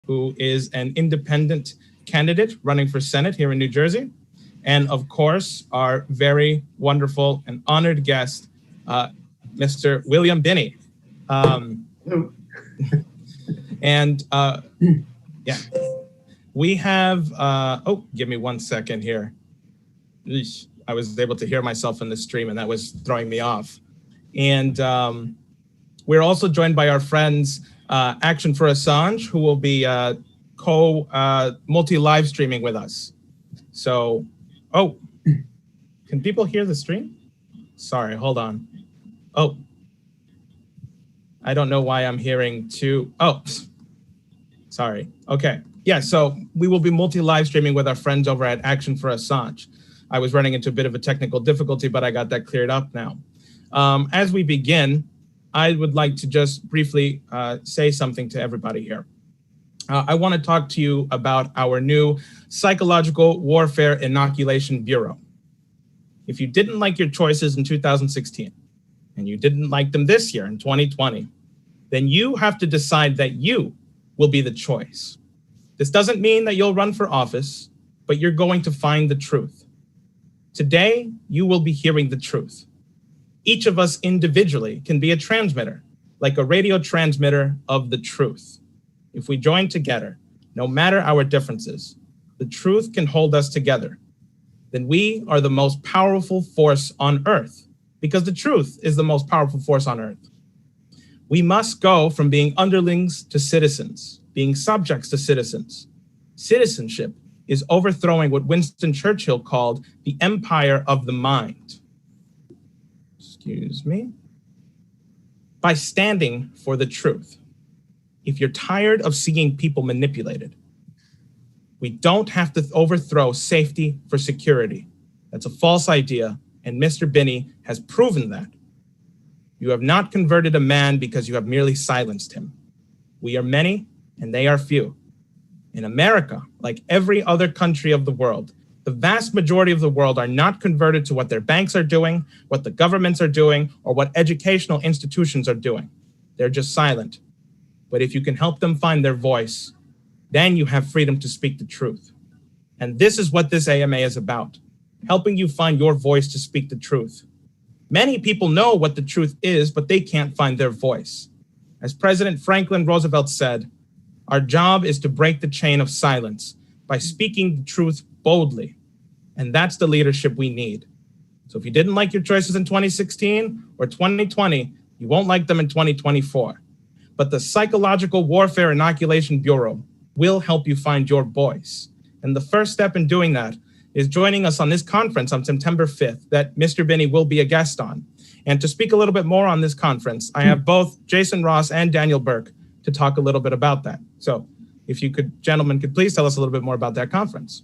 who is an independent candidate running for Senate here in New Jersey. And of course, our very wonderful and honored guest, Mr. William Binney. Yeah, we have, give me 1 second here. Eesh, I was able to hear myself in the stream and that was throwing me off. And we're also joined by our friends, Action for Assange, who will be multi-live streaming with us. So, can people hear the stream? Sorry, hold on. I don't know why I'm hearing two. Sorry. Okay. Yeah, so we will be multi-live streaming with our friends over at Action for Assange. I was running into a bit of a technical difficulty, but I got that cleared up now. As we begin, I would like to just briefly say something to everybody here. I want to talk to you about our new Psychological Warfare Inoculation Bureau. If you didn't like your choices in 2016, and you didn't like them this year in 2020, then you have to decide that you will be the choice. This doesn't mean that you'll run for office, but you're going to find the truth. Today, you will be hearing the truth. Each of us individually can be a transmitter, like a radio transmitter of the truth. If we join together, no matter our differences, the truth can hold us together. Then we are the most powerful force on earth, because the truth is the most powerful force on earth. We must go from being underlings to citizens, being subjects to citizens. Citizenship is overthrowing what Winston Churchill called the empire of the mind. Excuse me. By standing for the truth. If you're tired of seeing people manipulated, we don't have to overthrow safety for security. That's a false idea, and Mr. Binney has proven that. You have not converted a man because you have merely silenced him. We are many, and they are few. In America, like every other country of the world, the vast majority of the world are not converted to what their banks are doing, what the governments are doing, or what educational institutions are doing. They're just silent. But if you can help them find their voice, then you have freedom to speak the truth. And this is what this AMA is about, helping you find your voice to speak the truth. Many people know what the truth is, but they can't find their voice. As President Franklin Roosevelt said, our job is to break the chain of silence by speaking the truth boldly. And that's the leadership we need. So if you didn't like your choices in 2016 or 2020, you won't like them in 2024. But the Psychological Warfare Inoculation Bureau will help you find your voice. And the first step in doing that is joining us on this conference on September 5th that Mr. Binney will be a guest on. And to speak a little bit more on this conference, I have both Jason Ross and Daniel Burke to talk a little bit about that. So if you could, gentlemen, could please tell us a little bit more about that conference.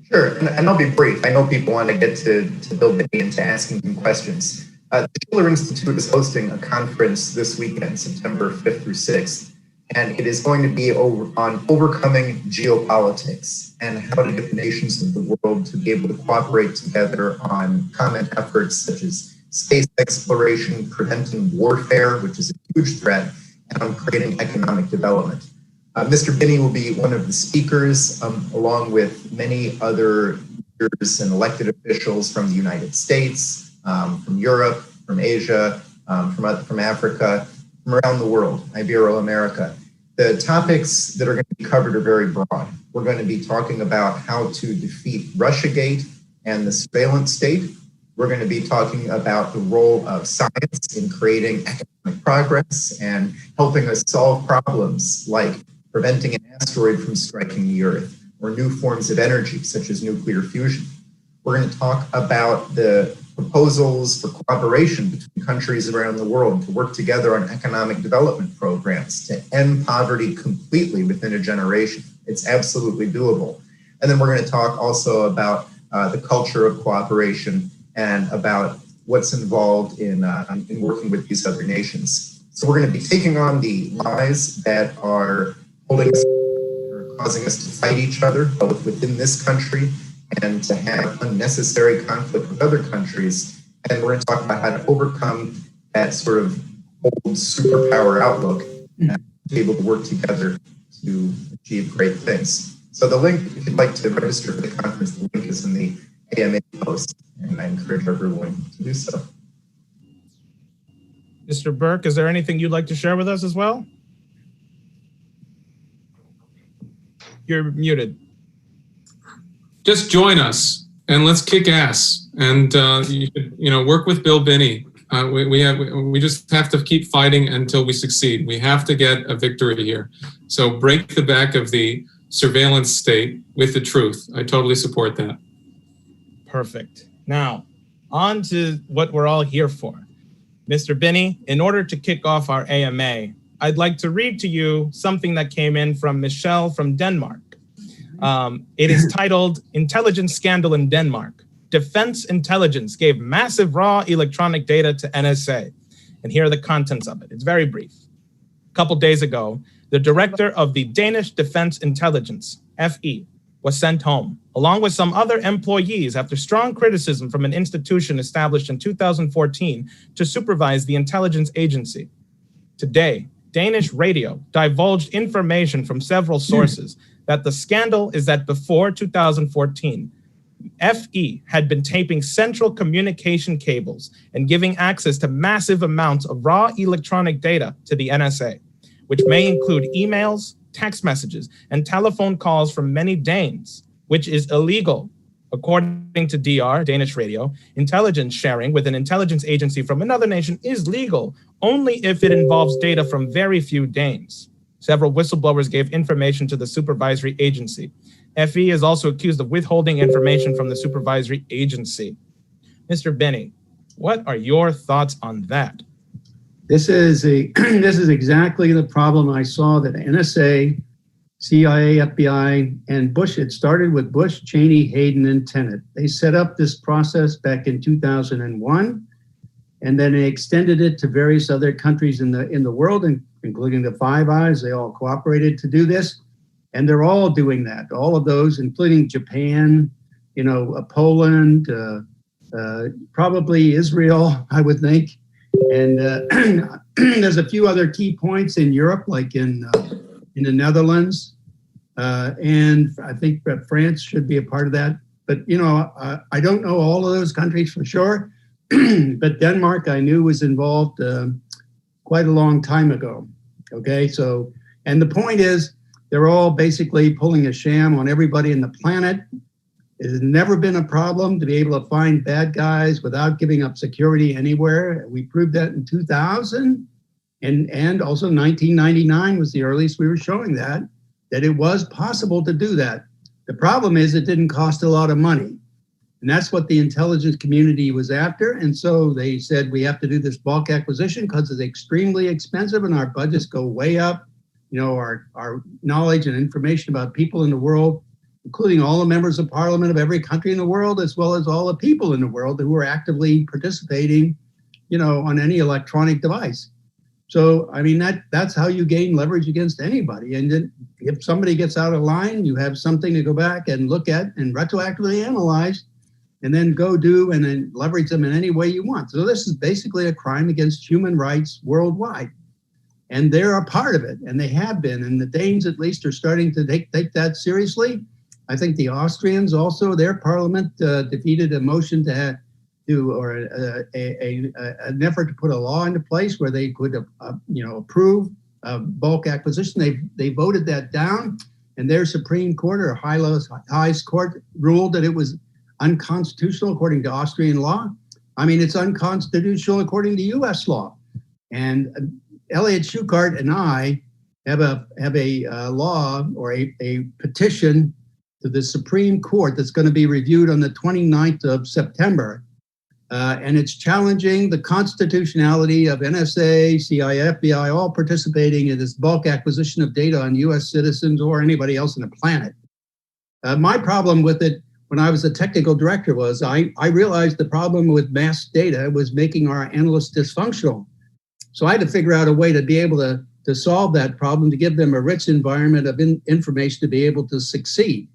Sure, and I'll be brief. I know people want to get to Bill Binney and to asking him questions. The Schiller Institute is hosting a conference this weekend, September 5th through 6th, and it is going to be on overcoming geopolitics and how to get the nations of the world to be able to cooperate together on common efforts such as space exploration, preventing warfare, which is a huge threat, and on creating economic development. Mr. Binney will be one of the speakers, along with many other leaders and elected officials from the United States, from Europe, from Asia, from Africa, from around the world, Ibero-America. The topics that are going to be covered are very broad. We're going to be talking about how to defeat Russiagate and the surveillance state. We're going to be talking about the role of science in creating economic progress and helping us solve problems like preventing an asteroid from striking the Earth, or new forms of energy, such as nuclear fusion. We're going to talk about the proposals for cooperation between countries around the world to work together on economic development programs to end poverty completely within a generation. It's absolutely doable. And then we're going to talk also about the culture of cooperation and about what's involved in working with these other nations. So we're going to be taking on the lies that are holding us, or causing us to fight each other, both within this country and to have unnecessary conflict with other countries. And we're going to talk about how to overcome that sort of old superpower outlook and be able to work together to achieve great things. So the link, if you'd like to register for the conference, the link is in the AMA post, and I encourage everyone to do so. Mr. Burke, is there anything you'd like to share with us as well? You're muted. Just join us and let's kick ass and work with Bill Binney. We just have to keep fighting until we succeed. We have to get a victory here. So break the back of the surveillance state with the truth. I totally support that. Perfect. Now, on to what we're all here for. Mr. Binney, in order to kick off our AMA, I'd like to read to you something that came in from Michelle from Denmark. It is titled Intelligence Scandal in Denmark. Defense intelligence gave massive raw electronic data to NSA. And here are the contents of it. It's very brief. A couple days ago, the director of the Danish Defense Intelligence, FE, was sent home, along with some other employees after strong criticism from an institution established in 2014 to supervise the intelligence agency. Today, Danish radio divulged information from several sources that the scandal is that before 2014, FE had been taping central communication cables and giving access to massive amounts of raw electronic data to the NSA, which may include emails, text messages, and telephone calls from many Danes, which is illegal. According to DR, Danish radio, intelligence sharing with an intelligence agency from another nation is legal only if it involves data from very few Danes. Several whistleblowers gave information to the supervisory agency. FE is also accused of withholding information from the supervisory agency. Mr. Binney, what are your thoughts on that? This is exactly the problem I saw that NSA, CIA, FBI, and Bush, it started with Bush, Cheney, Hayden, and Tenet. They set up this process back in 2001, and then they extended it to various other countries in the world, including the Five Eyes. They all cooperated to do this, and they're all doing that. All of those, including Japan, Poland, probably Israel, I would think. And there's a few other key points in Europe, like in the Netherlands, and I think that France should be a part of that. But I don't know all of those countries for sure. But Denmark, I knew, was involved quite a long time ago. Okay, so, and the point is, they're all basically pulling a sham on everybody in the planet. It has never been a problem to be able to find bad guys without giving up security anywhere. We proved that in 2000, and also 1999 was the earliest we were showing that it was possible to do that. The problem is it didn't cost a lot of money. And that's what the intelligence community was after. And so they said, we have to do this bulk acquisition because it's extremely expensive and our budgets go way up. Our knowledge and information about people in the world, including all the members of parliament of every country in the world, as well as all the people in the world who are actively participating, on any electronic device. So, I mean, that's how you gain leverage against anybody. And then if somebody gets out of line, you have something to go back and look at and retroactively analyze, and then go do and then leverage them in any way you want. So this is basically a crime against human rights worldwide. And they're a part of it, and they have been. And the Danes, at least, are starting to take that seriously. I think the Austrians also, their parliament defeated a motion an effort to put a law into place where they could, approve bulk acquisition. They voted that down, and their Supreme Court or highest court ruled that it was unconstitutional according to Austrian law. I mean, it's unconstitutional according to U.S. law. And Elliot Shukart and I have a law or a petition to the Supreme Court that's going to be reviewed on the 29th of September. And it's challenging the constitutionality of NSA, CIA, FBI, all participating in this bulk acquisition of data on U.S. citizens or anybody else on the planet. My problem with it when I was a technical director was I realized the problem with mass data was making our analysts dysfunctional. So I had to figure out a way to be able to solve that problem, to give them a rich environment of information to be able to succeed.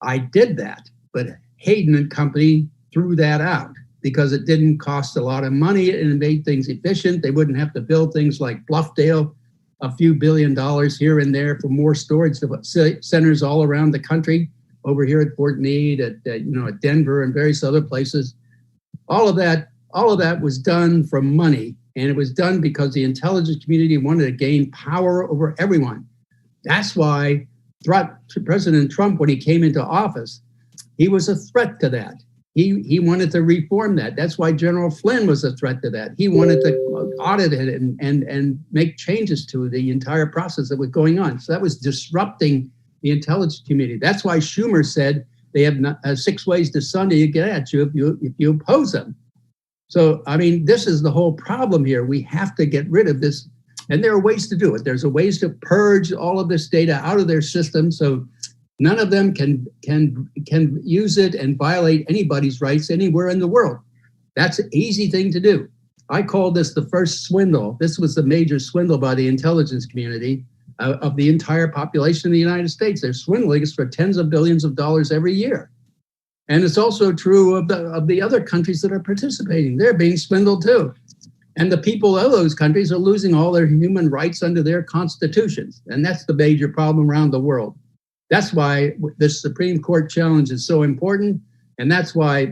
I did that, but Hayden and company threw that out because it didn't cost a lot of money and it made things efficient. They wouldn't have to build things like Bluffdale a few $1 billion here and there for more storage centers all around the country, over here at Fort Meade, at Denver and various other places. All of that was done for money, and it was done because the intelligence community wanted to gain power over everyone. That's why President Trump, when he came into office, he was a threat to that. He wanted to reform that. That's why General Flynn was a threat to that. He wanted to audit it and make changes to the entire process that was going on. So that was disrupting the intelligence community. That's why Schumer said they have 6 ways to Sunday to get at you if you oppose them. So, I mean, this is the whole problem here. We have to get rid of this. And there are ways to do it. There's a ways to purge all of this data out of their system so none of them can use it and violate anybody's rights anywhere in the world. That's an easy thing to do. I call this the first swindle. This was the major swindle by the intelligence community of the entire population of the United States. They're swindling us for tens of billions of dollars every year. And it's also true of the other countries that are participating. They're being swindled too. And the people of those countries are losing all their human rights under their constitutions. And that's the major problem around the world. That's why this Supreme Court challenge is so important. And that's why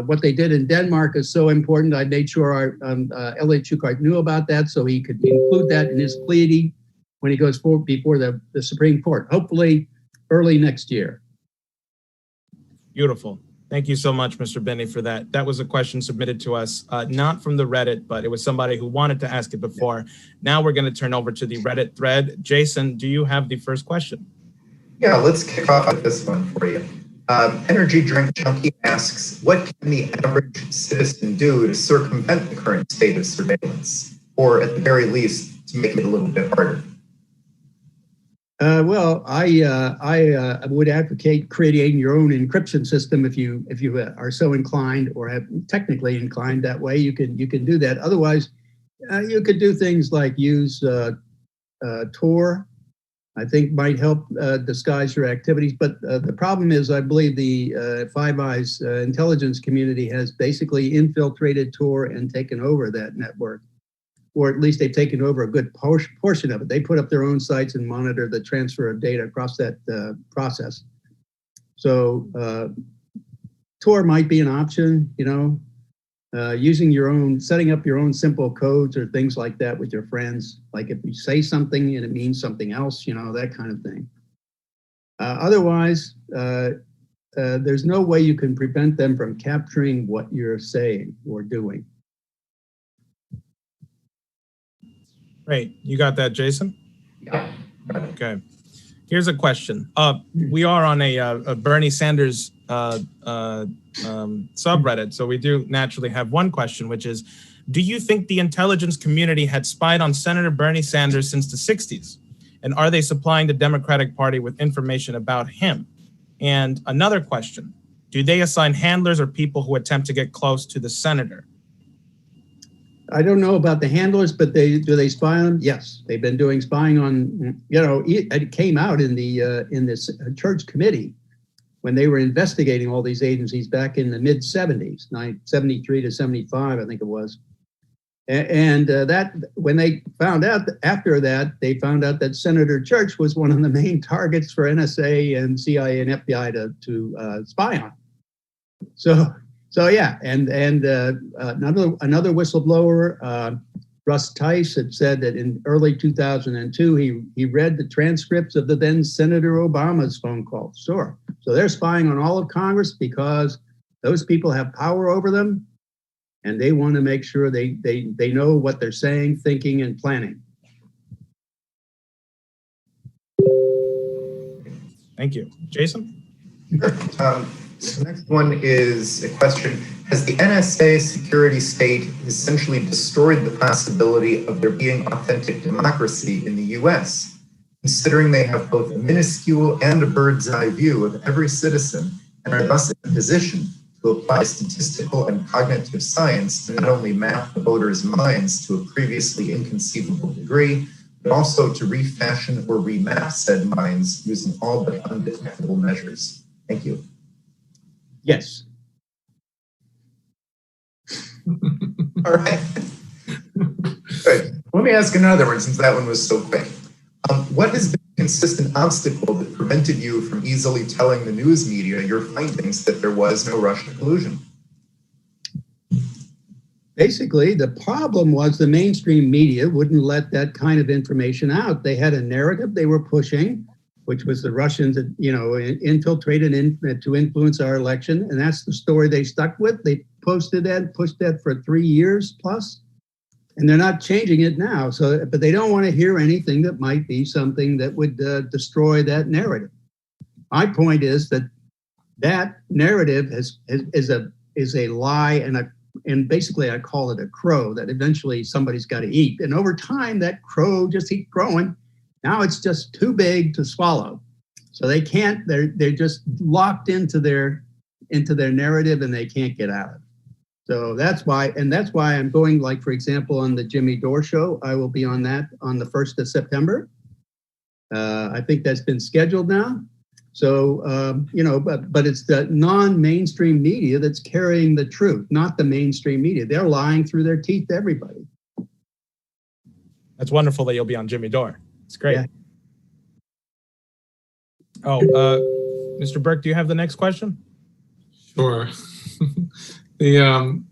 what they did in Denmark is so important. I made sure Elliot Schuchart knew about that so he could include that in his pleading when he goes before the Supreme Court, hopefully early next year. Beautiful. Thank you so much, Mr. Binney, for that. That was a question submitted to us, not from the Reddit, but it was somebody who wanted to ask it before. Now we're going to turn over to the Reddit thread. Jason, do you have the first question? Yeah, let's kick off with this one for you. Energy Drink Junkie asks, what can the average citizen do to circumvent the current state of surveillance, or at the very least, to make it a little bit harder? Well, I would advocate creating your own encryption system if you are so inclined or have technically inclined that way. You can do that. Otherwise, you could do things like use Tor. I think might help disguise your activities. But the problem is, I believe the Five Eyes intelligence community has basically infiltrated Tor and taken over that network. Or at least they've taken over a good portion of it. They put up their own sites and monitor the transfer of data across that process. So Tor might be an option, setting up your own simple codes or things like that with your friends. Like if you say something and it means something else, that kind of thing. Otherwise, there's no way you can prevent them from capturing what you're saying or doing. Great. You got that, Jason? Yeah. Okay. Here's a question. We are on a Bernie Sanders subreddit, so we do naturally have one question, which is, do you think the intelligence community had spied on Senator Bernie Sanders since the 60s? And are they supplying the Democratic Party with information about him? And another question, do they assign handlers or people who attempt to get close to the senator? I don't know about the handlers, but do they spy on them? Yes, they've been doing spying on. It came out in this church committee when they were investigating all these agencies back in the mid 70s, 73 to 75, I think it was. And that when they found out after that, they found out that Senator Church was one of the main targets for NSA and CIA and FBI to spy on. So yeah, and another whistleblower, Russ Tice, had said that in early 2002 he read the transcripts of the then Senator Obama's phone calls. Sure, so they're spying on all of Congress because those people have power over them, and they want to make sure they know what they're saying, thinking, and planning. Thank you, Jason. Sure. So the next one is a question. Has the NSA security state essentially destroyed the possibility of there being authentic democracy in the US, considering they have both a minuscule and a bird's eye view of every citizen and are thus in a position to apply statistical and cognitive science to not only map the voters' minds to a previously inconceivable degree, but also to refashion or remap said minds using all but undetectable measures? Thank you. Yes. All right. Good. Let me ask another one, since that one was so quick. What has been a consistent obstacle that prevented you from easily telling the news media your findings that there was no Russian collusion? Basically, the problem was the mainstream media wouldn't let that kind of information out. They had a narrative they were pushing, which was the Russians, infiltrated to influence our election, and that's the story they stuck with. They pushed that for 3 years plus, and they're not changing it now. So, but they don't want to hear anything that might be something that would destroy that narrative. My point is that narrative is a lie, and basically I call it a crow that eventually somebody's got to eat. And over time, that crow just keeps growing. Now it's just too big to swallow. So they can't, they're just locked into their narrative and they can't get out of it. So that's why I'm going, like, for example, on the Jimmy Dore show. I will be on that on the 1st of September. I think that's been scheduled now. So, but it's the non-mainstream media that's carrying the truth, not the mainstream media. They're lying through their teeth to everybody. That's wonderful that you'll be on Jimmy Dore. It's great. Yeah. Oh, Mr. Burke, do you have the next question? Sure. For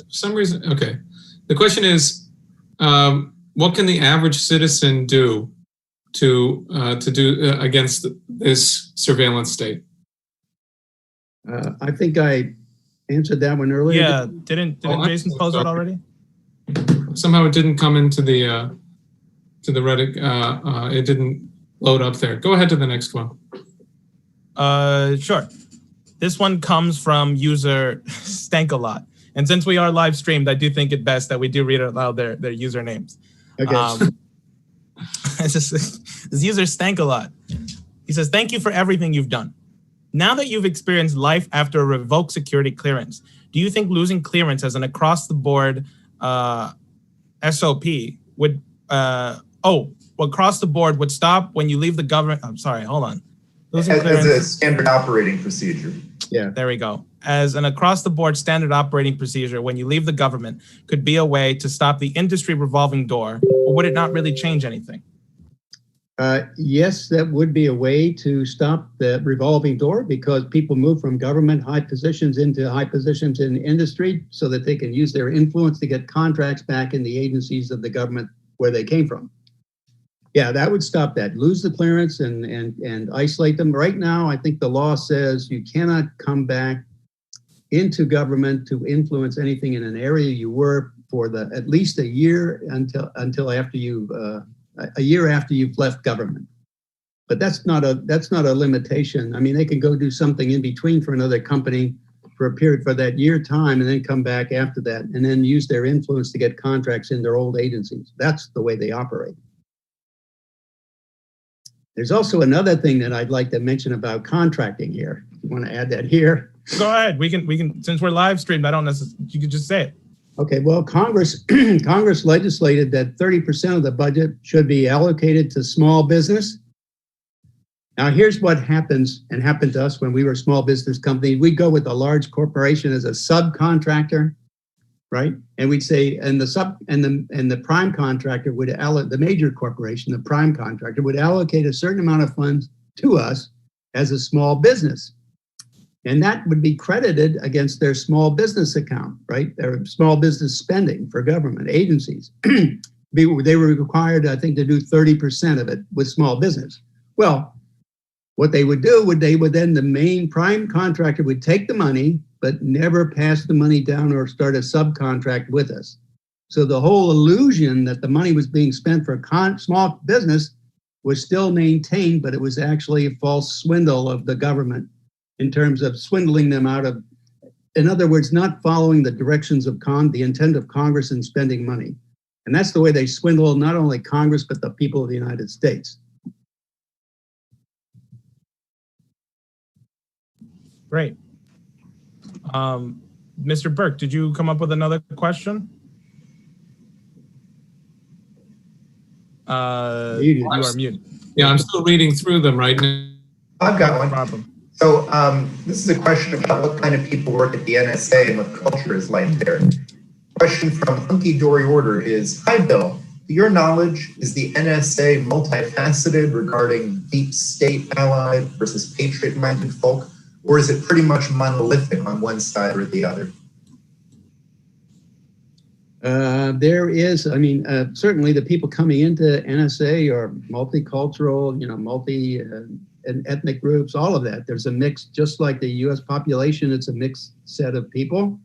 some reason, okay. The question is, what can the average citizen do to do against this surveillance state? I think I answered that one earlier. Yeah, didn't Jason pose it already? Somehow it didn't come into the to the Reddit. It didn't load up there. Go ahead to the next one. Sure. This one comes from user Stankalot. And since we are live streamed, I do think it best that we do read out loud their usernames. Okay. This user Stankalot. He says, "Thank you for everything you've done. Now that you've experienced life after a revoked security clearance, do you think losing clearance as an across-the-board SOP would, across the board would stop when you leave the government?" I'm sorry, hold on. Losing as a standard operating procedure. Yeah. There we go. As an across-the-board standard operating procedure, when you leave the government, could be a way to stop the industry revolving door, or would it not really change anything? Yes, that would be a way to stop the revolving door, because people move from government high positions into high positions in industry so that they can use their influence to get contracts back in the agencies of the government where they came from. Yeah, that would stop that. Lose the clearance and isolate them. Right now, I think the law says you cannot come back into government to influence anything in an area you were for at least a year until after you've a year after you've left government. But that's not a limitation. I mean, they can go do something in between for another company for a period for that year time and then come back after that and then use their influence to get contracts in their old agencies. That's the way they operate. There's also another thing that I'd like to mention about contracting here. You want to add that here? Go ahead. We can since we're live streamed, I don't necessarily, you could just say it. Okay, well, Congress legislated that 30% of the budget should be allocated to small business. Now, here's what happens and happened to us when we were a small business company. We'd go with a large corporation as a subcontractor, right? And we'd say, and the prime contractor would the major corporation, the prime contractor would allocate a certain amount of funds to us as a small business. And that would be credited against their small business account, right? Their small business spending for government agencies. They were required, I think, to do 30% of it with small business. Well, what they would do the main prime contractor would take the money, but never pass the money down or start a subcontract with us. So the whole illusion that the money was being spent for small business was still maintained, but it was actually a false swindle of the government in terms of swindling them out of, in other words, not following the directions of the intent of Congress in spending money. And that's the way they swindle not only Congress, but the people of the United States. Great. Mr. Burke, did you come up with another question? You are muted. Yeah, I'm still reading through them right now. I've got one. No problem. So this is a question about what kind of people work at the NSA and what culture is like there. Question from Hunky Dory Order is, "Hi Bill, To your knowledge, is the NSA multifaceted regarding deep state allied versus patriot-minded folk, or is it pretty much monolithic on one side or the other? There is, certainly the people coming into NSA are multicultural, multi and ethnic groups, all of that. There's a mix, just like the US population, it's a mixed set of people.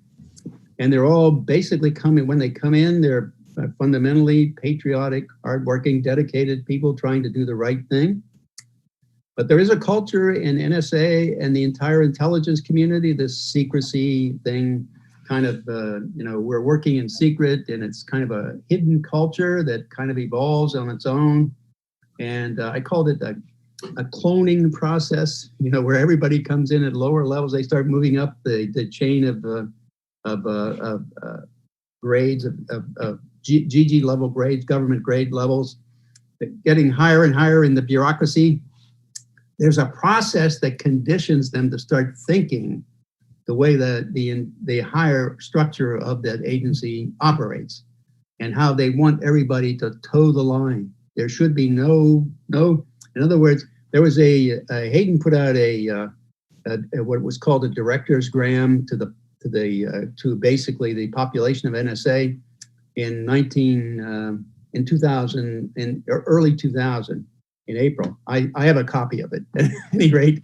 And they're all basically when they come in, they're fundamentally patriotic, hardworking, dedicated people trying to do the right thing. But there is a culture in NSA and the entire intelligence community, this secrecy thing, kind of, we're working in secret, and it's kind of a hidden culture that kind of evolves on its own. And I called it a cloning process, where everybody comes in at lower levels. They start moving up the chain of grades, of GG level grades, government grade levels, getting higher and higher in the bureaucracy. There's a process that conditions them to start thinking the way that the higher structure of that agency operates, and how they want everybody to toe the line. There should be no. In other words, there was Hayden put out a what was called a director's gram to basically the population of NSA in 2000, in early 2000, in April. I have a copy of it. At any rate,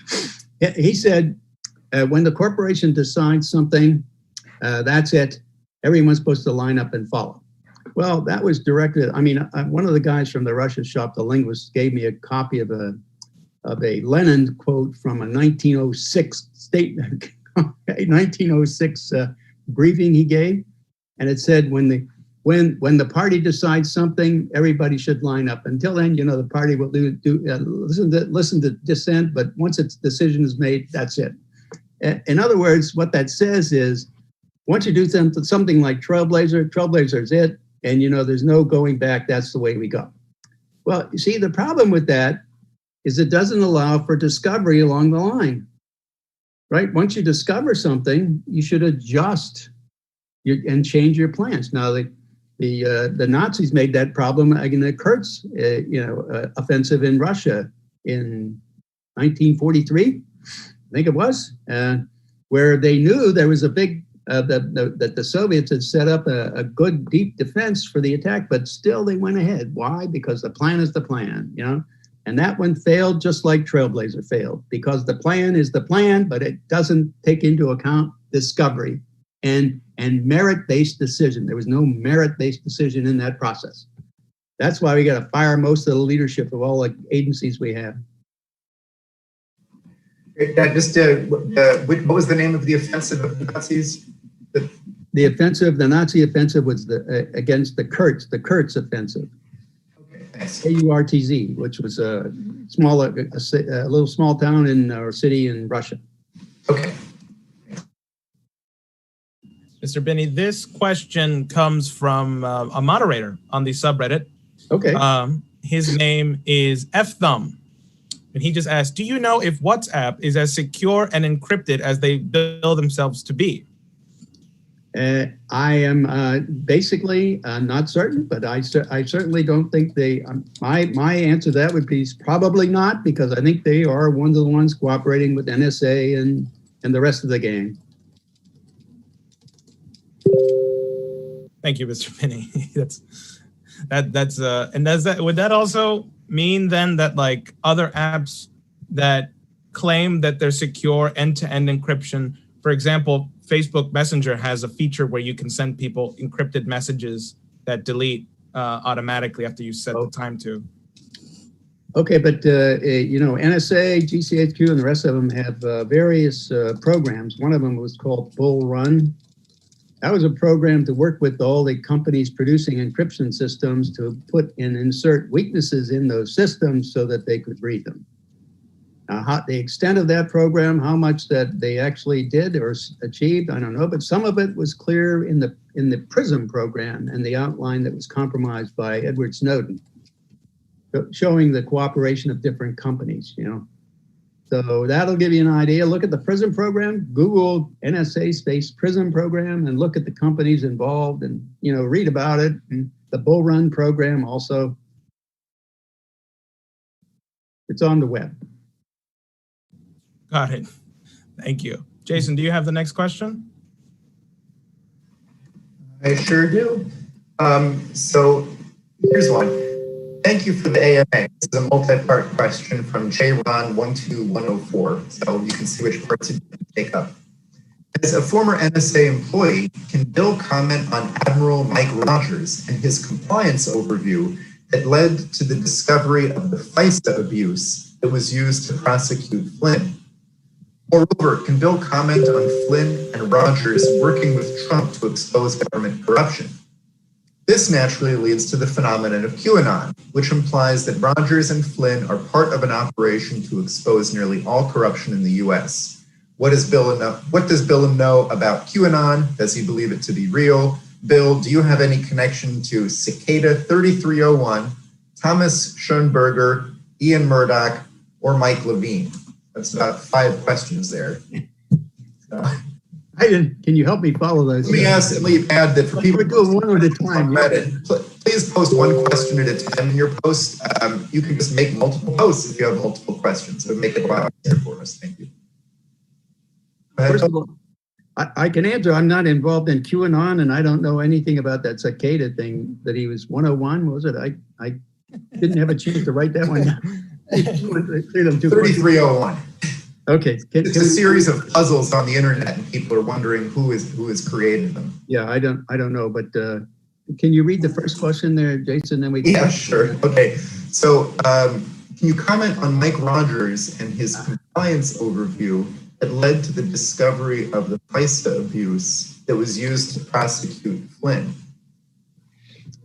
he said, when the corporation decides something, that's it. Everyone's supposed to line up and follow. Well, that was directed. One of the guys from the Russia shop, the linguist, gave me a copy of a Lenin quote from a 1906 statement, 1906 briefing he gave, and it said, when the party decides something, everybody should line up. Until then, the party will listen to dissent, but once its decision is made, that's it. In other words, what that says is, once you do something like Trailblazer is it, and there's no going back, that's the way we go. Well, you see, the problem with that is it doesn't allow for discovery along the line, right? Once you discover something, you should adjust and change your plans. Now, the Nazis made that problem in the Kurz, offensive in Russia in 1943. I think it was, where they knew there was a big, that the Soviets had set up a good deep defense for the attack, but still they went ahead. Why? Because the plan is the plan, and that one failed just like Trailblazer failed, because the plan is the plan, but it doesn't take into account discovery and merit-based decision. There was no merit-based decision in that process. That's why we got to fire most of the leadership of all the agencies we have. What was the name of the offensive of the Nazis? The Nazi offensive was against the Kurz offensive. Okay, thanks. KURTZ, which was a little small town or city in Russia. Okay. Mr. Binney, this question comes from a moderator on the subreddit. Okay. His name is F-Thumb. And he just asked, do you know if WhatsApp is as secure and encrypted as they bill themselves to be? I am basically not certain, but I certainly don't think they, my answer to that would be probably not, because I think they are one of the ones cooperating with NSA and the rest of the gang. Thank you, Mr. Binney. Would that also mean then that like other apps that claim that they're secure end-to-end encryption, for example, Facebook Messenger has a feature where you can send people encrypted messages that delete automatically after you set the time to? Okay, but NSA, GCHQ, and the rest of them have various programs. One of them was called Bull Run. That was a program to work with all the companies producing encryption systems to insert weaknesses in those systems so that they could read them. Now, the extent of that program, how much that they actually did or achieved, I don't know, but some of it was clear in the PRISM program and the outline that was compromised by Edward Snowden, showing the cooperation of different companies, So that'll give you an idea. Look at the PRISM program, Google NSA space PRISM program, and look at the companies involved and, read about it. And the Bull Run program also. It's on the web. Got it. Thank you. Jason, do you have the next question? I sure do. So here's one. Thank you for the AMA. This is a multi-part question from JRon12104, so you can see which parts it take up. As a former NSA employee, can Bill comment on Admiral Mike Rogers and his compliance overview that led to the discovery of the FISA abuse that was used to prosecute Flynn? Moreover, can Bill comment on Flynn and Rogers working with Trump to expose government corruption? This naturally leads to the phenomenon of QAnon, which implies that Rogers and Flynn are part of an operation to expose nearly all corruption in the US. What does Bill know about QAnon? Does he believe it to be real? Bill, do you have any connection to Cicada 3301, Thomas Schoenberger, Ian Murdoch, or Mike Levine? That's about 5 questions there. Can you help me follow those? Let me add that for people we're doing one at a time. Please post one question at a time in your post. You can just make multiple posts if you have multiple questions. So make it a lot easier for us. Thank you. First of all, I can answer. I'm not involved in QAnon, and I don't know anything about that cicada thing that he was 101. Was it? I didn't have a chance to write that one down. 3301. Okay. It's a series of puzzles on the internet, and people are wondering who has created them. Yeah, I don't know, but can you read the first question there, Jason? Then we can. Yeah, sure. Okay. So, can you comment on Mike Rogers and his compliance overview that led to the discovery of the FISA abuse that was used to prosecute Flynn?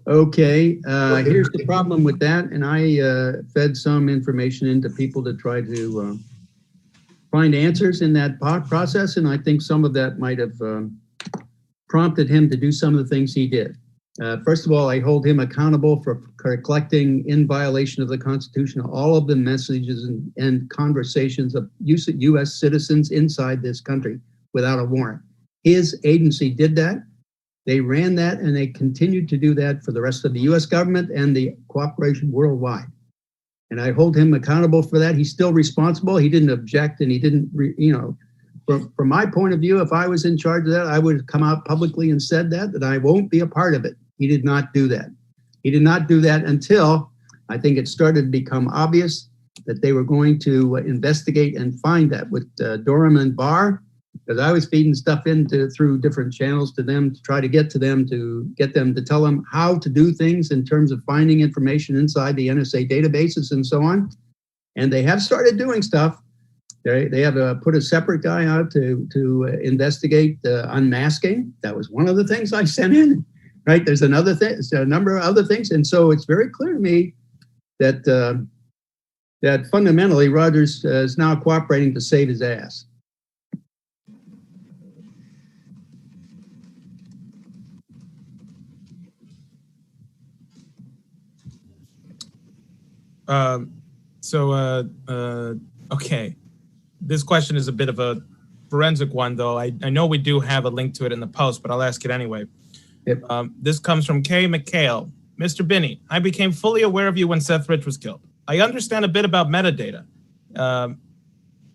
Okay, here's the problem with that, and I fed some information into people to try to find answers in that process, and I think some of that might have prompted him to do some of the things he did. First of all, I hold him accountable for collecting, in violation of the Constitution, all of the messages and conversations of U.S. citizens inside this country without a warrant. His agency did that. They ran that, and they continued to do that for the rest of the U.S. government and the cooperation worldwide. And I hold him accountable for that. He's still responsible. He didn't object, and he didn't, from my point of view, if I was in charge of that, I would have come out publicly and said that I won't be a part of it. He did not do that. He did not do that until I think it started to become obvious that they were going to investigate and find that with Durham and Barr, because I was feeding stuff through different channels to them to try to get them to tell them how to do things in terms of finding information inside the NSA databases and so on. And they have started doing stuff. They have put a separate guy out to investigate unmasking. That was one of the things I sent in. Right? There's a number of other things, and so it's very clear to me that that fundamentally Rogers is now cooperating to save his ass. Okay. This question is a bit of a forensic one, though. I know we do have a link to it in the post, but I'll ask it anyway. Yep. This comes from Kay McHale. Mr. Binney, I became fully aware of you when Seth Rich was killed. I understand a bit about metadata.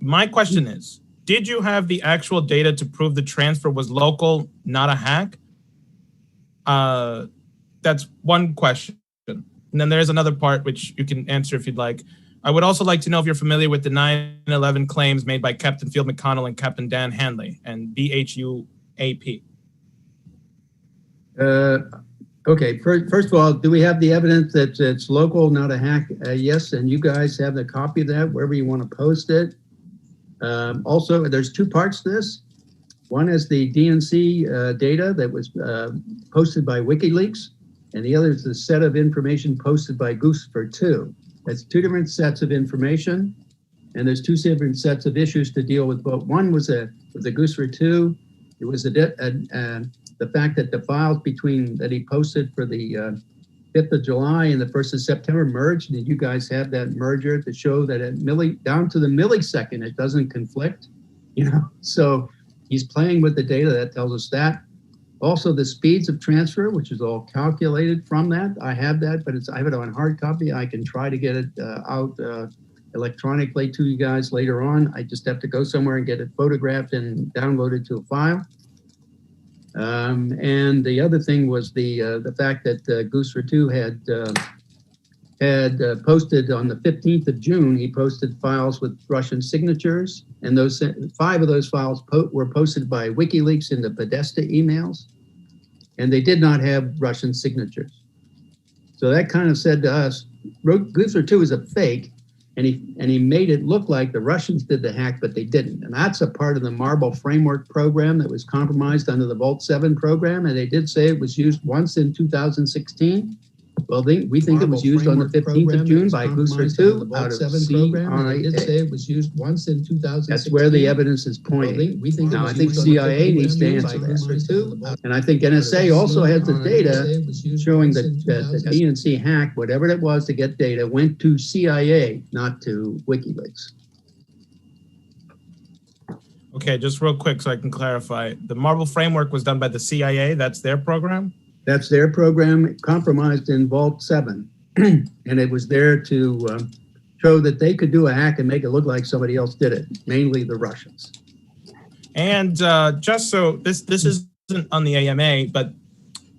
My question is, did you have the actual data to prove the transfer was local, not a hack? That's one question. And then there's another part which you can answer if you'd like. I would also like to know if you're familiar with the 9/11 claims made by Captain Field McConnell and Captain Dan Hanley and BHUAP. Okay, first of all, do we have the evidence that it's local, not a hack? Yes, and you guys have the copy of that wherever you want to post it. Also, there's 2 parts to this. One is the DNC data that was posted by WikiLeaks, and the other is the set of information posted by Guccifer 2. That's 2 different sets of information, and there's 2 different sets of issues to deal with. But one was the Guccifer 2. It was the fact that the files that he posted for the 5th of July and the 1st of September merged. Did you guys have that merger to show that down to the millisecond, it doesn't conflict? So he's playing with the data that tells us that. Also, the speeds of transfer, which is all calculated from that. I have that, but I have it on hard copy. I can try to get it out electronically to you guys later on. I just have to go somewhere and get it photographed and downloaded to a file. And the other thing was the fact that Gooser 2 had posted on the 15th of June, he posted files with Russian signatures, and those 5 of those files were posted by WikiLeaks in the Podesta emails, and they did not have Russian signatures. So that kind of said to us, Gooser 2 is a fake, and he made it look like the Russians did the hack, but they didn't. And that's a part of the Marble Framework program that was compromised under the Vault 7 program, and they did say it was used once in 2016. Well, we think it was used on the 15th of June by Gooser 2 out of CIA. Did say it was used once in 2016. That's where the evidence is pointing. Now, I think CIA needs to answer that. And I think NSA also has the data showing that the DNC hack, whatever it was to get data, went to CIA, not to WikiLeaks. Okay, just real quick so I can clarify. The Marble Framework was done by the CIA. That's their program? That's their program, compromised in Vault 7. And it was there to show that they could do a hack and make it look like somebody else did it, mainly the Russians. And just so, this isn't on the AMA, but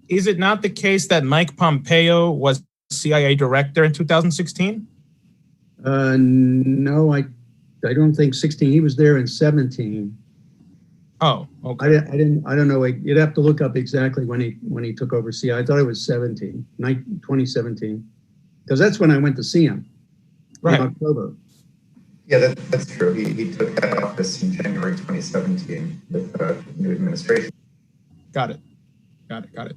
is it not the case that Mike Pompeo was CIA director in 2016? No, I don't think 16. He was there in 17. Oh, okay. I don't know. You'd have to look up exactly when he took over CIA. I thought it was 2017, because that's when I went to see him. Right. In October. Yeah, that's true. He took that office in January 2017 with the new administration. Got it.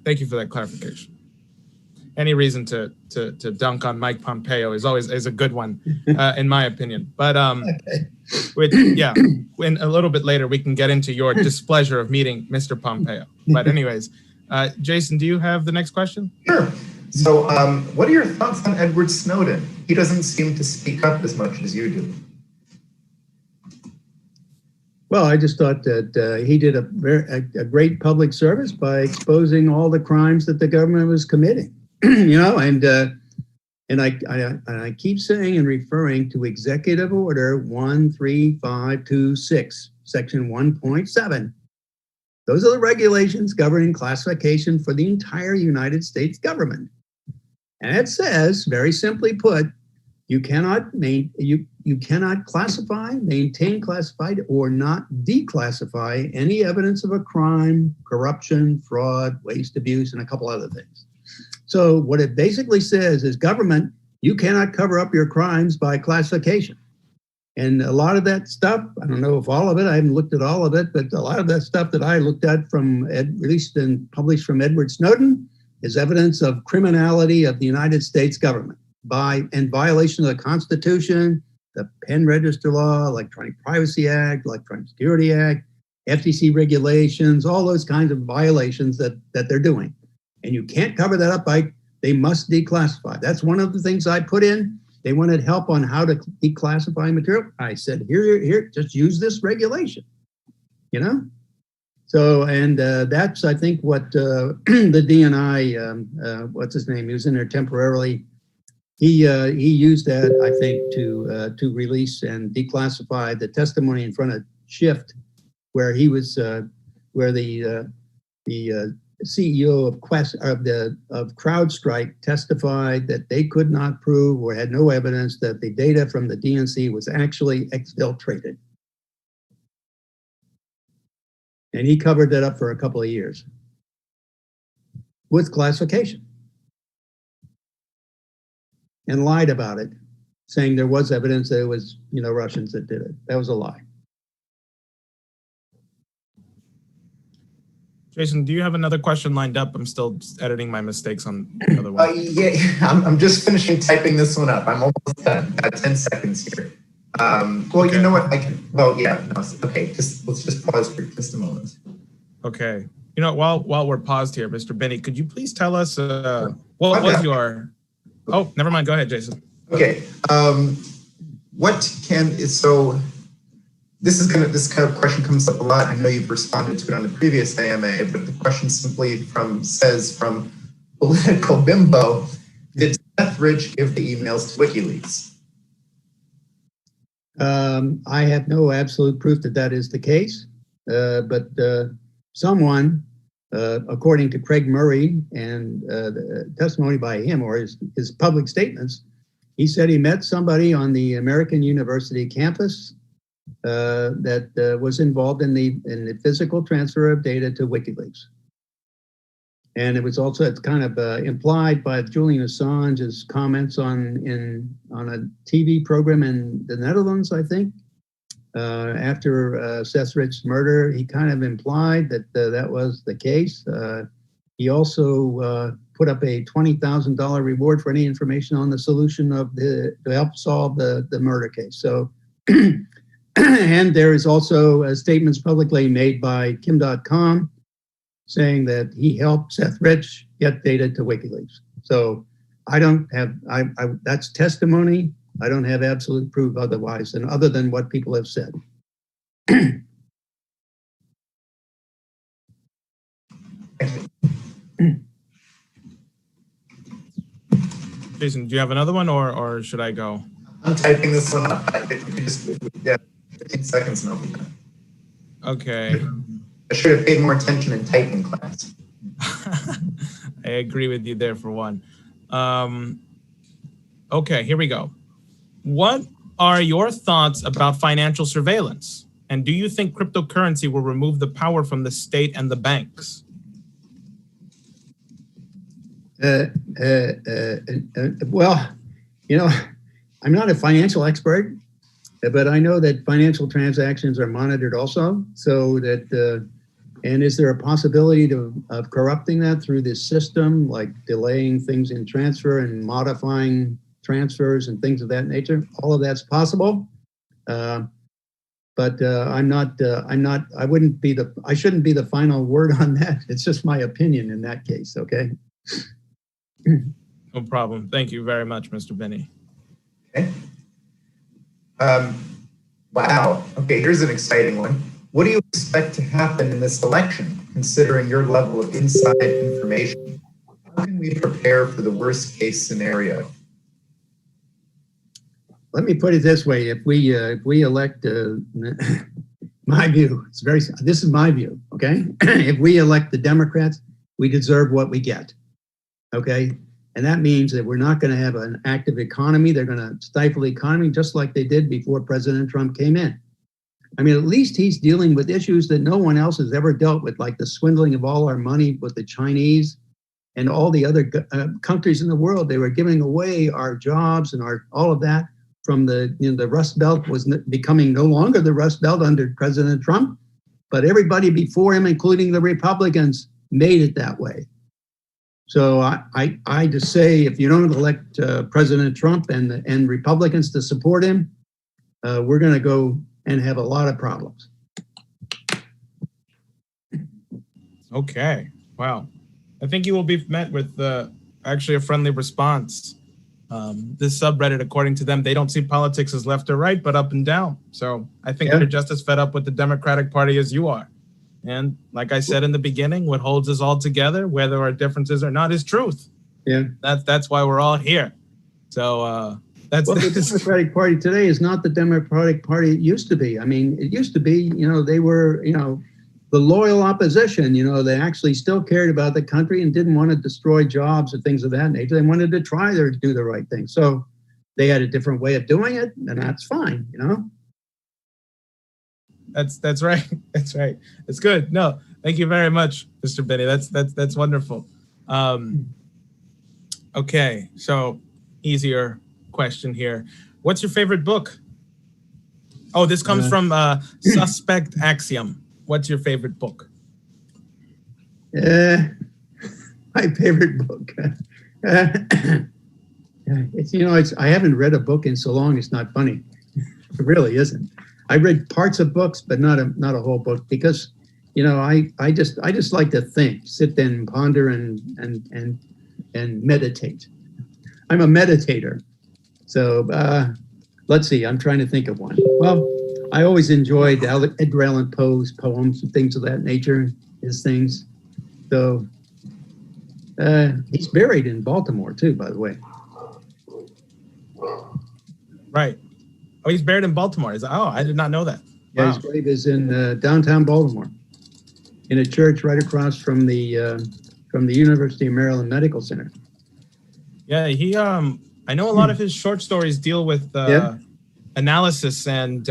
Thank you for that clarification. Any reason to dunk on Mike Pompeo is a good one, in my opinion. But when a little bit later we can get into your displeasure of meeting Mr. Pompeo. But anyways, Jason, do you have the next question? Sure. So, what are your thoughts on Edward Snowden? He doesn't seem to speak up as much as you do. Well, I just thought that he did a great public service by exposing all the crimes that the government was committing. And I keep saying and referring to Executive Order 13526, Section 1.7. Those are the regulations governing classification for the entire United States government. And it says, very simply put, you cannot classify, maintain classified, or not declassify any evidence of a crime, corruption, fraud, waste, abuse, and a couple other things. So what it basically says is, government, you cannot cover up your crimes by classification. And a lot of that stuff, I don't know if all of it, I haven't looked at all of it, but a lot of that stuff that I looked at released and published from Edward Snowden is evidence of criminality of the United States government in violation of the Constitution, the Pen Register Law, Electronic Privacy Act, Electronic Security Act, FTC regulations, all those kinds of violations that they're doing. And you can't cover that up they must declassify. That's one of the things I put in. They wanted help on how to declassify material. I said, here, just use this regulation, So, and that's, I think, what the DNI, what's his name? He was in there temporarily. He used that, I think, to release and declassify the testimony in front of Shift, where he was, where the CEO of CrowdStrike testified that they could not prove or had no evidence that the data from the DNC was actually exfiltrated. And he covered that up for a couple of years with classification and lied about it, saying there was evidence that it was, Russians that did it. That was a lie. Jason, do you have another question lined up? I'm still editing my mistakes on the other one. Yeah, I'm just finishing typing this one up. I'm almost done. Got 10 seconds here. Okay. You know what? Okay. Let's just pause for just a moment. Okay. While we're paused here, Mr. Binney, could you please tell us what was your? Oh, never mind. Go ahead, Jason. Okay. this kind of question comes up a lot. I know you've responded to it on the previous AMA, but the question simply says from political bimbo, did Seth Rich give the emails to WikiLeaks? I have no absolute proof that that is the case, but someone, according to Craig Murray and the testimony by him or his public statements, he said he met somebody on the American University campus that was involved in the physical transfer of data to WikiLeaks. And it was also, it's kind of implied by Julian Assange's comments on a TV program in the Netherlands, I think. After Seth Rich's murder, he kind of implied that that was the case. He also put up a $20,000 reward for any information on the solution to help solve the murder case. So, and there is also statements publicly made by Kim.com saying that he helped Seth Rich get data to WikiLeaks. So I don't have, that's testimony. I don't have absolute proof otherwise, and other than what people have said. Jason, do you have another one, or should I go? I'm typing this one up. Yeah, 15 seconds and I'll be done. Okay. I should have paid more attention in typing class. I agree with you there for one. Okay, here we go. What are your thoughts about financial surveillance? And do you think cryptocurrency will remove the power from the state and the banks? Well, you know, I'm not a financial expert, but I know that financial transactions are monitored also. So that, and is there a possibility of corrupting that through this system, like delaying things in transfer and modifying transfers and things of that nature? All of that's possible. But I shouldn't be the final word on that. It's just my opinion in that case, okay? No problem. Thank you very much, Mr. Binney. Okay. Wow. Okay, here's an exciting one. What do you expect to happen in this election, considering your level of inside information? How can we prepare for the worst case scenario? Let me put it this way: if we elect, my view, this is my view, okay? If we elect the Democrats, we deserve what we get, okay? And that means that we're not going to have an active economy. They're going to stifle the economy just like they did before President Trump came in. I mean, at least he's dealing with issues that no one else has ever dealt with, like the swindling of all our money with the Chinese and all the other countries in the world. They were giving away our jobs and all of that from the Rust Belt was becoming no longer the Rust Belt under President Trump, but everybody before him, including the Republicans, made it that way. So I just say, if you don't elect President Trump and Republicans to support him, we're going to go and have a lot of problems. Okay. Wow. I think you will be met with actually a friendly response. This subreddit, according to them, they don't see politics as left or right, but up and down. So I think they're just as fed up with the Democratic Party as you are. And like I said in the beginning, what holds us all together, whether our differences or not, is truth. Yeah. That's why we're all here. So the Democratic Party today is not the Democratic Party it used to be. I mean, it used to be, they were, the loyal opposition, they actually still cared about the country and didn't want to destroy jobs and things of that nature. They wanted to try to do the right thing. So they had a different way of doing it, and that's fine, That's right. That's right. It's good. No, thank you very much, Mr. Binney. That's wonderful. Okay, so easier question here. What's your favorite book? Oh, this comes from Suspect Axiom. What's your favorite book? My favorite book. I haven't read a book in so long. It's not funny. It really isn't. I read parts of books, but not a whole book, because, I just like to think, sit there and ponder and meditate. I'm a meditator. So let's see. I'm trying to think of one. Well, I always enjoyed Edgar Allan Poe's poems and things of that nature, his things. So he's buried in Baltimore too, by the way. Right. Oh, he's buried in Baltimore. I did not know that. Yeah, Wow. his grave is in downtown Baltimore, in a church right across from the University of Maryland Medical Center. Yeah, I know a lot of his short stories deal with analysis and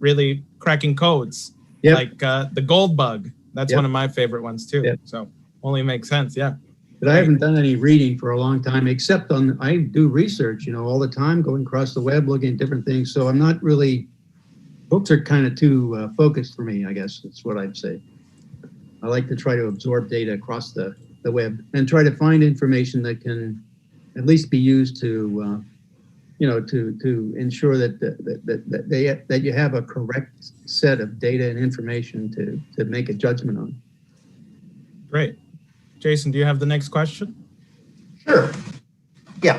really cracking codes, like the gold bug. That's one of my favorite ones too. So only makes sense. Yeah. But I haven't done any reading for a long time, except I do research, all the time, going across the web, looking at different things. So I'm not really, books are kind of too focused for me, I guess that's what I'd say. I like to try to absorb data across the web and try to find information that can at least be used to, to ensure that you have a correct set of data and information to make a judgment on. Great. Jason, do you have the next question? Sure. Yeah.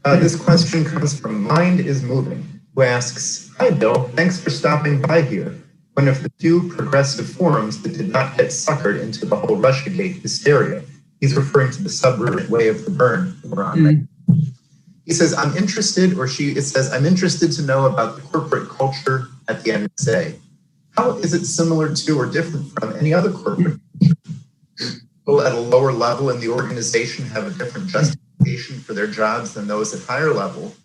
This question comes from Mind is Moving, who asks, "Hi, Bill. Thanks for stopping by here. One of the few progressive forums that did not get suckered into the whole Russiagate hysteria." He's referring to the subreddit Way of the Burn that we're on right now. He says, "I'm interested," or it says, "I'm interested to know about the corporate culture at the NSA. How is it similar to or different from any other corporate culture? People at a lower level in the organization have a different justification for their jobs than those at higher level.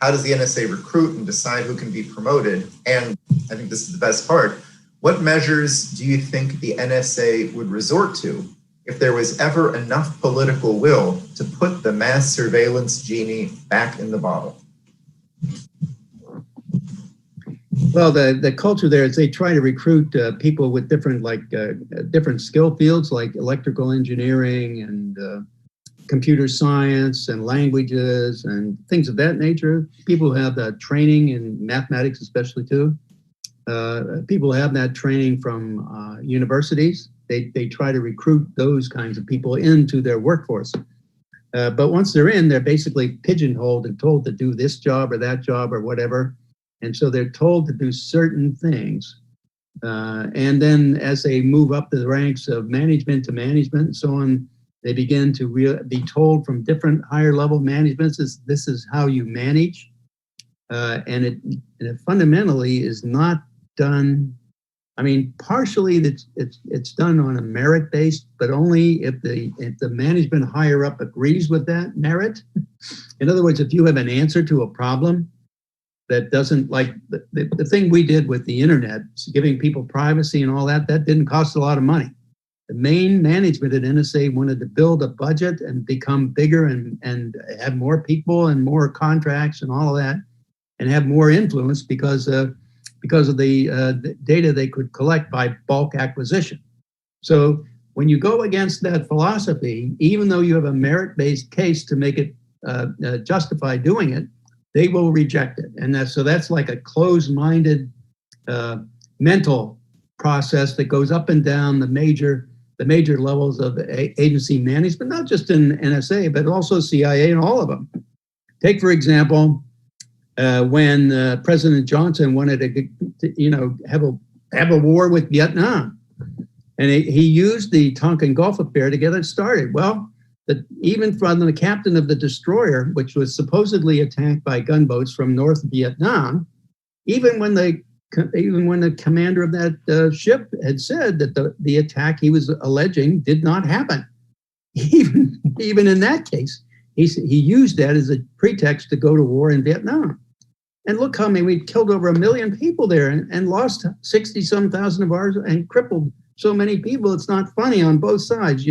How does the NSA recruit and decide who can be promoted? And I think this is the best part. What measures do you think the NSA would resort to if there was ever enough political will to put the mass surveillance genie back in the bottle?" Well, the culture there is they try to recruit people with different skill fields like electrical engineering and computer science and languages and things of that nature. People who have that training in mathematics, especially too. People who have that training from universities. They try to recruit those kinds of people into their workforce. But once they're in, they're basically pigeonholed and told to do this job or that job or whatever. And so they're told to do certain things. And then as they move up the ranks of management to management and so on, they begin to be told from different higher level managements, this is how you manage. And it fundamentally is not done. I mean, partially it's done on a merit based, but only if the management higher up agrees with that merit. In other words, if you have an answer to a problem that doesn't, like the thing we did with the internet, giving people privacy and all that didn't cost a lot of money. The main management at NSA wanted to build a budget and become bigger and have more people and more contracts and all of that, and have more influence because of the data they could collect by bulk acquisition. So when you go against that philosophy, even though you have a merit-based case to make it justify doing it, they will reject it. And that's like a closed-minded mental process that goes up and down the major levels of agency management, not just in NSA, but also CIA and all of them. Take, for example, when President Johnson wanted to have a war with Vietnam, and he used the Tonkin Gulf affair to get it started. Well, even from the captain of the destroyer, which was supposedly attacked by gunboats from North Vietnam, even when the commander of that ship had said that the attack he was alleging did not happen, even in that case, he used that as a pretext to go to war in Vietnam. And look how many, we killed over 1 million people there and lost 60-some thousand of ours and crippled so many people. It's not funny on both sides,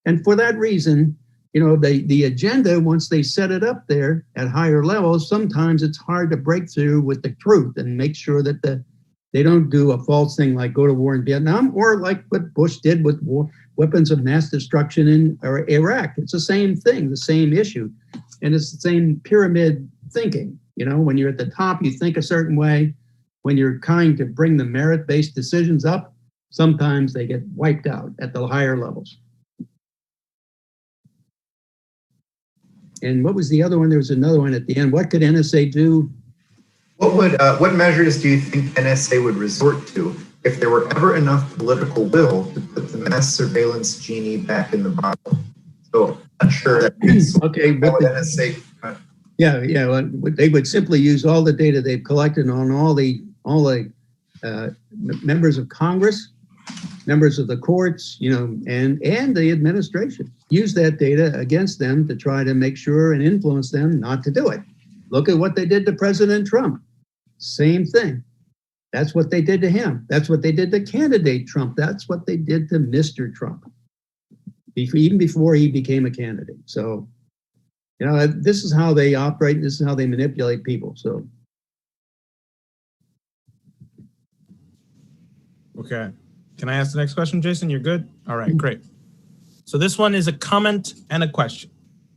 And for that reason, the agenda, once they set it up there at higher levels, sometimes it's hard to break through with the truth and make sure that they don't do a false thing like go to war in Vietnam, or like what Bush did with weapons of mass destruction in Iraq. It's the same thing, the same issue. And it's the same pyramid thinking. When you're at the top, you think a certain way. When you're trying to bring the merit-based decisions up, sometimes they get wiped out at the higher levels. And what was the other one? There was another one at the end. What could NSA do What measures do you think NSA would resort to if there were ever enough political will to put the mass surveillance genie back in the bottle? So I'm not sure that means Okay, but NSA. yeah. Well, they would simply use all the data they've collected on all the members of Congress, members of the courts, and the administration. Use that data against them to try to make sure and influence them not to do it. Look at what they did to President Trump. Same thing. That's what they did to him. That's what they did to candidate Trump. That's what they did to Mr. Trump, even before he became a candidate. So, this is how they operate. This is how they manipulate people. So. Okay. Can I ask the next question, Jason? You're good? All right, great. So this one is a comment and a question.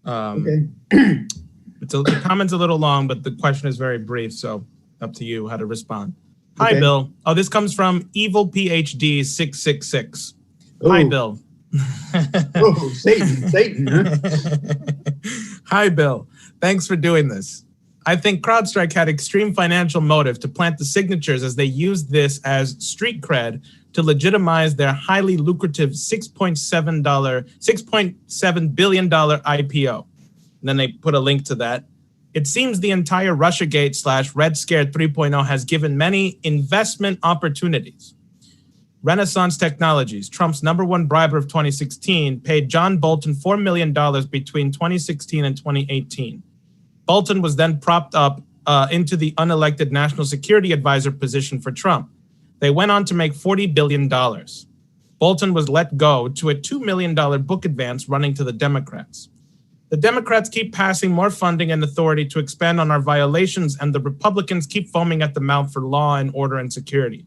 Okay. The comment's a little long, but the question is very brief, so up to you how to respond. Hi, Okay. Bill. Oh, this comes from Evil PhD 666. Oh. Hi, Bill. Oh, Satan, huh? Hi, Bill. Thanks for doing this. I think CrowdStrike had extreme financial motive to plant the signatures as they used this as street cred to legitimize their highly lucrative $6.7 billion IPO. And then they put a link to that. It seems the entire Russiagate / Red Scare 3.0 has given many investment opportunities. Renaissance Technologies, Trump's #1 briber of 2016, paid John Bolton $4 million between 2016 and 2018. Bolton was then propped up into the unelected national security advisor position for Trump. They went on to make $40 billion. Bolton was let go to a $2 million book advance running to the Democrats. The Democrats keep passing more funding and authority to expand on our violations, and the Republicans keep foaming at the mouth for law and order and security.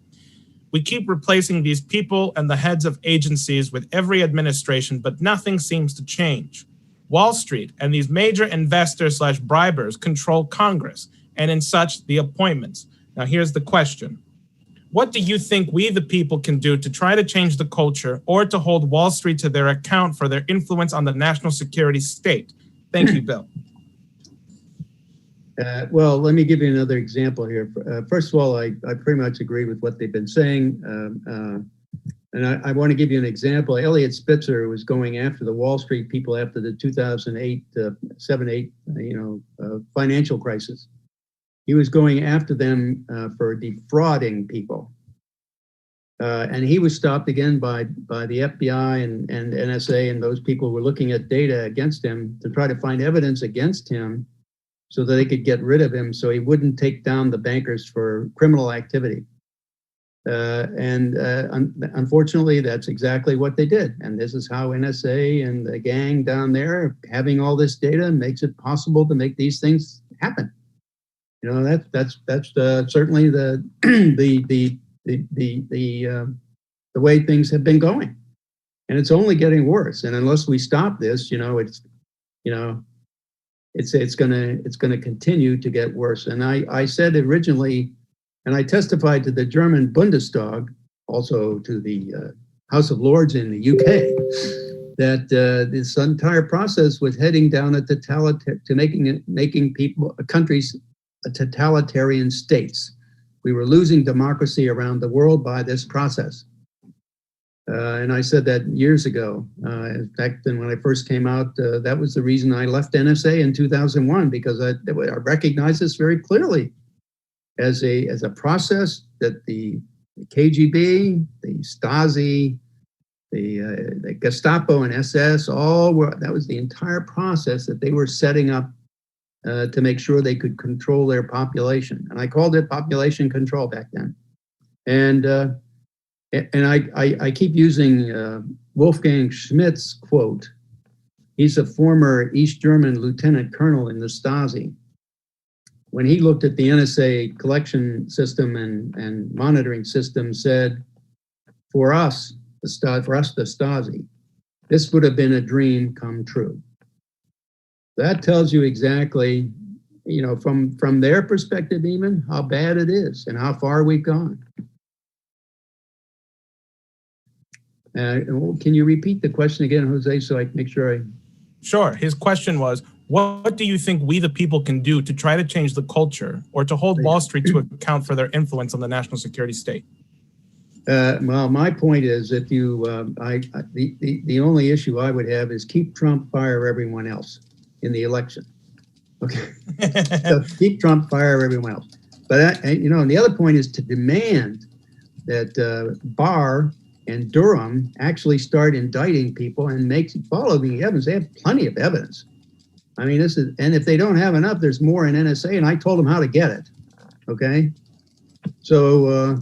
We keep replacing these people and the heads of agencies with every administration, but nothing seems to change. Wall Street and these major investors / bribers control Congress, and in such, the appointments. Now, here's the question. What do you think we, the people, can do to try to change the culture or to hold Wall Street to their account for their influence on the national security state? Thank you, Bill. Well, let me give you another example here. First of all, I pretty much agree with what they've been saying. And I want to give you an example. Elliot Spitzer was going after the Wall Street people after the 2008, 7-8, financial crisis. He was going after them for defrauding people. And he was stopped again by the FBI and NSA, and those people were looking at data against him to try to find evidence against him so that they could get rid of him so he wouldn't take down the bankers for criminal activity. Unfortunately, that's exactly what they did. And this is how NSA and the gang down there, having all this data, makes it possible to make these things happen. That's certainly the way things have been going, and it's only getting worse. And unless we stop this, it's gonna continue to get worse. And I said originally, and I testified to the German Bundestag, also to the House of Lords in the UK, that this entire process was heading down to making countries totalitarian states. We were losing democracy around the world by this process. And I said that years ago. In fact, when I first came out, that was the reason I left NSA in 2001, because I recognized this very clearly as a process that the KGB, the Stasi, the Gestapo and SS, that was the entire process that they were setting up to make sure they could control their population. And I called it population control back then. And I keep using Wolfgang Schmidt's quote. He's a former East German lieutenant colonel in the Stasi. When he looked at the NSA collection system and monitoring system, said, for us, the Stasi, this would have been a dream come true. That tells you exactly, from their perspective even, how bad it is and how far we've gone. Can you repeat the question again, Jose, so I can make sure Sure. His question was, What do you think we, the people, can do to try to change the culture or to hold Wall Street to account for their influence on the national security state? Well, my point is, if you, the only issue I would have is keep Trump, fire everyone else in the election. Okay, so keep Trump, fire everyone else. But and the other point is to demand that Barr and Durham actually start indicting people and follow the evidence. They have plenty of evidence. I mean, and if they don't have enough, there's more in NSA, and I told them how to get it. Okay, so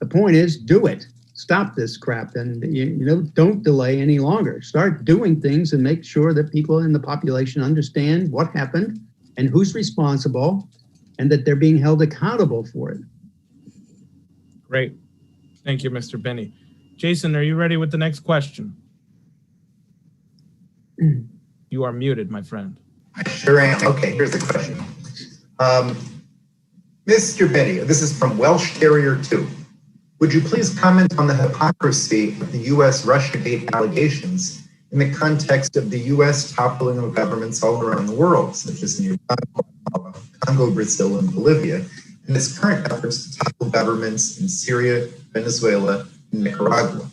the point is, do it. Stop this crap, and don't delay any longer. Start doing things and make sure that people in the population understand what happened and who's responsible, and that they're being held accountable for it. Great. Thank you, Mr. Binney. Jason, are you ready with the next question? You are muted, my friend. I sure am. Okay, here's the question. Mr. Binney, this is from Welsh Terrier 2. Would you please comment on the hypocrisy of the U.S. Russiagate allegations in the context of the U.S. toppling of governments all around the world, such as in Congo, Brazil, and Bolivia, and its current efforts to topple governments in Syria, Venezuela, and Nicaragua?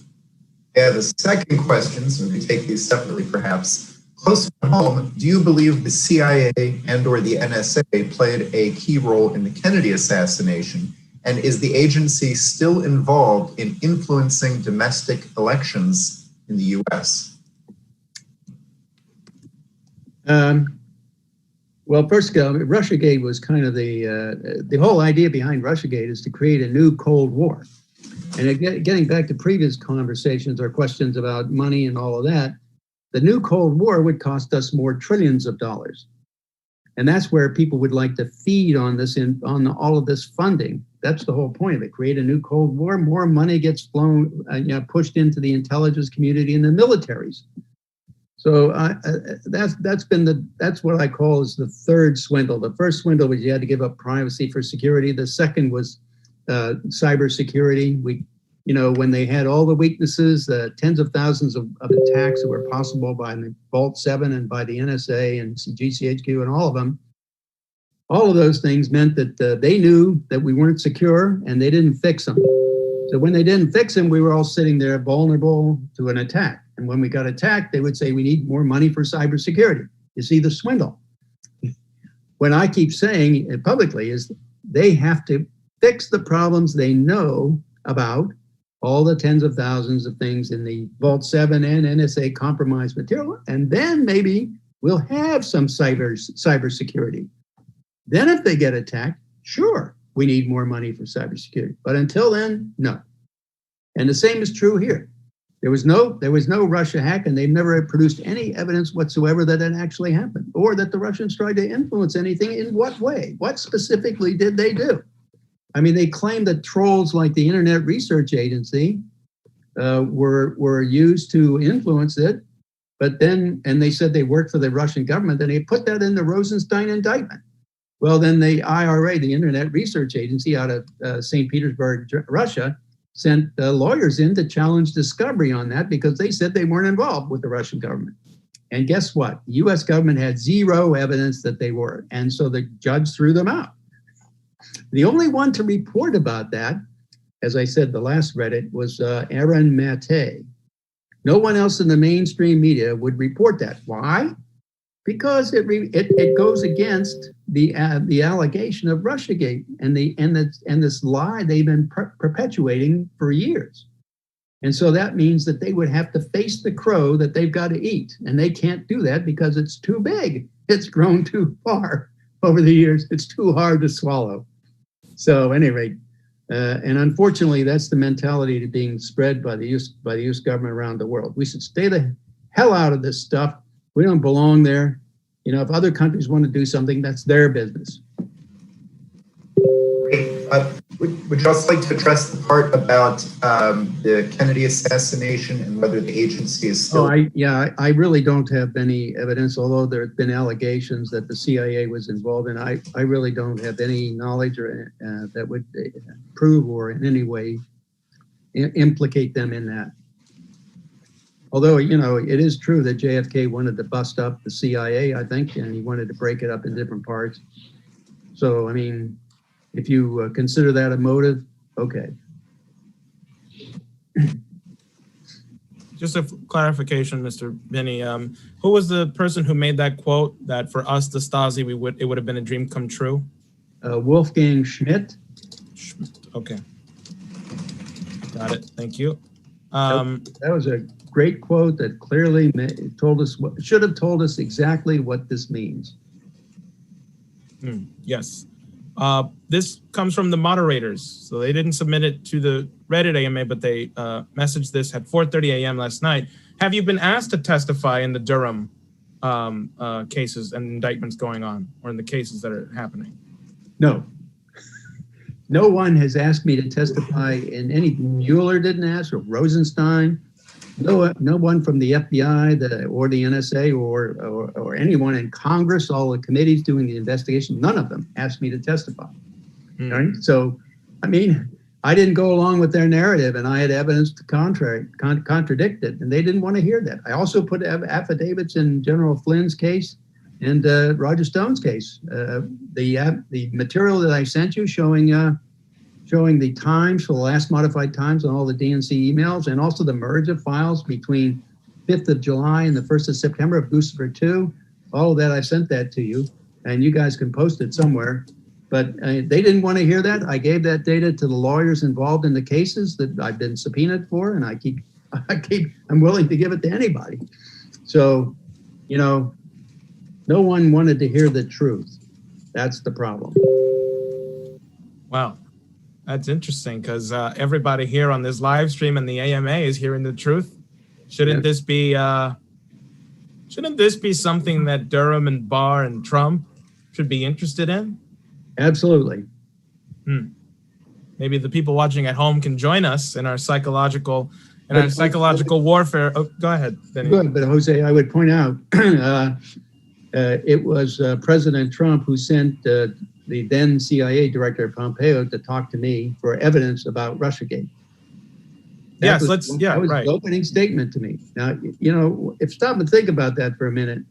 I have a second question, so we take these separately perhaps. Close to home, do you believe the CIA and or the NSA played a key role in the Kennedy assassination? And is the agency still involved in influencing domestic elections in the U.S.? Well, first of all, Russiagate was kind of the whole idea behind Russiagate is to create a new Cold War. And getting back to previous conversations or questions about money and all of that, the new Cold War would cost us more trillions of dollars. And that's where people would like to feed on this, on all of this funding. That's the whole point of it. Create a new Cold War, more money gets pushed into the intelligence community and the militaries. So that's what I call is the third swindle. The first swindle was you had to give up privacy for security. The second was cybersecurity. When they had all the weaknesses, the tens of thousands of attacks that were possible by the Vault 7 and by the NSA and GCHQ and all of them, all of those things meant that they knew that we weren't secure and they didn't fix them. So when they didn't fix them, we were all sitting there vulnerable to an attack. And when we got attacked, they would say, we need more money for cybersecurity. You see the swindle. What I keep saying publicly is they have to fix the problems they know about, all the tens of thousands of things in the Vault 7 and NSA compromised material, and then maybe we'll have some cybersecurity. Then if they get attacked, sure, we need more money for cybersecurity. But until then, no. And the same is true here. There was no Russia hack, and they've never produced any evidence whatsoever that it actually happened, or that the Russians tried to influence anything. In what way? What specifically did they do? I mean, they claim that trolls like the Internet Research Agency were used to influence it, and they said they worked for the Russian government, and they put that in the Rosenstein indictment. Well, then the IRA, the Internet Research Agency out of St. Petersburg, Russia, sent lawyers in to challenge discovery on that because they said they weren't involved with the Russian government. And guess what? The US government had zero evidence that they were, and so the judge threw them out. The only one to report about that, as I said, the last Reddit, was Aaron Mate. No one else in the mainstream media would report that. Why? Because it goes against the allegation of Russiagate and this lie they've been perpetuating for years. And so that means that they would have to face the crow that they've got to eat, and they can't do that because it's too big. It's grown too far over the years. It's too hard to swallow. So, at any rate, and unfortunately, that's the mentality to being spread by the US government around the world. We should stay the hell out of this stuff. We don't belong there. If other countries want to do something, that's their business. Would you also like to address the part about the Kennedy assassination and whether the agency is still... I really don't have any evidence, although there have been allegations that the CIA was involved, and I really don't have any knowledge or that would prove or in any way implicate them in that. Although, it is true that JFK wanted to bust up the CIA, I think, and he wanted to break it up in different parts. So, if you consider that a motive, okay. Just a clarification, Mr. Binney. Who was the person who made that quote that for us, the Stasi, it would have been a dream come true? Wolfgang Schmidt. Okay. Got it. Thank you. That was a great quote that clearly should have told us exactly what this means. Yes. This comes from the moderators. So they didn't submit it to the Reddit AMA, but they messaged this at 4:30 a.m. last night. Have you been asked to testify in the Durham cases and indictments going on, or in the cases that are happening? No. No one has asked me to testify in any. Mueller didn't ask, or Rosenstein. No one from the FBI or the NSA or anyone in Congress, all the committees doing the investigation, none of them asked me to testify. Right? So, I didn't go along with their narrative, and I had evidence to contradict it, and they didn't want to hear that. I also put affidavits in General Flynn's case and Roger Stone's case. The material that I sent you showing the times for the last modified times on all the DNC emails, and also the merge of files between 5th of July and the 1st of September of Lucifer 2. All of that, I sent that to you, and you guys can post it somewhere. But they didn't want to hear that. I gave that data to the lawyers involved in the cases that I've been subpoenaed for, and I'm willing to give it to anybody. So, no one wanted to hear the truth. That's the problem. Wow. That's interesting, because everybody here on this live stream and the AMA is hearing the truth. Shouldn't this be something that Durham and Barr and Trump should be interested in? Absolutely. Maybe the people watching at home can join us in our psychological warfare. Oh, go ahead, Binney. Good, but Jose, I would point out it was President Trump who sent the then CIA Director Pompeo to talk to me for evidence about Russiagate. That was right. The opening statement to me. Now, if stop and think about that for a minute.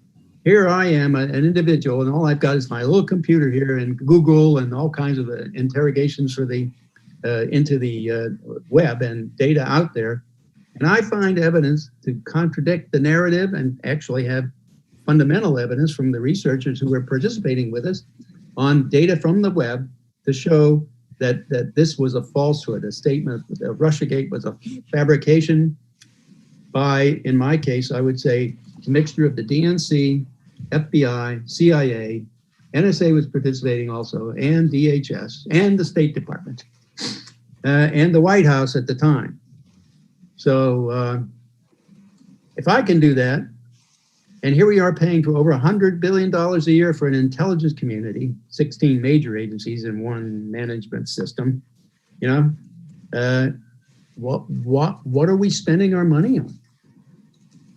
Here I am, an individual, and all I've got is my little computer here and Google and all kinds of interrogations for into the web and data out there. And I find evidence to contradict the narrative, and actually have fundamental evidence from the researchers who were participating with us on data from the web to show that this was a falsehood, a statement that Russiagate was a fabrication by, in my case, I would say, a mixture of the DNC, FBI, CIA, NSA was participating also, and DHS, and the State Department, and the White House at the time. So if I can do that, and here we are paying for over $100 billion a year for an intelligence community, 16 major agencies in one management system, what are we spending our money on?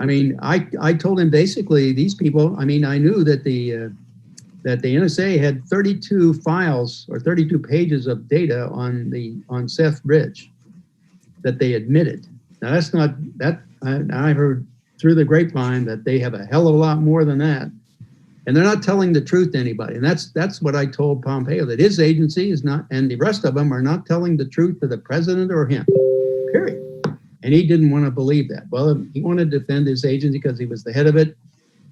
I told him basically these people, I knew that the NSA had 32 files or 32 pages of data on Seth Rich that they admitted. Now that's not, I heard through the grapevine that they have a hell of a lot more than that. And they're not telling the truth to anybody. And that's what I told Pompeo, that his agency is not, and the rest of them are not telling the truth to the president or him, period. And he didn't want to believe that. Well, he wanted to defend his agency because he was the head of it.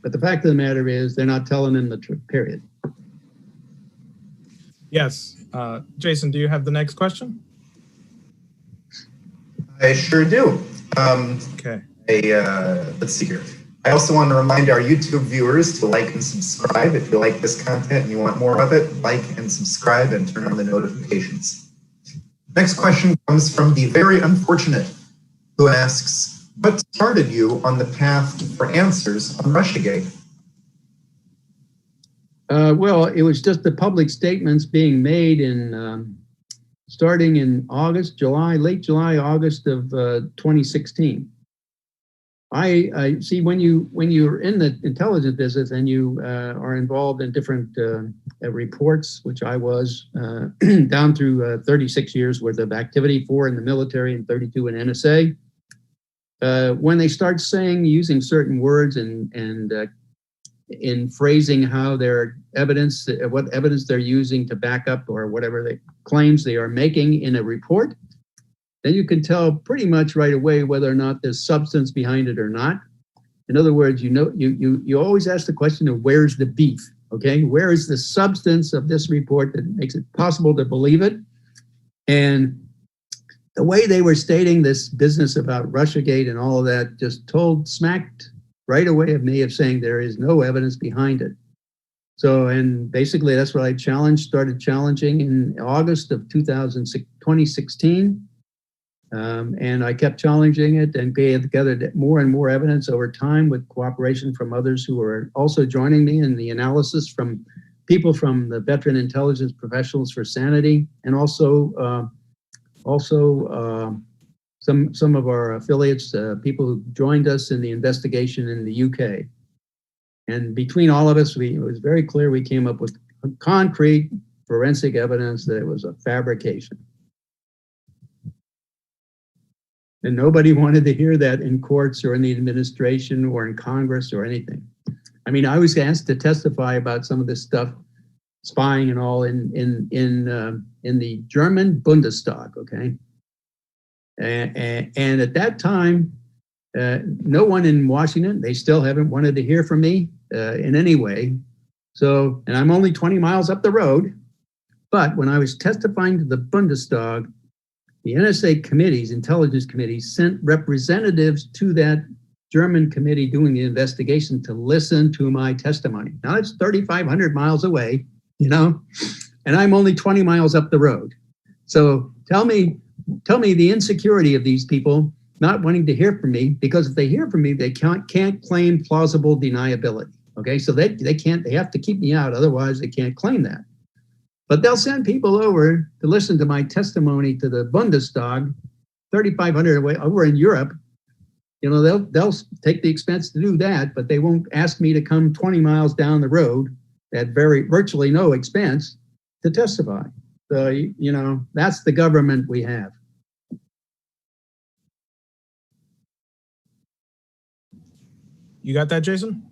But the fact of the matter is they're not telling him the truth, period. Yes. Jason, do you have the next question? I sure do. Okay. Let's see here. I also want to remind our YouTube viewers to like and subscribe. If you like this content and you want more of it, like and subscribe and turn on the notifications. Next question comes from the very unfortunate, who asks, what started you on the path for answers on Russiagate? Well, it was just the public statements being made in starting in late July, August of 2016. I see when you're in the intelligence business and you are involved in different reports, which I was down through 36 years worth of activity, 4 in the military and 32 in NSA. when they start using certain words and in phrasing how their evidence, what evidence they're using to back up or whatever claims they are making in a report, then you can tell pretty much right away whether or not there's substance behind it or not. In other words, you always ask the question of where's the beef, okay? Where is the substance of this report that makes it possible to believe it? And the way they were stating this business about Russiagate and all of that just smacked right away of me of saying there is no evidence behind it. So, and basically that's what I started challenging in August of 2016. And I kept challenging it and gathered more and more evidence over time with cooperation from others who were also joining me in the analysis, from people from the Veteran Intelligence Professionals for Sanity, and also some of our affiliates, people who joined us in the investigation in the UK. And between all of us, it was very clear we came up with concrete forensic evidence that it was a fabrication. And nobody wanted to hear that in courts or in the administration or in Congress or anything. I mean, I was asked to testify about some of this stuff, spying and all, in the German Bundestag, okay? And at that time, no one in Washington, they still haven't wanted to hear from me in any way. So, and I'm only 20 miles up the road, but when I was testifying to the Bundestag, the NSA committees, intelligence committees, sent representatives to that German committee doing the investigation to listen to my testimony. Now it's 3,500 miles away, and I'm only 20 miles up the road. So tell me the insecurity of these people not wanting to hear from me, because if they hear from me, they can't claim plausible deniability. Okay, so they have to keep me out, otherwise they can't claim that. But they'll send people over to listen to my testimony to the Bundestag, 3,500 away over in Europe. They'll take the expense to do that, but they won't ask me to come 20 miles down the road at virtually no expense to testify. So, that's the government we have. You got that, Jason?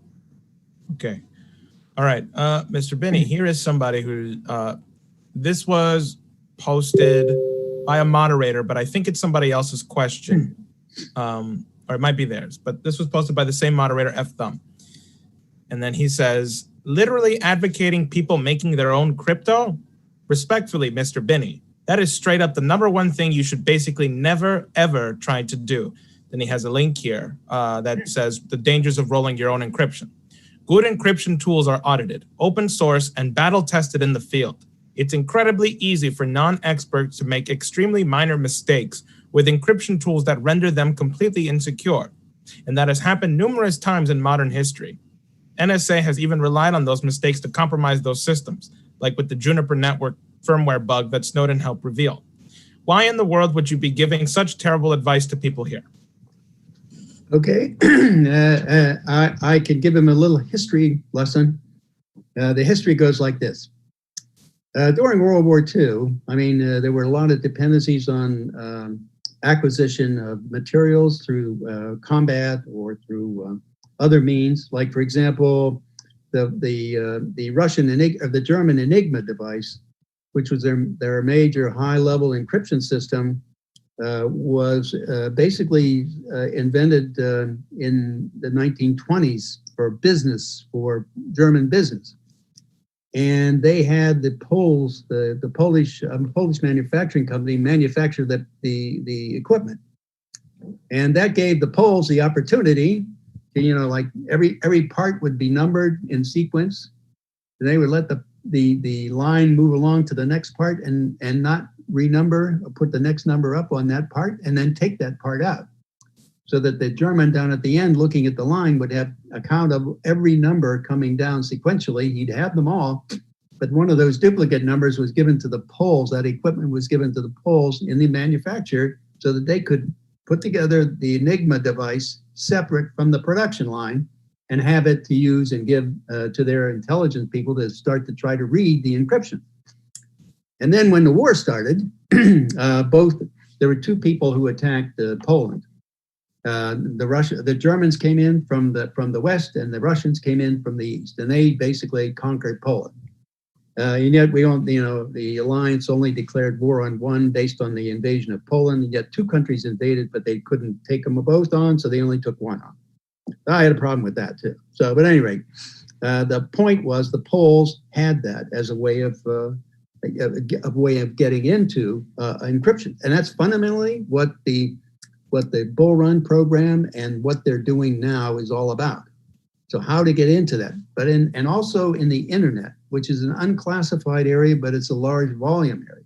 Okay. All right, Mr. Binney, here is somebody who, this was posted by a moderator, but I think it's somebody else's question, or it might be theirs, but this was posted by the same moderator, F Thumb. And then he says, literally advocating people making their own crypto? Respectfully, Mr. Binney, that is straight up the number one thing you should basically never, ever try to do. Then he has a link here that says the dangers of rolling your own encryption. Good encryption tools are audited, open source, and battle tested in the field. It's incredibly easy for non-experts to make extremely minor mistakes with encryption tools that render them completely insecure. And that has happened numerous times in modern history. NSA has even relied on those mistakes to compromise those systems, like with the Juniper Network firmware bug that Snowden helped reveal. Why in the world would you be giving such terrible advice to people here? Okay, I can give him a little history lesson. The history goes like this. During World War II, there were a lot of dependencies on acquisition of materials through combat or through other means. Like, for example, the Russian or the German Enigma device, which was their major high-level encryption system, was basically invented in the 1920s for business, for German business. And they had the Polish manufacturing company manufacture the equipment. And that gave the Poles the opportunity to, like every part would be numbered in sequence. And they would let the line move along to the next part and not renumber, or put the next number up on that part, and then take that part out. So that the German down at the end looking at the line would have a count of every number coming down sequentially. He'd have them all, but one of those duplicate numbers was given to the Poles. That equipment was given to the Poles in the manufacturer so that they could put together the Enigma device separate from the production line and have it to use and give to their intelligence people to start to try to read the encryption. And then when the war started, there were two people who attacked Poland. The Germans came in from the west, and the Russians came in from the east, and they basically conquered Poland. And yet the alliance only declared war on one based on the invasion of Poland. And yet 2 countries invaded, but they couldn't take them both on, so they only took one on. I had a problem with that too. So, but at any rate, the point was the Poles had that as a way of getting into encryption, and that's fundamentally what the Bull Run program and what they're doing now is all about. So how to get into that, and also in the internet, which is an unclassified area, but it's a large volume area.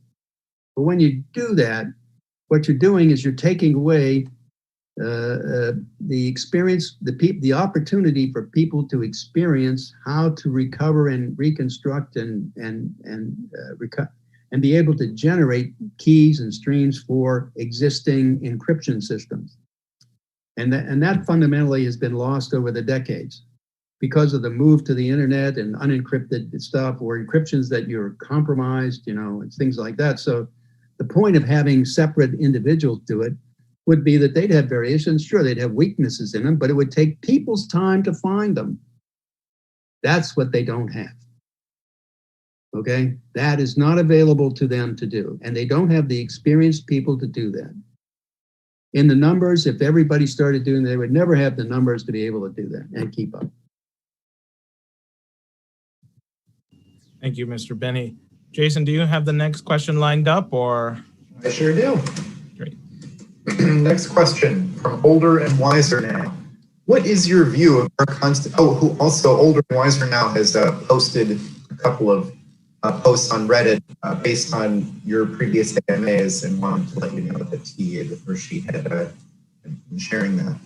But when you do that, what you're doing is you're taking away the experience, the opportunity for people to experience how to recover and reconstruct and be able to generate keys and streams for existing encryption systems. And that fundamentally has been lost over the decades because of the move to the internet and unencrypted stuff or encryptions that you're compromised, and things like that. So the point of having separate individuals do it would be that they'd have variations. Sure, they'd have weaknesses in them, but it would take people's time to find them. That's what they don't have. Okay? That is not available to them to do. And they don't have the experienced people to do that. In the numbers, if everybody started doing that, they would never have the numbers to be able to do that and keep up. Thank you, Mr. Binney. Jason, do you have the next question lined up, or? I sure do. Great. Next question from Older and Wiser Now. What is your who also Older and Wiser Now has posted a couple of posts on Reddit based on your previous AMAs, and wanted to let you know that she had been sharing that.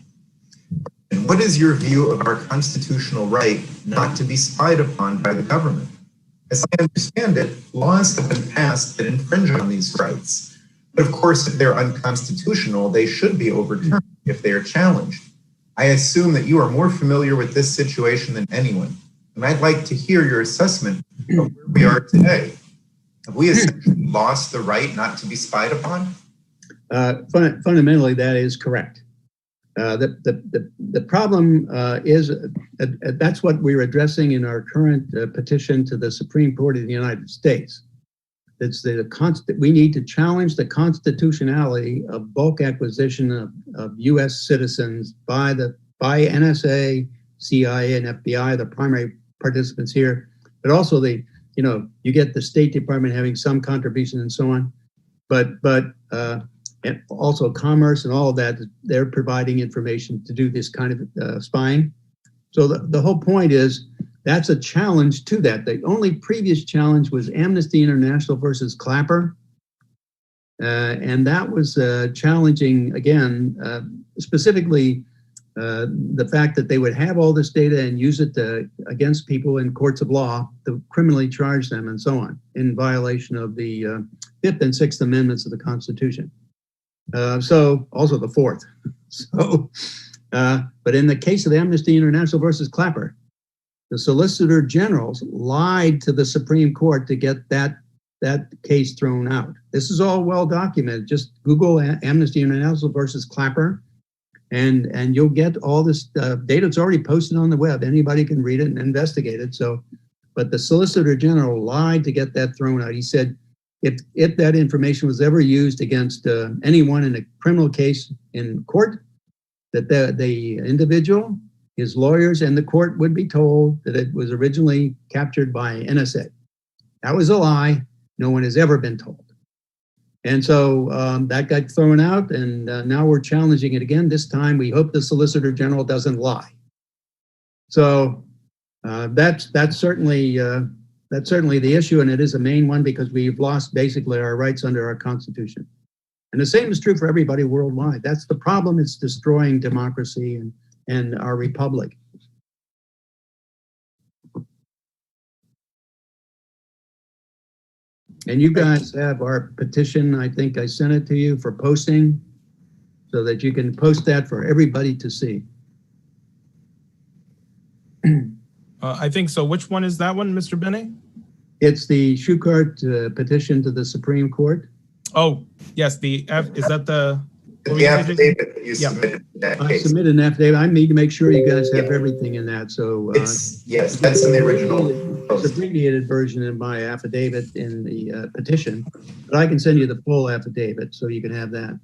And what is your view of our constitutional right not to be spied upon by the government? As I understand it, laws have been passed that infringe on these rights. But of course, if they're unconstitutional, they should be overturned if they are challenged. I assume that you are more familiar with this situation than anyone, and I'd like to hear your assessment of where we are today. Have we essentially lost the right not to be spied upon? Fundamentally, that is correct. The problem is that's what we're addressing in our current petition to the Supreme Court of the United States. It's we need to challenge the constitutionality of bulk acquisition of U.S. citizens by NSA, CIA, and FBI, the primary participants here, but also you get the State Department having some contribution and so on, but and also Commerce and all of that, they're providing information to do this kind of spying. So the whole point is that's a challenge to that. The only previous challenge was Amnesty International versus Clapper. And that was challenging, again, specifically the fact that they would have all this data and use it against people in courts of law to criminally charge them and so on in violation of the Fifth and Sixth Amendments of the Constitution. So also the Fourth. So, but in the case of Amnesty International versus Clapper, the Solicitor Generals lied to the Supreme Court to get that case thrown out. This is all well documented. Just Google Amnesty International versus Clapper, and you'll get all this data. It's already posted on the web. Anybody can read it and investigate it. So, but the Solicitor General lied to get that thrown out. He said if that information was ever used against anyone in a criminal case in court, that the individual, his lawyers, and the court would be told that it was originally captured by NSA. That was a lie. No one has ever been told. And so that got thrown out, and now we're challenging it again. This time we hope the Solicitor General doesn't lie. So that's certainly the issue, and it is a main one because we've lost basically our rights under our Constitution. And the same is true for everybody worldwide. That's the problem. It's destroying democracy and our republic. And you guys have our petition. I think I sent it to you for posting so that you can post that for everybody to see. I think so. Which one is that one, Mr. Binney? It's the Schuchart petition to the Supreme Court. Oh, yes. The F, is that the The affidavit that you Yeah. submitted in that I case. submitted an affidavit. I need to make sure you guys have everything in that. So Yes, that's in the original it's post. abbreviated version in my affidavit in the petition, but I can send you the full affidavit so you can have that.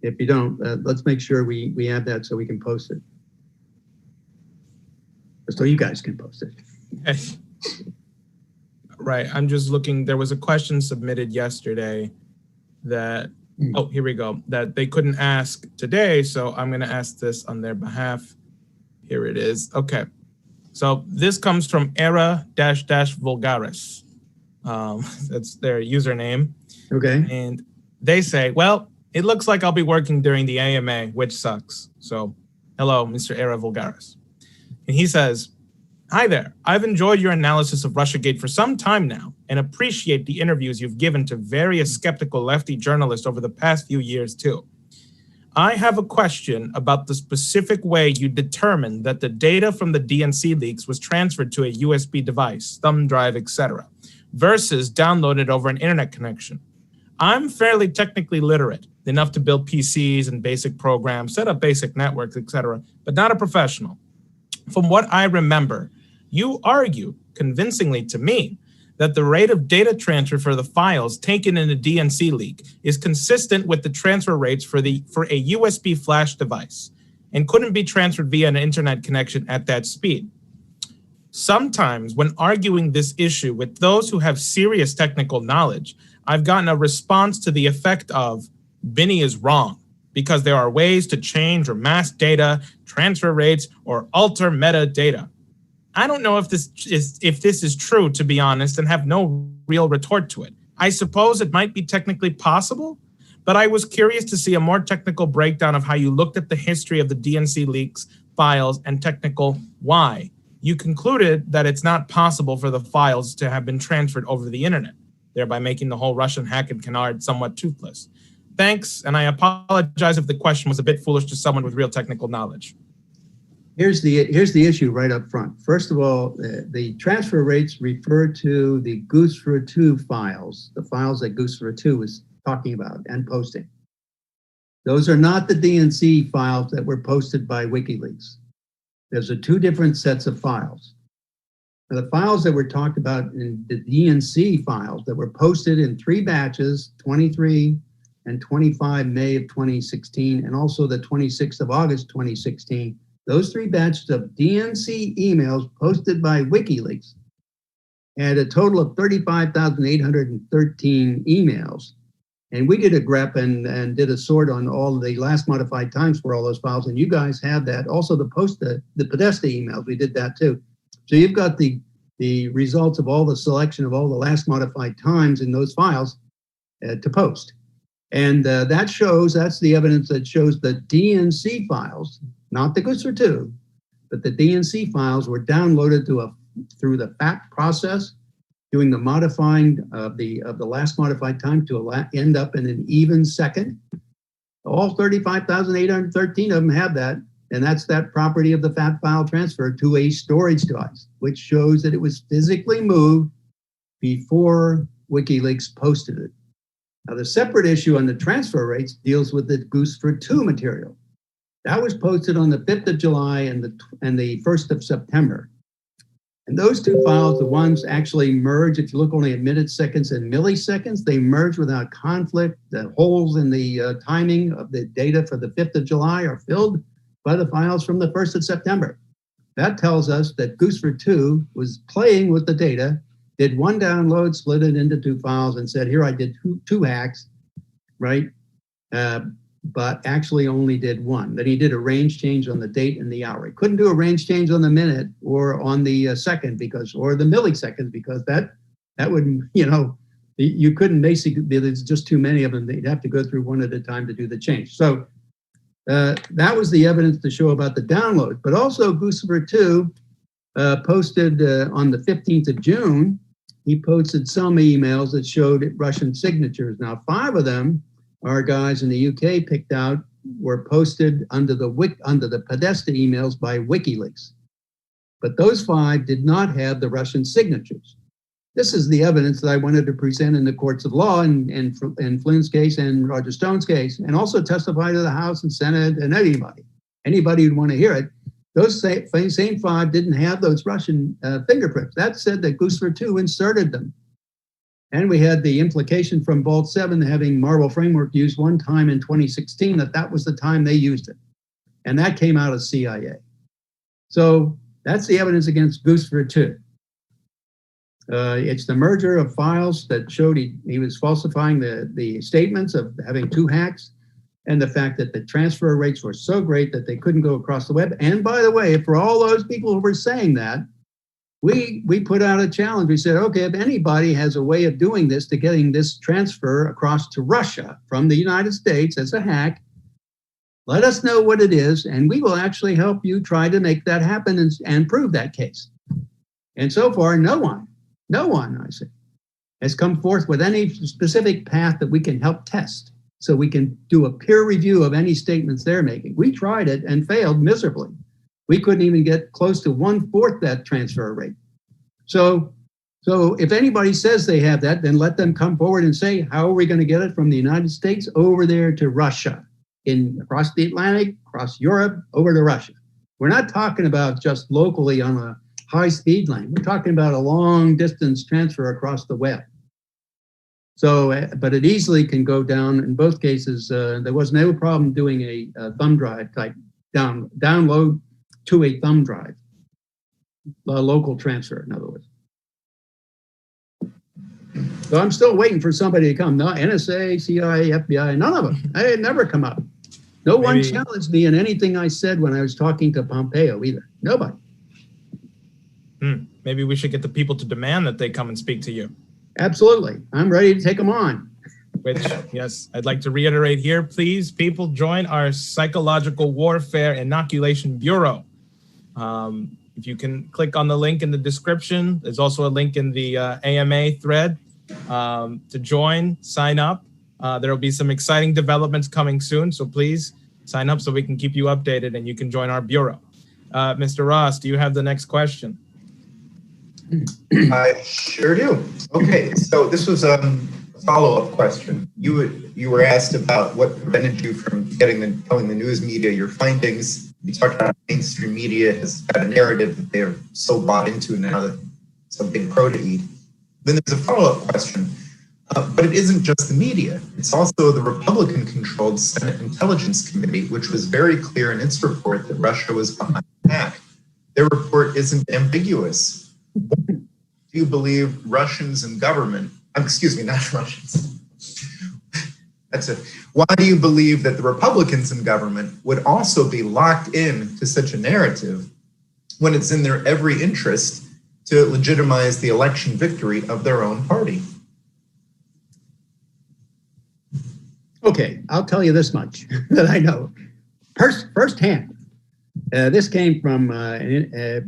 If you don't, let's make sure we have that so we can post it. So you guys can post it. Right. I'm just looking. There was a question submitted yesterday that, oh, here we go, that they couldn't ask today. So I'm going to ask this on their behalf. Here it is. Okay. So this comes from era-vulgaris. That's their username. Okay. And they say, well, it looks like I'll be working during the AMA, which sucks. So hello, Mr. Era Vulgaris. And he says, hi there. I've enjoyed your analysis of Russiagate for some time now and appreciate the interviews you've given to various skeptical lefty journalists over the past few years too. I have a question about the specific way you determined that the data from the DNC leaks was transferred to a USB device, thumb drive, etc., versus downloaded over an internet connection. I'm fairly technically literate, enough to build PCs and basic programs, set up basic networks, etc., but not a professional. From what I remember, you argue convincingly to me that the rate of data transfer for the files taken in a DNC leak is consistent with the transfer rates for a USB flash device and couldn't be transferred via an internet connection at that speed. Sometimes when arguing this issue with those who have serious technical knowledge, I've gotten a response to the effect of, Binney is wrong because there are ways to change or mask data, transfer rates, or alter metadata. I don't know if this is true, to be honest, and have no real retort to it. I suppose it might be technically possible, but I was curious to see a more technical breakdown of how you looked at the history of the DNC leaks, files, and technical why. You concluded that it's not possible for the files to have been transferred over the internet, thereby making the whole Russian hack and canard somewhat toothless. Thanks, and I apologize if the question was a bit foolish to someone with real technical knowledge. Here's the issue right up front. First of all, the transfer rates refer to the Goosefruit 2 files, the files that Goosefruit 2 was talking about and posting. Those are not the DNC files that were posted by WikiLeaks. There's two different sets of files. Now, the files that were talked about in the DNC files that were posted in 3 batches, 23 and 25 May of 2016, and also the 26th of August 2016, those 3 batches of DNC emails posted by WikiLeaks had a total of 35,813 emails. And we did a grep and did a sort on all the last modified times for all those files. And you guys have that. Also the Podesta emails, we did that too. So you've got the results of all the selection of all the last modified times in those files to post. And that's the evidence that shows the DNC files, not the Goosefruit 2, but the DNC files were downloaded through the FAT process, doing the modifying of the last modified time to end up in an even second. All 35,813 of them have that, and that's that property of the FAT file transfer to a storage device, which shows that it was physically moved before WikiLeaks posted it. Now, the separate issue on the transfer rates deals with the Goosefruit 2 material. That was posted on the 5th of July and the 1st of September. And those 2 files, the ones actually merge, if you look only at minutes, seconds, and milliseconds, they merge without conflict. The holes in the timing of the data for the 5th of July are filled by the files from the 1st of September. That tells us that Goosefruit 2 was playing with the data, did one download, split it into 2 files, and said, here I did two hacks, right? But actually only did one. Then he did a range change on the date and the hour. He couldn't do a range change on the minute or on the second or the millisecond, because that would, you couldn't basically, there's just too many of them. They'd have to go through one at a time to do the change. So that was the evidence to show about the download. But also Goosefruit 2 posted on the 15th of June, he posted some emails that showed Russian signatures. Now, 5 of them, our guys in the UK picked out, were posted under the Podesta emails by WikiLeaks. But those 5 did not have the Russian signatures. this is the evidence that I wanted to present in the courts of law in Flynn's case and Roger Stone's case, and also testify to the House and Senate and anybody who'd want to hear it. Those same 5 didn't have those Russian fingerprints. That said that Guccifer 2 inserted them. And we had the implication from Vault 7 having Marble Framework used one time in 2016, that was the time they used it. And that came out of CIA. So that's the evidence against Guccifer 2. It's the merger of files that showed he was falsifying the statements of having 2 hacks, and the fact that the transfer rates were so great that they couldn't go across the web. And by the way, for all those people who were saying that, we put out a challenge. We said, okay, if anybody has a way of doing this, to getting this transfer across to Russia from the United States as a hack, let us know what it is, and we will actually help you try to make that happen and prove that case. And so far, no one, I say, has come forth with any specific path that we can help test, so we can do a peer review of any statements they're making. We tried it and failed miserably. We couldn't even get close to 1/4 that transfer rate. So if anybody says they have that, then let them come forward and say, how are we going to get it from the United States over there to Russia, across the Atlantic, across Europe, over to Russia? We're not talking about just locally on a high-speed line. We're talking about a long-distance transfer across the web. So, but it easily can go down. In both cases, there was no problem doing a thumb drive type download to a thumb drive, a local transfer, in other words. So I'm still waiting for somebody to come. No, NSA, CIA, FBI, none of them. They had never come up. No one challenged me in anything I said when I was talking to Pompeo either. Nobody. Maybe we should get the people to demand that they come and speak to you. Absolutely. I'm ready to take them on. Which, yes, I'd like to reiterate here, please, people, join our Psychological Warfare Inoculation Bureau. If you can click on the link in the description, there's also a link in the AMA thread to join, sign up. There will be some exciting developments coming soon, so please sign up so we can keep you updated and you can join our bureau. Mr. Ross, do you have the next question? I sure do. Okay, so this was a follow-up question. You were asked about what prevented you from telling the news media your findings. You talked about mainstream media has got a narrative that they're so bought into now that it's a big crow to eat. Then there's a follow-up question. But it isn't just the media. It's also the Republican-controlled Senate Intelligence Committee, which was very clear in its report that Russia was behind the hack. Their report isn't ambiguous. Do you believe Russians and government, excuse me, not Russians. That's it. Why do you believe that the Republicans in government would also be locked in to such a narrative when it's in their every interest to legitimize the election victory of their own party? Okay, I'll tell you this much that I know firsthand. This came from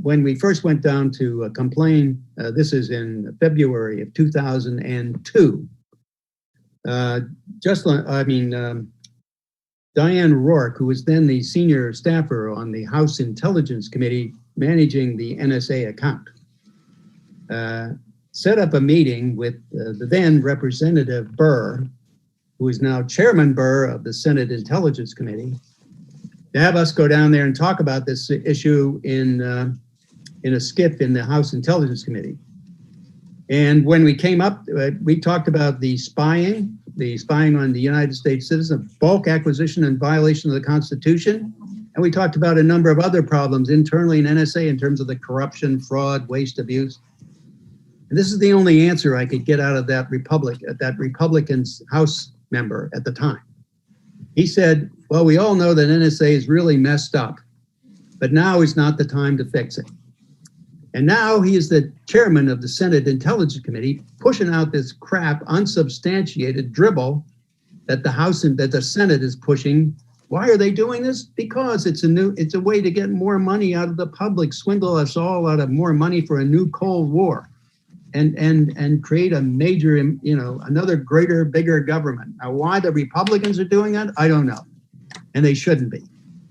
when we first went down to complain. This is in February of 2002. Diane Rourke, who was then the senior staffer on the House Intelligence Committee managing the NSA account, set up a meeting with the then Representative Burr, who is now Chairman Burr of the Senate Intelligence Committee, to have us go down there and talk about this issue in a skiff in the House Intelligence Committee. And when we came up, we talked about the spying on the United States citizens, bulk acquisition and violation of the Constitution. And we talked about a number of other problems internally in NSA in terms of the corruption, fraud, waste, abuse. And this is the only answer I could get out of that Republican's House member at the time. He said, well, we all know that NSA is really messed up, but now is not the time to fix it. And now he is the chairman of the Senate Intelligence Committee, pushing out this crap, unsubstantiated dribble that the House and that the Senate is pushing. Why are they doing this? Because it's a way to get more money out of the public, swindle us all out of more money for a new Cold War, and create a major, another greater, bigger government. Now, why the Republicans are doing that, I don't know, and they shouldn't be.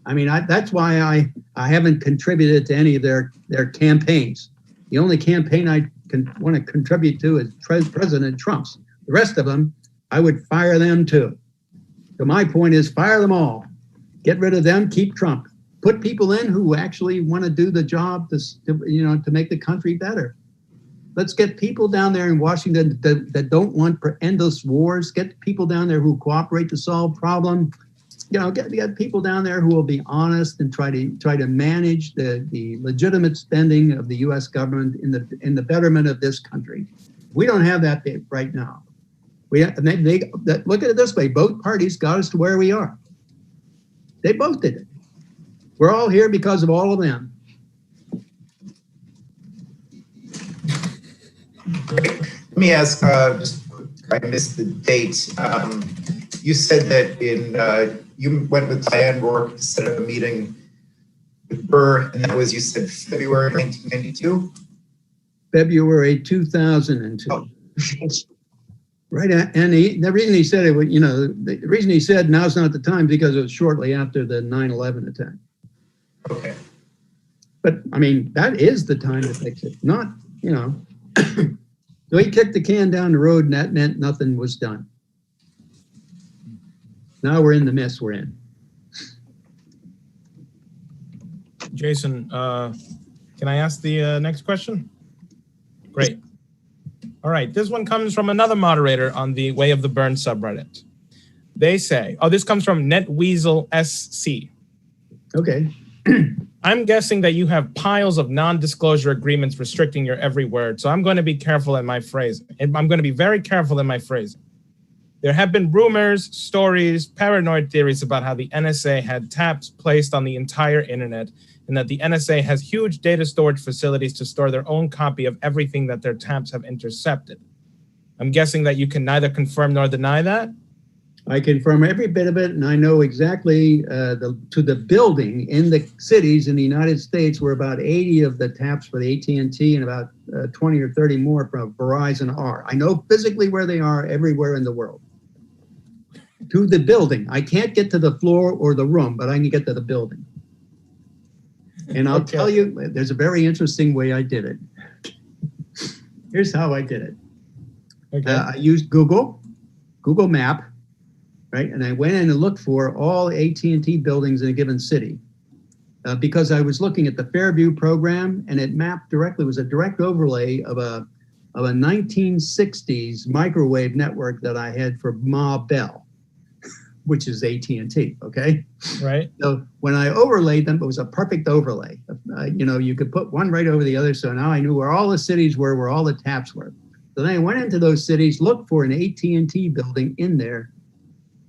I mean, that's why I haven't contributed to any of their campaigns. The only campaign I want to contribute to is President Trump's. The rest of them, I would fire them too. So my point is fire them all. Get rid of them, keep Trump. Put people in who actually want to do the job to make the country better. Let's get people down there in Washington that don't want endless wars. Get people down there who cooperate to solve problems. Get people down there who will be honest and try to manage the legitimate spending of the U.S. government in the betterment of this country. We don't have that right now. Look at it this way: both parties got us to where we are. They both did it. We're all here because of all of them. Great. Let me ask, I missed the date. You said that you went with Diane Rourke to set up a meeting with Burr, and that was, you said, February 1992? February 2002. Oh. Right, and the reason he said it, the reason he said now's not the time because it was shortly after the 9/11 attack. Okay. But I mean, that is the time to fix it. Not, So he kicked the can down the road, and that meant nothing was done. Now we're in the mess we're in. Jason, can I ask the next question? Great. All right, this one comes from another moderator on the Way of the Burn subreddit. They say, this comes from NetWeasel SC. Okay. I'm guessing that you have piles of non-disclosure agreements restricting your every word, so I'm going to be careful in my phrasing. I'm going to be very careful in my phrasing. There have been rumors, stories, paranoid theories about how the NSA had taps placed on the entire internet, and that the NSA has huge data storage facilities to store their own copy of everything that their taps have intercepted. I'm guessing that you can neither confirm nor deny that? I confirm every bit of it, and I know exactly to the building in the cities in the United States where about 80 of the taps for the AT&T and about 20 or 30 more from Verizon are. I know physically where they are everywhere in the world. To the building. I can't get to the floor or the room, but I can get to the building. And I'll tell you, there's a very interesting way I did it. Here's how I did it. Okay. I used Google Map, right? And I went in and looked for all AT&T buildings in a given city because I was looking at the Fairview program, and it mapped directly, was a direct overlay of a 1960s microwave network that I had for Ma Bell, which is AT&T, okay? Right. So when I overlaid them, it was a perfect overlay. You could put one right over the other, so now I knew where all the cities were, where all the taps were. So then I went into those cities, looked for an AT&T building in there,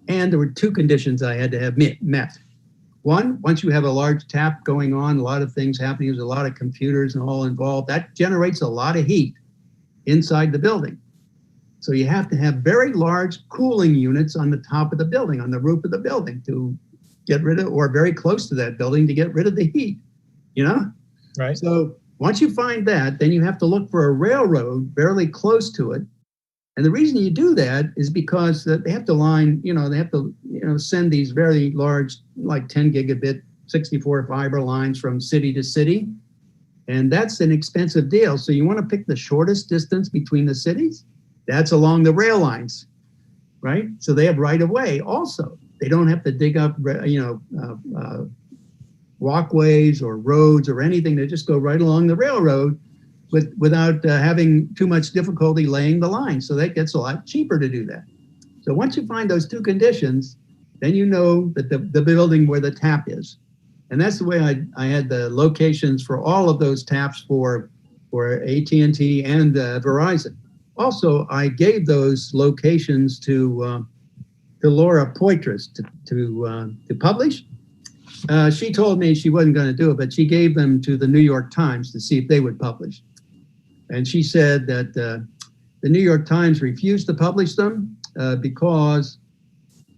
and there were two conditions I had to have met. One, once you have a large tap going on, a lot of things happening, there's a lot of computers and all involved, that generates a lot of heat inside the building. So you have to have very large cooling units on the top of the building, on the roof of the building to get rid of, or very close to that building to get rid of the heat, Right. So once you find that, then you have to look for a railroad fairly close to it. And the reason you do that is because they have to send these very large, like 10 gigabit, 64 fiber lines from city to city. And that's an expensive deal. So you want to pick the shortest distance between the cities. That's along the rail lines, right? So they have right of way also. They don't have to dig up, walkways or roads or anything. They just go right along the railroad without having too much difficulty laying the line. So that gets a lot cheaper to do that. So once you find those two conditions, then you know that the building where the tap is. And that's the way I had the locations for all of those taps for AT&T and Verizon. Also, I gave those locations to Laura Poitras to publish. She told me she wasn't going to do it, but she gave them to the New York Times to see if they would publish. And she said that the New York Times refused to publish them because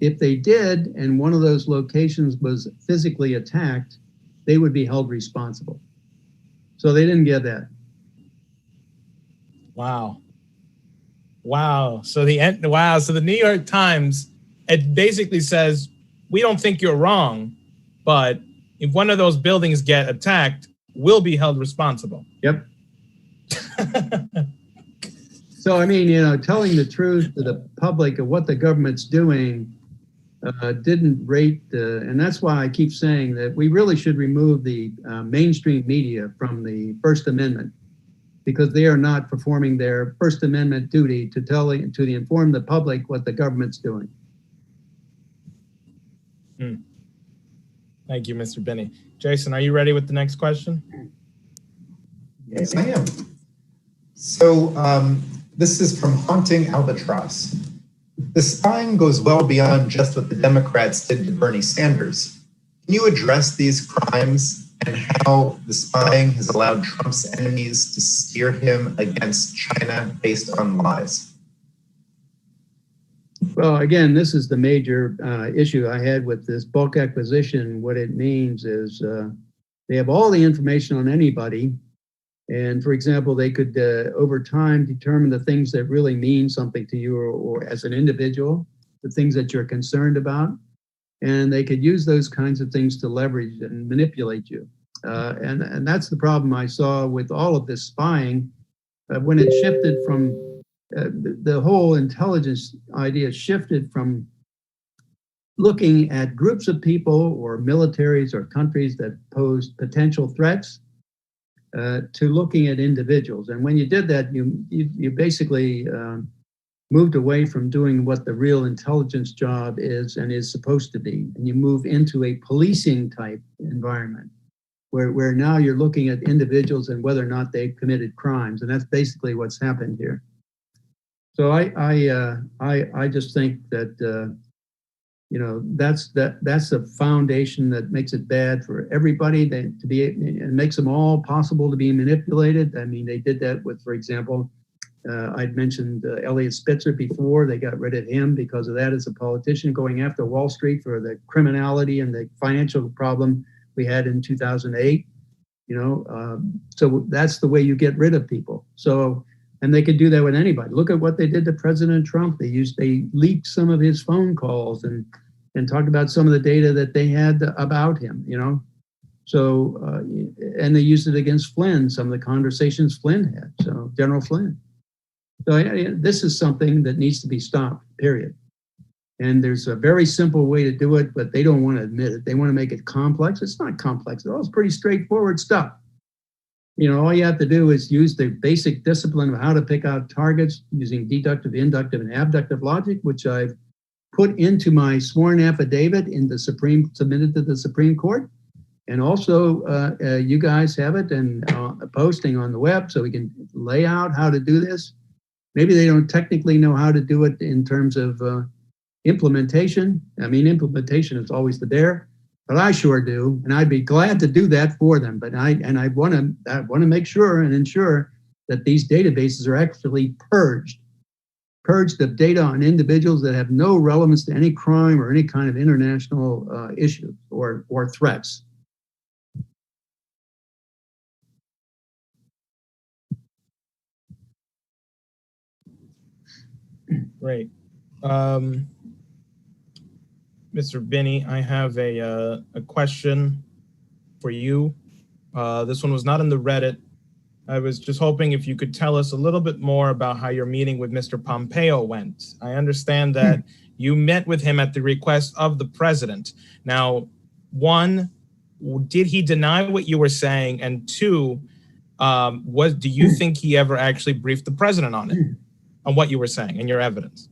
if they did and one of those locations was physically attacked, they would be held responsible. So they didn't get that. Wow. So the New York Times, it basically says, we don't think you're wrong, but if one of those buildings get attacked, we'll be held responsible. Yep. So, I mean, telling the truth to the public of what the government's doing didn't rate, and that's why I keep saying that we really should remove the mainstream media from the First Amendment, because they are not performing their First Amendment duty to inform the public what the government's doing. Thank you, Mr. Binney. Jason, are you ready with the next question? Yes, I am. So this is from Haunting Albatross. The spying goes well beyond just what the Democrats did to Bernie Sanders. Can you address these crimes and how the spying has allowed Trump's enemies to steer him against China based on lies? Well, again, this is the major issue I had with this bulk acquisition. What it means is they have all the information on anybody. And for example, they could, over time, determine the things that really mean something to you or as an individual, the things that you're concerned about. And they could use those kinds of things to leverage and manipulate you. And that's the problem I saw with all of this spying. When it shifted from, the whole intelligence idea shifted from looking at groups of people or militaries or countries that posed potential threats to looking at individuals. And when you did that, you basically moved away from doing what the real intelligence job is and is supposed to be. And you move into a policing type environment where now you're looking at individuals and whether or not they've committed crimes. And that's basically what's happened here. So I just think that that's a foundation that makes it bad for everybody. It makes them all possible to be manipulated. I mean, they did that with, for example, I'd mentioned Elliot Spitzer before. They got rid of him because of that as a politician, going after Wall Street for the criminality and the financial problem we had in 2008. So that's the way you get rid of people. So. And they could do that with anybody. Look at what they did to President Trump. They leaked some of his phone calls and talked about some of the data that they had about him, So, and they used it against Flynn, some of the conversations Flynn had, so General Flynn. So this is something that needs to be stopped, period. And there's a very simple way to do it, but they don't want to admit it. They want to make it complex. It's not complex at all. It's pretty straightforward stuff. All you have to do is use the basic discipline of how to pick out targets using deductive, inductive, and abductive logic, which I've put into my sworn affidavit submitted to the Supreme Court. And also, you guys have it and posting on the web so we can lay out how to do this. Maybe they don't technically know how to do it in terms of implementation. I mean, implementation is always the dare. But I sure do, and I'd be glad to do that for them. But I want to make sure and ensure that these databases are actually purged of data on individuals that have no relevance to any crime or any kind of international issue or threats. Great. Mr. Binney, I have a question for you. This one was not in the Reddit. I was just hoping if you could tell us a little bit more about how your meeting with Mr. Pompeo went. I understand that you met with him at the request of the president. Now, one, did he deny what you were saying? And two, do you think he ever actually briefed the president on it, on what you were saying and your evidence?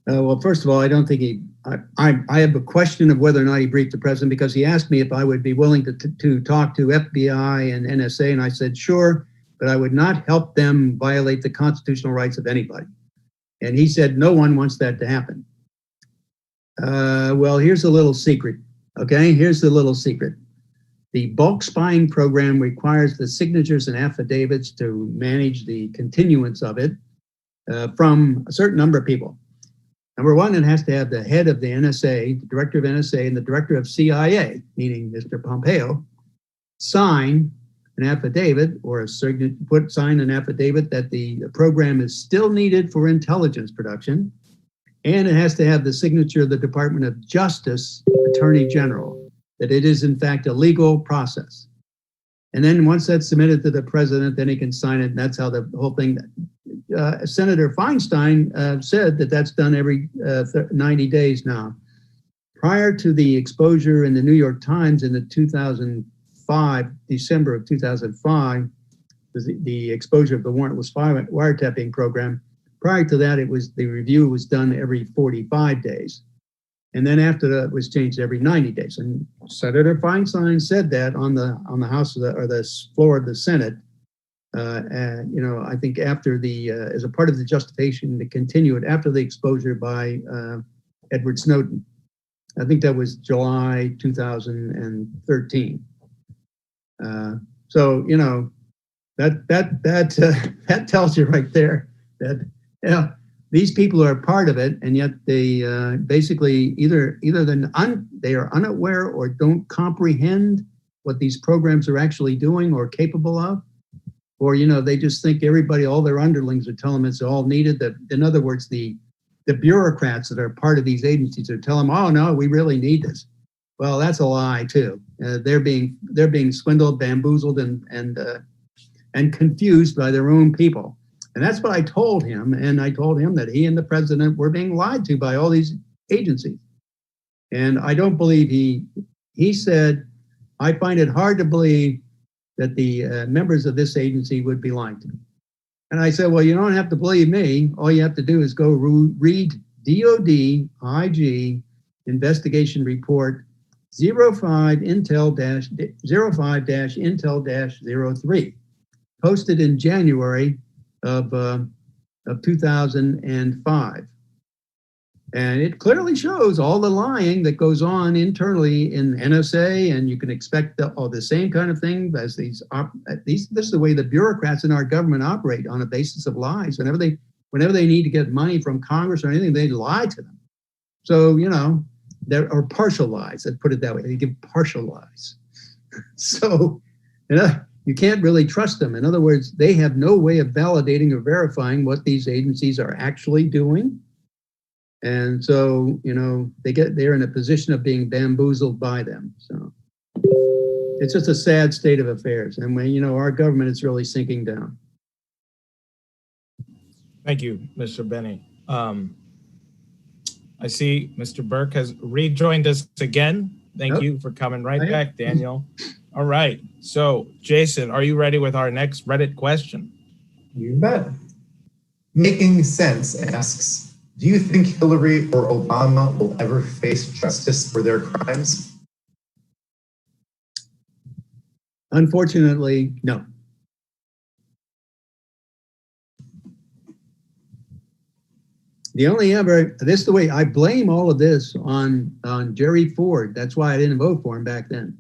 Well, first of all, I don't think I have a question of whether or not he briefed the president, because he asked me if I would be willing to talk to FBI and NSA, and I said, sure, but I would not help them violate the constitutional rights of anybody. And he said, no one wants that to happen. Well, here's a little secret, okay? Here's the little secret. The bulk spying program requires the signatures and affidavits to manage the continuance of it from a certain number of people. Number one, it has to have the head of the NSA, the director of NSA, and the director of CIA, meaning Mr. Pompeo, sign an affidavit or sign an affidavit that the program is still needed for intelligence production. And it has to have the signature of the Department of Justice Attorney General, that it is in fact a legal process. And then once that's submitted to the president, then he can sign it. And that's how the whole thing, Senator Feinstein said that that's done every 90 days now. Prior to the exposure in the New York Times in the 2005, December of 2005, the exposure of the warrantless wiretapping program. Prior to that, the review was done every 45 days. And then after that, it was changed every 90 days. And Senator Feinstein said that on the House or the floor of the Senate. I think after as a part of the justification to continue it after the exposure by Edward Snowden. I think that was July 2013. So that tells you right there that these people are part of it, and yet they basically either they are unaware or don't comprehend what these programs are actually doing or capable of, or they just think all their underlings are telling them it's all needed. That, in other words, the bureaucrats that are part of these agencies are telling them, oh no, we really need this. Well, that's a lie too. They're being swindled, bamboozled, and confused by their own people. And that's what I told him. And I told him that he and the president were being lied to by all these agencies. And I don't believe he said, I find it hard to believe that the members of this agency would be lying to me. And I said, well, you don't have to believe me. All you have to do is go read DOD IG investigation report 05-Intel-03, posted in January of 2005. And it clearly shows all the lying that goes on internally in NSA, and you can expect the same kind of thing as these. This is the way the bureaucrats in our government operate, on a basis of lies. Whenever they need to get money from Congress or anything, they lie to them. So there are partial lies. Let's put it that way. They give partial lies. So you can't really trust them. In other words, they have no way of validating or verifying what these agencies are actually doing. And so, they're in a position of being bamboozled by them. So it's just a sad state of affairs. And when, our government is really sinking down. Thank you, Mr. Binney. I see Mr. Burke has rejoined us again. Thank you for coming right back, Daniel. All right. So, Jason, are you ready with our next Reddit question? You bet. Making Sense asks, do you think Hillary or Obama will ever face justice for their crimes? Unfortunately, no. This is the way I blame all of this on Jerry Ford. That's why I didn't vote for him back then.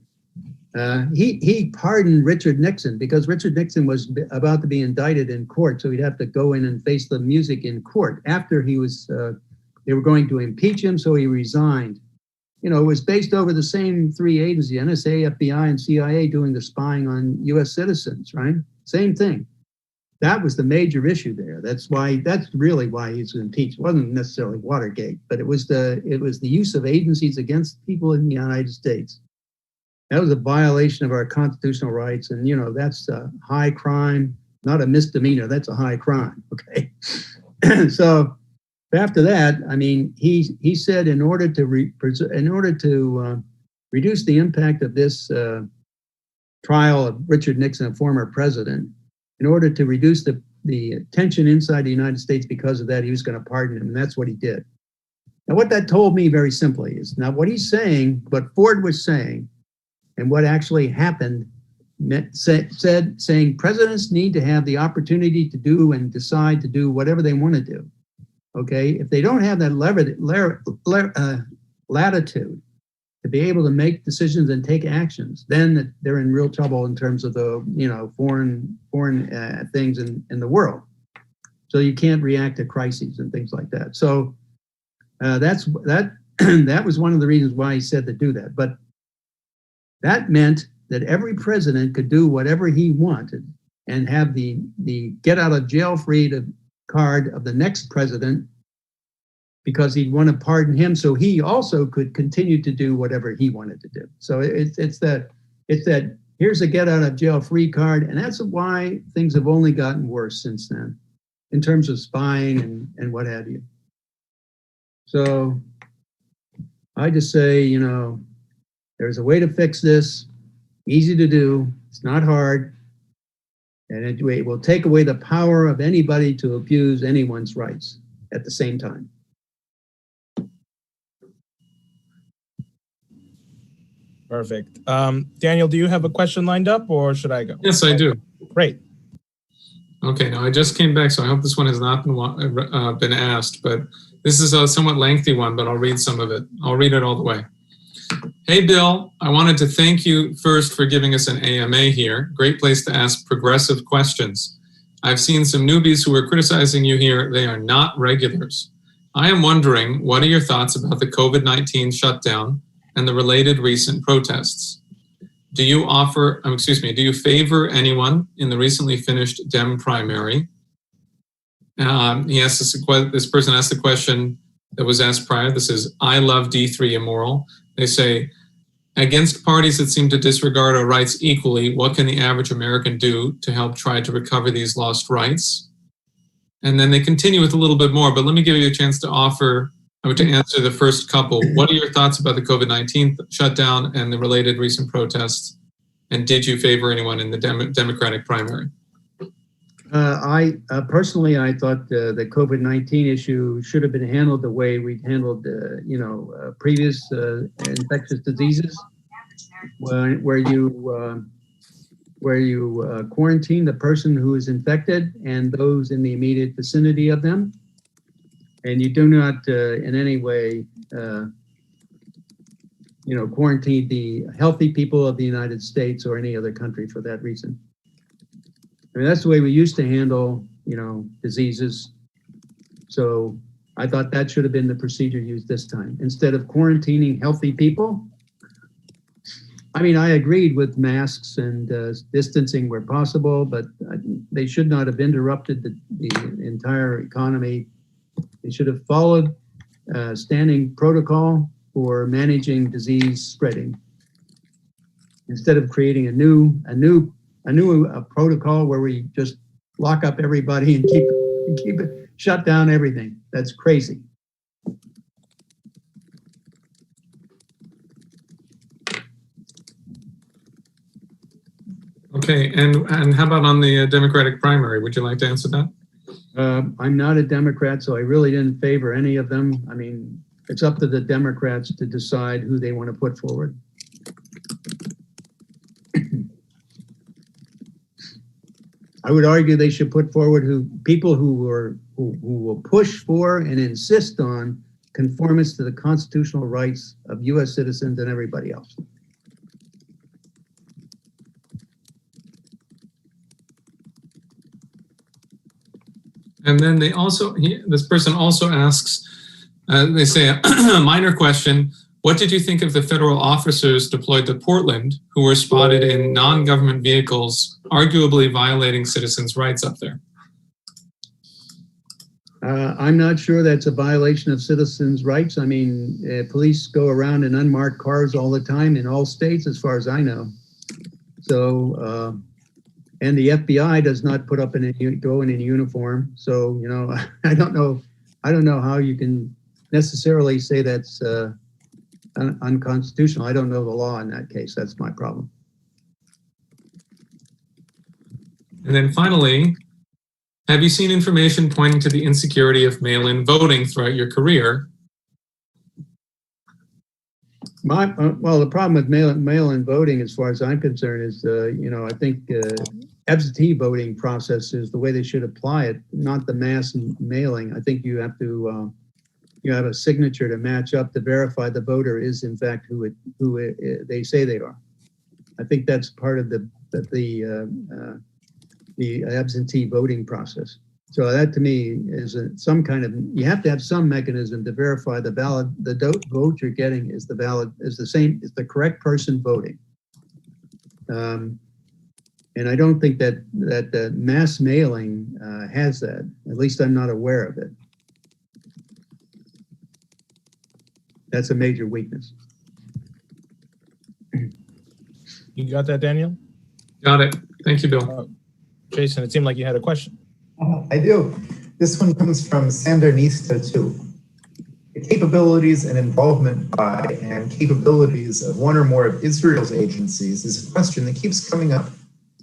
He pardoned Richard Nixon because Richard Nixon was about to be indicted in court, so he'd have to go in and face the music in court after they were going to impeach him, so he resigned. It was based over the same three agencies, NSA, FBI, and CIA, doing the spying on U.S. citizens, right? Same thing. That was the major issue there. That's really why he's impeached. It wasn't necessarily Watergate, but it was the use of agencies against people in the United States. That was a violation of our constitutional rights, and that's a high crime, not a misdemeanor. That's a high crime. Okay, so after that, he said in order to reduce the impact of this trial of Richard Nixon, a former president, in order to reduce the tension inside the United States because of that, he was going to pardon him, and that's what he did. Now, what that told me very simply is, now what he's saying, what Ford was saying, and what actually happened, saying presidents need to have the opportunity to do and decide to do whatever they want to do. Okay, if they don't have that latitude to be able to make decisions and take actions, then they're in real trouble in terms of the foreign things in the world. So you can't react to crises and things like that. So that was one of the reasons why he said to do that. But that meant that every president could do whatever he wanted and have the get out of jail free card of the next president, because he'd want to pardon him so he also could continue to do whatever he wanted to do. So it's that here's a get out of jail free card. And that's why things have only gotten worse since then in terms of spying and what have you. So I just say, there's a way to fix this, easy to do, it's not hard, and it will take away the power of anybody to abuse anyone's rights at the same time. Perfect. Daniel, do you have a question lined up or should I go? Yes, I do. Great. Okay, now I just came back, so I hope this one has not been asked, but this is a somewhat lengthy one, but I'll read some of it. I'll read it all the way. Hey, Bill, I wanted to thank you first for giving us an AMA here. Great place to ask progressive questions. I've seen some newbies who are criticizing you here. They are not regulars. I am wondering, what are your thoughts about the COVID-19 shutdown and the related recent protests? Do you favor anyone in the recently finished Dem primary? This person asked the question that was asked prior. This is, I love D3 immoral. They say, against parties that seem to disregard our rights equally, what can the average American do to help try to recover these lost rights? And then they continue with a little bit more, but let me give you a chance to answer the first couple. What are your thoughts about the COVID-19 shutdown and the related recent protests? And did you favor anyone in the Democratic primary? I personally thought the COVID-19 issue should have been handled the way we handled, previous infectious diseases, where you quarantine the person who is infected and those in the immediate vicinity of them, and you do not in any way, quarantine the healthy people of the United States or any other country for that reason. I mean, that's the way we used to handle, diseases. So I thought that should have been the procedure used this time. Instead of quarantining healthy people, I mean, I agreed with masks and distancing where possible, but they should not have interrupted the entire economy. They should have followed standing protocol for managing disease spreading, instead of creating a new protocol where we just lock up everybody and keep it, shut down everything. That's crazy. Okay, and how about on the Democratic primary? Would you like to answer that? I'm not a Democrat, so I really didn't favor any of them. I mean, it's up to the Democrats to decide who they want to put forward. I would argue they should put forward people who will push for and insist on conformance to the constitutional rights of U.S. citizens and everybody else. And then this person also asks, they say, a minor question, what did you think of the federal officers deployed to Portland who were spotted in non-government vehicles, arguably violating citizens' rights up there? I'm not sure that's a violation of citizens' rights. I mean, police go around in unmarked cars all the time in all states, as far as I know. So, and the FBI does not go in a uniform. So, I don't know how you can necessarily say that's unconstitutional. I don't know the law in that case. That's my problem. And then finally, have you seen information pointing to the insecurity of mail-in voting throughout your career? Well, the problem with mail-in voting, as far as I'm concerned, is, I think absentee voting process is the way they should apply it, not the mass mailing. I think you have to have a signature to match up to verify the voter is in fact who they say they are. I think that's part of the absentee voting process. So that to me is some kind of, you have to have some mechanism to verify the vote you're getting is the correct person voting. And I don't think that the mass mailing has that. At least I'm not aware of it. That's a major weakness. You got that, Daniel? Got it. Thank you, Bill. Jason, it seemed like you had a question. I do. This one comes from Sandernista too. The capabilities and involvement by and capabilities of one or more of Israel's agencies is a question that keeps coming up.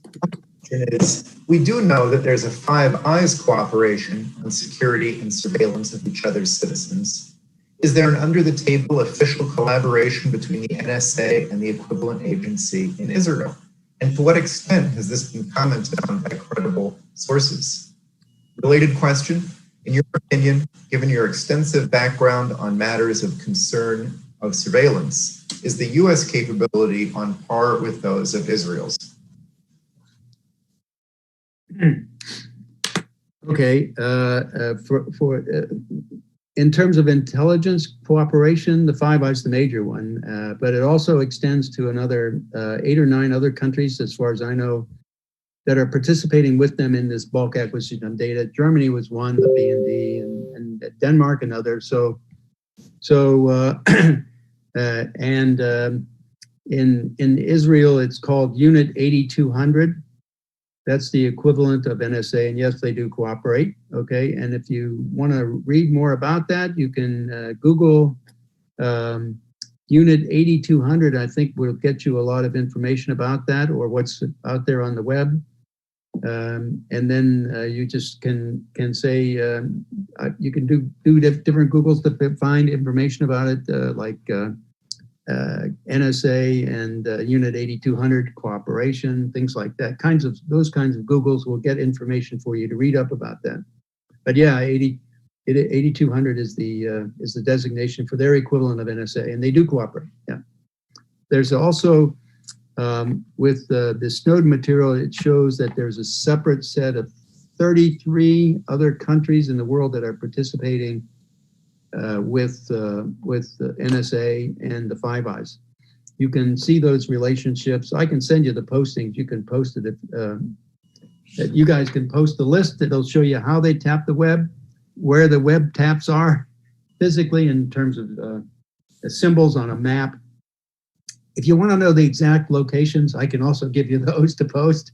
The question is, we do know that there's a Five Eyes cooperation on security and surveillance of each other's citizens. Is there an under-the-table official collaboration between the NSA and the equivalent agency in Israel? And to what extent has this been commented on by credible sources? Related question, in your opinion, given your extensive background on matters of concern of surveillance, is the US capability on par with those of Israel's? Okay, in terms of intelligence cooperation, the Five Eyes is the major one, but it also extends to another 8 or 9 other countries, as far as I know, that are participating with them in this bulk acquisition of data. Germany was one, the BND, and Denmark another. In Israel, it's called Unit 8200. That's the equivalent of NSA, and yes, they do cooperate, okay? And if you want to read more about that, you can Google Unit 8200. I think will get you a lot of information about that, or what's out there on the web. And then you just can say, you can do different Googles to find information about it, like NSA and Unit 8200 cooperation, things like that. Those kinds of Googles will get information for you to read up about that. But yeah, 8200 is the designation for their equivalent of NSA, and they do cooperate. Yeah. There's also with the Snowden material, it shows that there's a separate set of 33 other countries in the world that are participating with the NSA and the Five Eyes. You can see those relationships. I can send you the postings. You can post it. You guys can post the list. It'll show you how they tap the web, where the web taps are physically in terms of symbols on a map. If you want to know the exact locations, I can also give you those to post.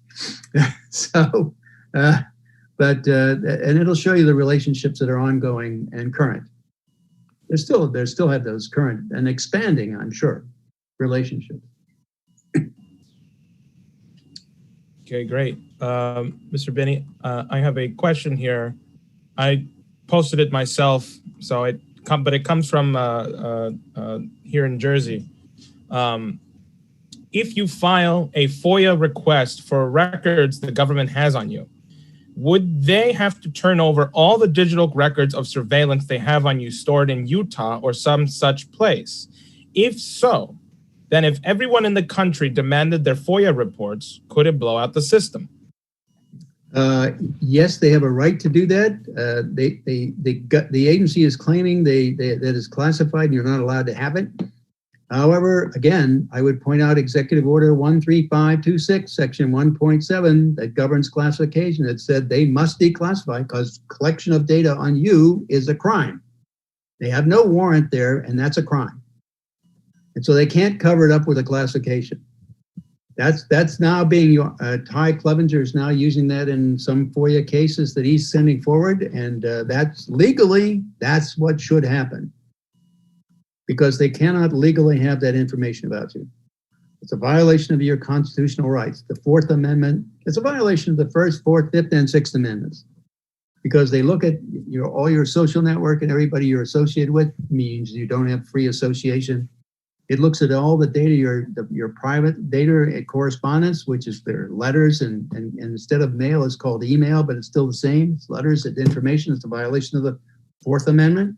And it'll show you the relationships that are ongoing and current. They still have those current and expanding, I'm sure, relationships. Okay, great. Mr. Binney, I have a question here. I posted it myself, but it comes from here in Jersey. If you file a FOIA request for records the government has on you, would they have to turn over all the digital records of surveillance they have on you stored in Utah or some such place? If so, then if everyone in the country demanded their FOIA reports, could it blow out the system? Yes, they have a right to do that. The agency is claiming that is classified and you're not allowed to have it. However, again, I would point out Executive Order 13526, Section 1.7, that governs classification. It said they must declassify because collection of data on you is a crime. They have no warrant there, and that's a crime. And so they can't cover it up with a classification. That's now being, Ty Clevenger is now using that in some FOIA cases that he's sending forward, and that's legally, that's what should happen. Because they cannot legally have that information about you. It's a violation of your constitutional rights. The Fourth Amendment, it's a violation of the First, Fourth, Fifth, and Sixth Amendments. Because they look at all your social network and everybody you're associated with, means you don't have free association. It looks at all the data, your private data and correspondence, which is their letters, and instead of mail, it's called email, but it's still the same. It's letters and information. It's a violation of the Fourth Amendment.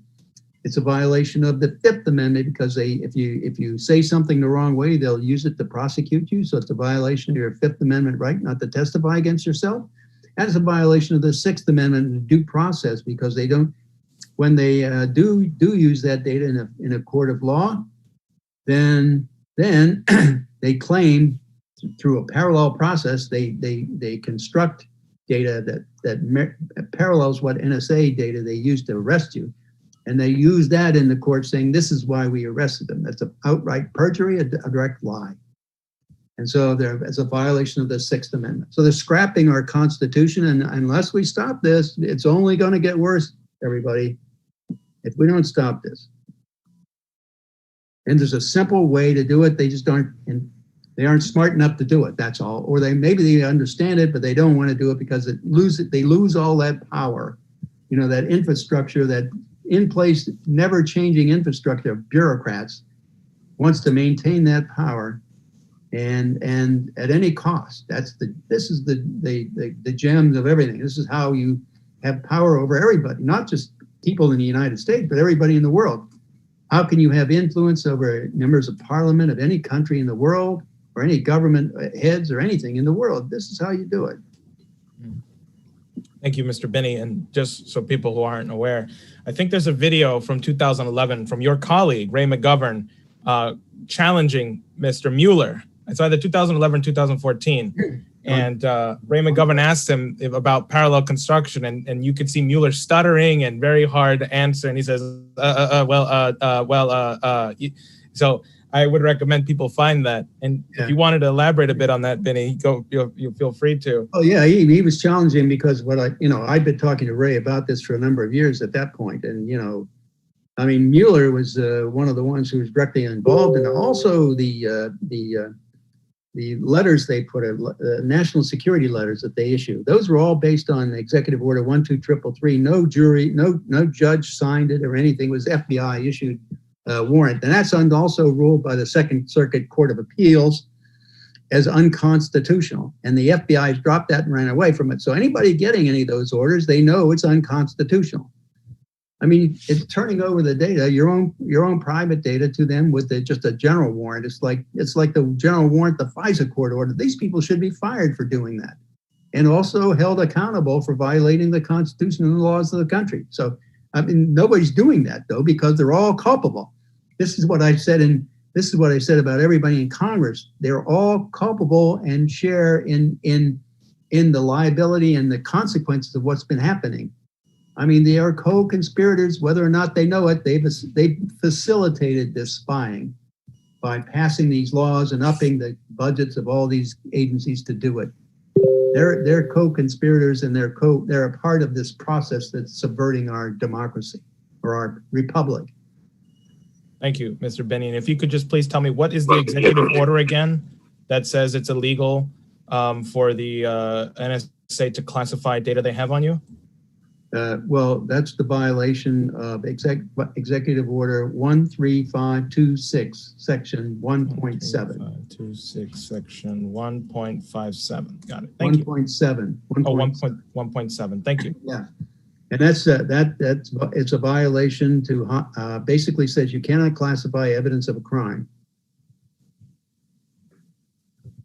It's a violation of the Fifth Amendment because if you say something the wrong way, they'll use it to prosecute you. So it's a violation of your Fifth Amendment right not to testify against yourself. And it's a violation of the Sixth Amendment and due process because they don't, when they do use that data in a court of law, then they claim through a parallel process, they construct data that parallels what NSA data they used to arrest you. And they use that in the court saying, this is why we arrested them. That's an outright perjury, a direct lie. And so there's a violation of the Sixth Amendment. So they're scrapping our Constitution, and unless we stop this, it's only going to get worse, everybody, if we don't stop this. And there's a simple way to do it. They just aren't smart enough to do it. That's all. Or maybe they understand it, but they don't want to do it because they lose all that power. That infrastructure, that in place, never changing infrastructure of bureaucrats wants to maintain that power. And at any cost. This is the gems of everything. This is how you have power over everybody, not just people in the United States, but everybody in the world. How can you have influence over members of parliament of any country in the world, or any government heads or anything in the world? This is how you do it. Thank you, Mr. Binney. And just so people who aren't aware, I think there's a video from 2011 from your colleague, Ray McGovern, challenging Mr. Mueller. It's either 2011, 2014. And Ray McGovern asked him about parallel construction, and you could see Mueller stuttering and very hard to answer. And he says, so I would recommend people find that. And if you wanted to elaborate a bit on that, Binney, you feel free to. Oh yeah, he was challenging because I'd been talking to Ray about this for a number of years at that point, and Mueller was one of the ones who was directly involved, and also the letters they put, national security letters that they issued. Those were all based on Executive Order 12333. No jury, no judge signed it or anything. It was FBI issued warrant, and that's also ruled by the Second Circuit Court of Appeals as unconstitutional. And the FBI has dropped that and ran away from it. So anybody getting any of those orders, they know it's unconstitutional. It's turning over the data, your own private data, to them with just a general warrant. It's like the general warrant, the FISA court order. These people should be fired for doing that, and also held accountable for violating the Constitution and the laws of the country. So, nobody's doing that though, because they're all culpable. This is what I said, this is what I said about everybody in Congress. They're all culpable and share in the liability and the consequences of what's been happening. They are co-conspirators, whether or not they know it. They facilitated this spying by passing these laws and upping the budgets of all these agencies to do it. They're co-conspirators, and they're a part of this process that's subverting our democracy or our republic. Thank you, Mr. Binney. And if you could just please tell me, what is the executive order again that says it's illegal for the NSA to classify data they have on you? Well, that's the violation of Executive Order 13526, Section 1.7. 13526, Section 1.57. Got it. Thank 1.7. you. 1.7. Thank you. Yeah, and it's a violation to basically says you cannot classify evidence of a crime.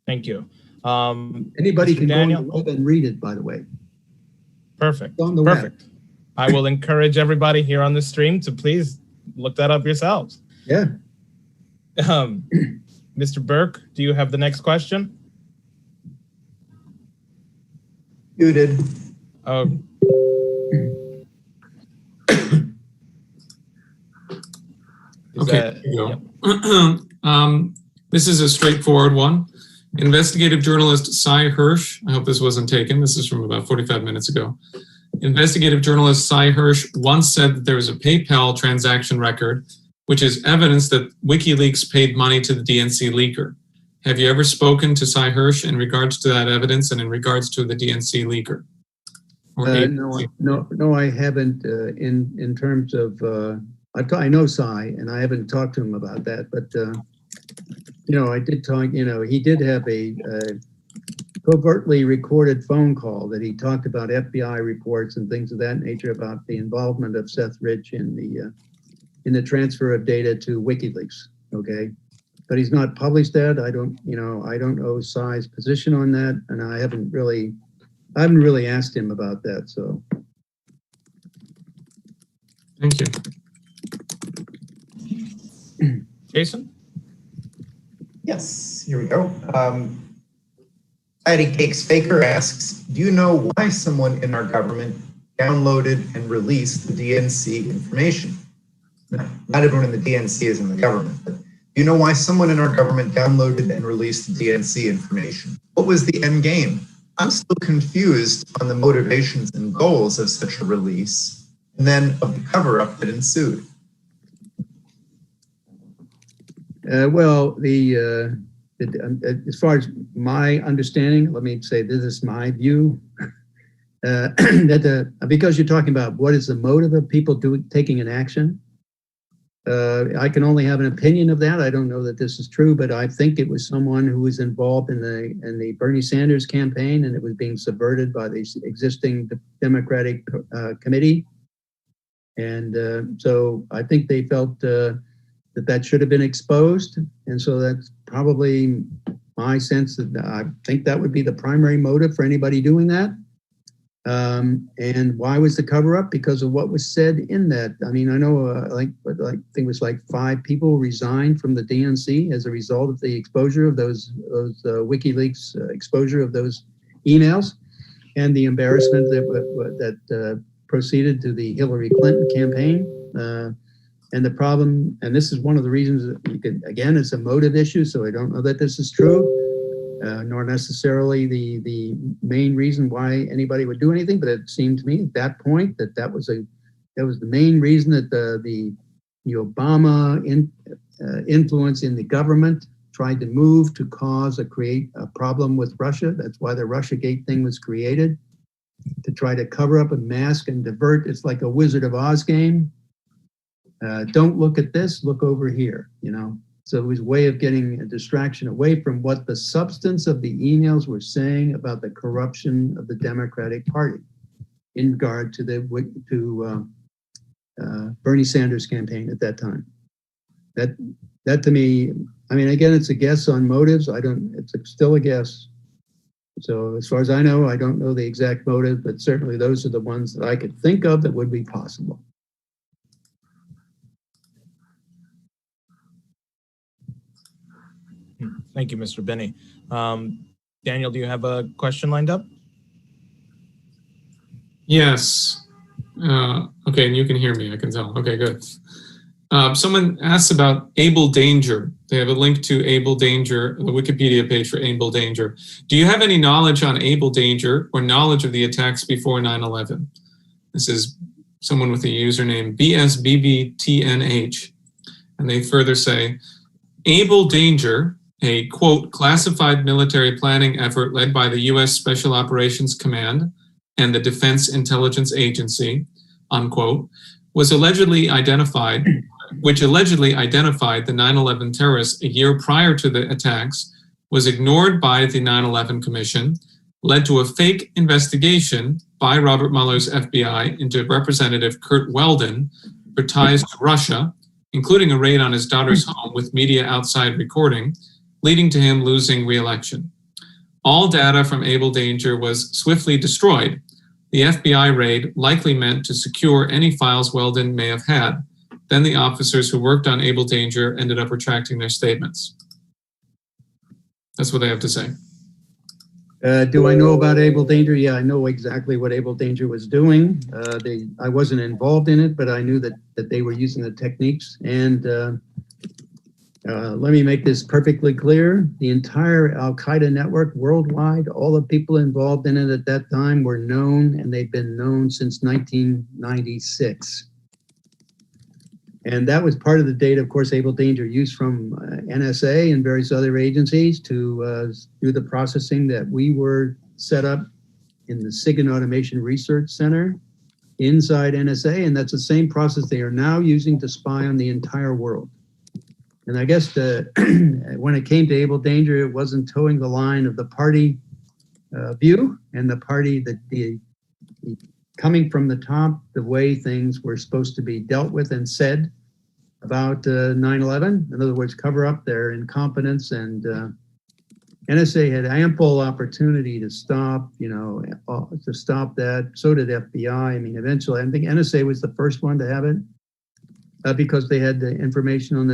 Thank you. Anybody Mr. can Daniel? go on the web and read it, by the way. Perfect. On the Perfect. web. I will encourage everybody here on the stream to please look that up yourselves. Yeah. Mr. Burke, do you have the next question? Muted. Okay, here you go. This is a straightforward one. Investigative journalist Cy Hirsch, I hope this wasn't taken, this is from about 45 minutes ago. Investigative journalist Cy Hirsch once said that there was a PayPal transaction record, which is evidence that WikiLeaks paid money to the DNC leaker. Have you ever spoken to Cy Hirsch in regards to that evidence and in regards to the DNC leaker? No, I haven't. In terms of, I know Cy, and I haven't talked to him about that. But I did talk. He did have a covertly recorded phone call that he talked about FBI reports and things of that nature about the involvement of Seth Rich in the transfer of data to WikiLeaks. Okay, but he's not published that. I don't know Cy's position on that, and I haven't really asked him about that. So, thank you, Jason. Yes, here we go. Patty Cakes Faker asks, do you know why someone in our government downloaded and released the DNC information? Not everyone in the DNC is in the government, but You know why someone in our government downloaded and released DNC information? What was the end game? I'm still confused on the motivations and goals of such a release, and then of the cover-up that ensued. As far as my understanding, let me say this is my view. Because you're talking about what is the motive of people taking an action, I can only have an opinion of that. I don't know that this is true, but I think it was someone who was involved in the Bernie Sanders campaign, and it was being subverted by the existing Democratic committee. And so I think they felt that should have been exposed. And so that's probably my sense that I think that would be the primary motive for anybody doing that. And why was the cover up? Because of what was said in that. I mean, I know I think it was like 5 people resigned from the DNC as a result of the exposure of those WikiLeaks exposure of those emails and the embarrassment that proceeded to the Hillary Clinton campaign. And the problem, and this is one of the reasons that again, it's a motive issue, so I don't know that this is true, nor necessarily the main reason why anybody would do anything, but it seemed to me at that point that was the main reason that the Obama influence in the government tried to move to create a problem with Russia. That's why the Russiagate thing was created, to try to cover up and mask and divert. It's like a Wizard of Oz game. Don't look at this, look over here, So it was a way of getting a distraction away from what the substance of the emails were saying about the corruption of the Democratic Party in regard to Bernie Sanders campaign at that time. That to me, I mean, again, it's a guess on motives. It's still a guess. So as far as I know, I don't know the exact motive, but certainly those are the ones that I could think of that would be possible. Thank you, Mr. Binney. Daniel, do you have a question lined up? Yes. Okay, and you can hear me, I can tell. Okay, good. Someone asks about Able Danger. They have a link to Able Danger, the Wikipedia page for Able Danger. Do you have any knowledge on Able Danger or knowledge of the attacks before 9/11? This is someone with a username BSBBTNH. And they further say, Able Danger, a, quote, classified military planning effort led by the U.S. Special Operations Command and the Defense Intelligence Agency, unquote, which allegedly identified the 9/11 terrorists a year prior to the attacks, was ignored by the 9/11 Commission, led to a fake investigation by Robert Mueller's FBI into Representative Kurt Weldon for ties to Russia, including a raid on his daughter's home with media outside recording, leading to him losing re-election. All data from Able Danger was swiftly destroyed. The FBI raid likely meant to secure any files Weldon may have had. Then the officers who worked on Able Danger ended up retracting their statements. That's what they have to say. Do I know about Able Danger? Yeah, I know exactly what Able Danger was doing. I wasn't involved in it, but I knew that they were using the techniques. And let me make this perfectly clear. The entire Al-Qaeda network worldwide, all the people involved in it at that time were known, and they've been known since 1996. And that was part of the data, of course, Able Danger used from NSA and various other agencies to do the processing that we were set up in the SIGINT Automation Research Center inside NSA. And that's the same process they are now using to spy on the entire world. And I guess when it came to Able Danger, it wasn't towing the line of the party view and the party the coming from the top, the way things were supposed to be dealt with and said about 9/11. In other words, cover up their incompetence, and NSA had ample opportunity to stop that. So did FBI. I mean, eventually, I think NSA was the first one to have it because they had the information on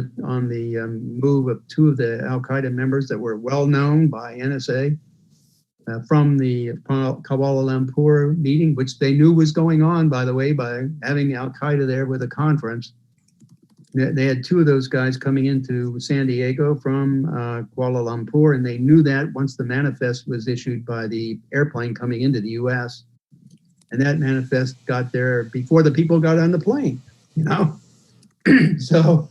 the move of 2 of the Al-Qaeda members that were well known by NSA. From the Kuala Lumpur meeting, which they knew was going on, by the way, by having Al-Qaeda there with a conference. They had two of those guys coming into San Diego from Kuala Lumpur, and they knew that once the manifest was issued by the airplane coming into the U.S. And that manifest got there before the people got on the plane, you know? So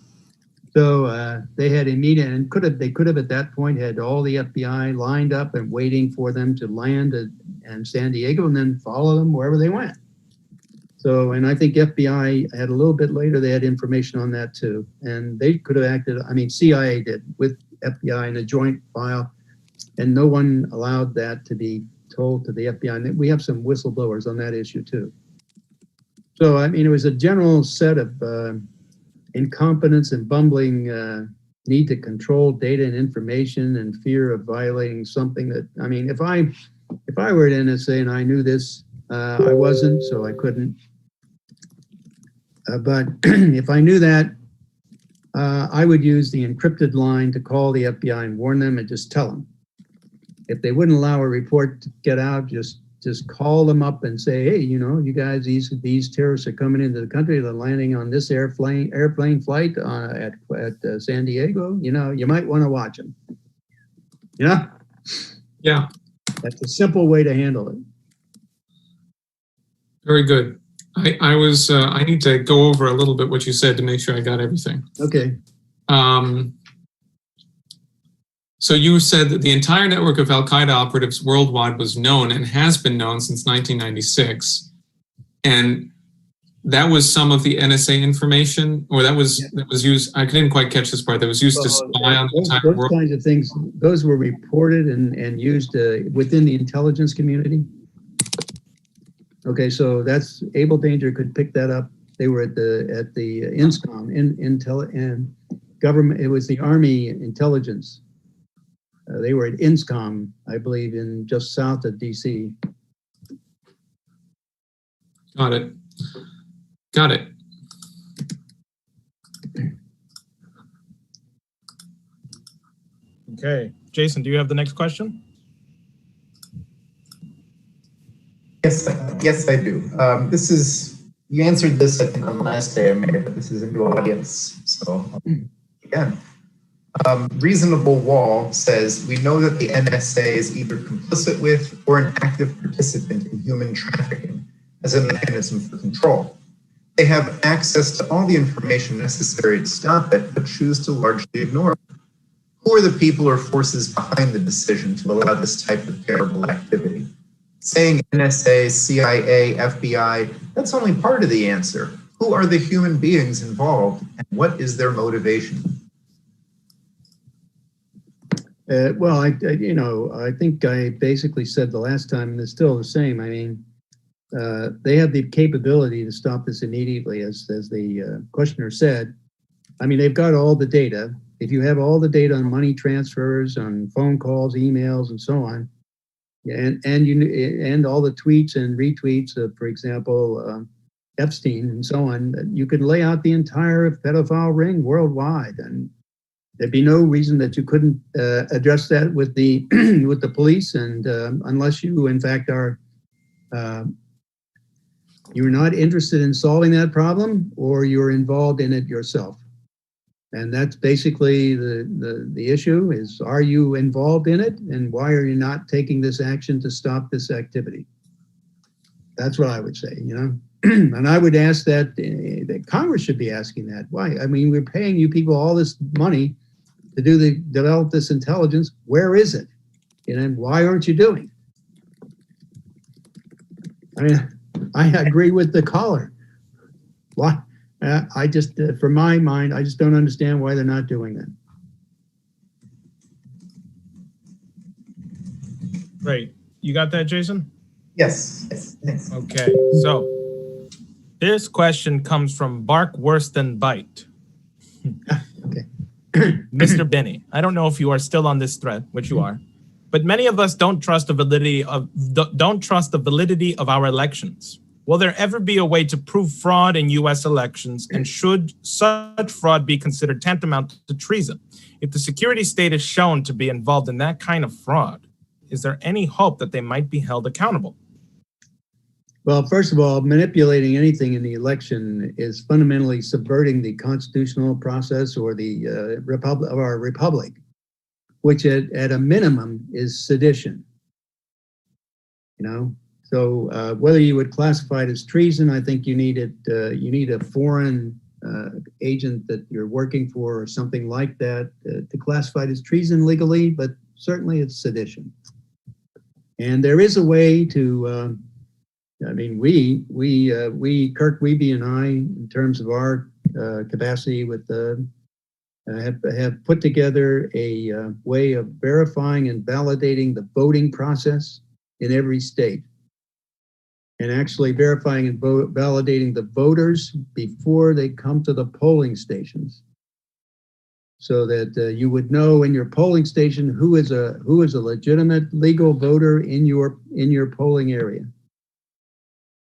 they had immediate, and they could have at that point had all the FBI lined up and waiting for them to land in San Diego and then follow them wherever they went. So, and I think FBI had a little bit later, they had information on that too. And they could have acted, I mean, CIA did with FBI in a joint file, and no one allowed that to be told to the FBI. And we have some whistleblowers on that issue too. So, I mean, it was a general set of incompetence and bumbling need to control data and information and fear of violating something that, I mean, if I were at NSA and I knew this, I wasn't, so I couldn't. But if I knew that, I would use the encrypted line to call the FBI and warn them and just tell them. If they wouldn't allow a report to get out, just call them up and say, hey, you know, you guys, these terrorists are coming into the country. They're landing on this airplane flight at San Diego. You know, you might want to watch them. You know? Yeah. That's a simple way to handle it. Very good. I need to go over a little bit what you said to make sure I got everything. Okay. So you said that the entire network of Al-Qaeda operatives worldwide was known and has been known since 1996. And that was some of the NSA information, or that was used, I didn't quite catch this part, that was used to spy on the entire world? Those kinds of things, those were reported and used within the intelligence community. Okay, so that's Able Danger could pick that up. They were at the INSCOM, Intel, and government. It was the Army intelligence. They were at INSCOM, I believe, in just south of DC. Got it. Got it. Okay, Jason, do you have the next question? Yes, I do. You answered this, I think, on the last day I made, but this is a new audience. So, again, Reasonable Wall says, we know that the NSA is either complicit with or an active participant in human trafficking as a mechanism for control. They have access to all the information necessary to stop it, but choose to largely ignore it. Who are the people or forces behind the decision to allow this type of terrible activity? Saying NSA, CIA, FBI, that's only part of the answer. Who are the human beings involved, and what is their motivation? Well, I think I basically said the last time, and it's still the same. I mean, they have the capability to stop this immediately, as the questioner said. I mean, they've got all the data. If you have all the data on money transfers, on phone calls, emails, and so on, and all the tweets and retweets of, for example, Epstein and so on, you could lay out the entire pedophile ring worldwide, and there'd be no reason that you couldn't address that with the with the police, and unless you, in fact, are you're not interested in solving that problem, or you're involved in it yourself. And that's basically the issue is, are you involved in it? And why are you not taking this action to stop this activity? That's what I would say, you know? And I would ask that Congress should be asking that. Why? I mean, we're paying you people all this money to develop this intelligence. Where is it? And why aren't you doing it? I mean, I agree with the caller. Why? I just, from my mind, I just don't understand why they're not doing that. Great. You got that, Jason? Yes. Okay. So this question comes from Bark Worse Than Bite. Okay. Mr. Binney, I don't know if you are still on this thread, which you are, but many of us don't trust the validity of our elections. Will there ever be a way to prove fraud in U.S. elections, and should such fraud be considered tantamount to treason? If the security state is shown to be involved in that kind of fraud, is there any hope that they might be held accountable? Well, first of all, manipulating anything in the election is fundamentally subverting the constitutional process or the republic of our republic, which at a minimum is sedition. So whether you would classify it as treason, I think you need it. You need a foreign agent that you're working for or something like that to classify it as treason legally, but certainly it's sedition. And there is a way to. We, Kirk Wiebe and I, in terms of our capacity with have put together a way of verifying and validating the voting process in every state, and actually verifying and validating the voters before they come to the polling stations, so that you would know in your polling station who is a legitimate legal voter in your polling area.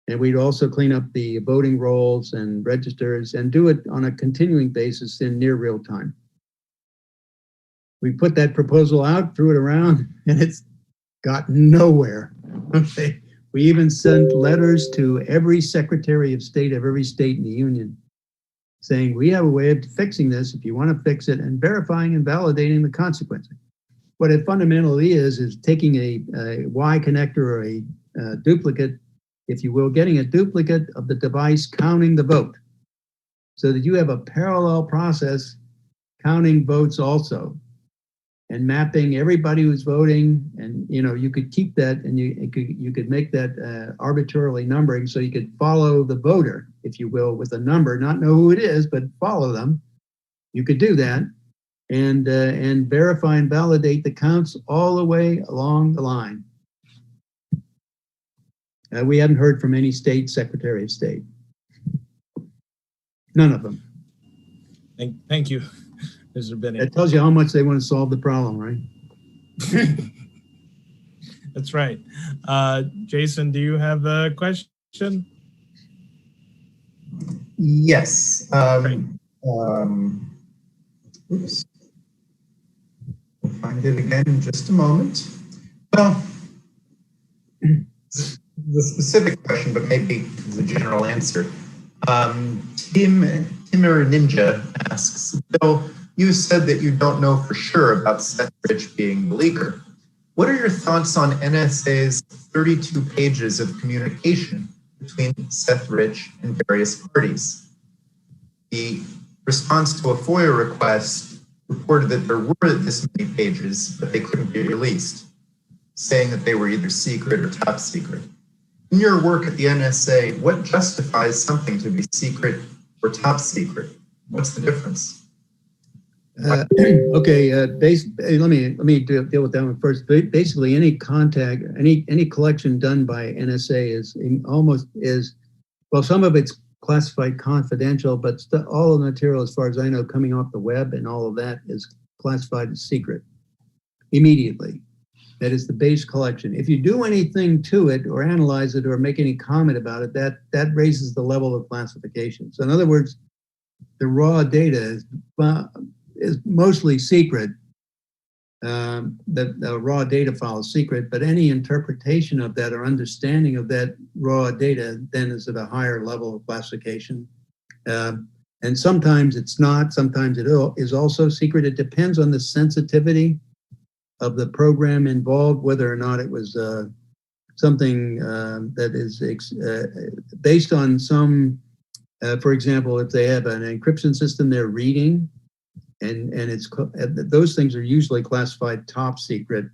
And we'd also clean up the voting rolls and registers and do it on a continuing basis in near real time. We put that proposal out, threw it around, and it's got nowhere. Okay. We even sent letters to every Secretary of State of every state in the Union saying, we have a way of fixing this if you want to fix it, and verifying and validating the consequences. What it fundamentally is taking a Y connector or a duplicate, if you will, getting a duplicate of the device counting the vote, so that you have a parallel process counting votes also, and mapping everybody who's voting. And you could keep that, and you could make that arbitrarily numbering, so you could follow the voter, if you will, with a number, not know who it is, but follow them. You could do that, and verify and validate the counts all the way along the line. We haven't heard from any state Secretary of State. None of them. Thank you, Mr. Binney. That tells you how much they want to solve the problem, right? That's right. Jason, do you have a question? Yes. Oops. We'll find it again in just a moment. Well, the specific question, but maybe the general answer. Timur Ninja asks, Bill, you said that you don't know for sure about Seth Rich being the leaker. What are your thoughts on NSA's 32 pages of communication between Seth Rich and various parties? The response to a FOIA request reported that there were this many pages, but they couldn't be released, saying that they were either secret or top secret. In your work at the NSA, what justifies something to be secret or top secret? What's the difference? Okay, let me deal with that one first. Basically, any contact, any collection done by NSA is well, some of it's classified confidential, but all of the material, as far as I know, coming off the web and all of that is classified as secret immediately. That is the base collection. If you do anything to it or analyze it or make any comment about it, that raises the level of classification. So in other words, the raw data is mostly secret. The raw data file is secret, but any interpretation of that or understanding of that raw data then is at a higher level of classification. And sometimes it's not, sometimes it is also secret. It depends on the sensitivity of the program involved, whether or not it was something that is based on some, for example, if they have an encryption system they're reading, and those things are usually classified top secret,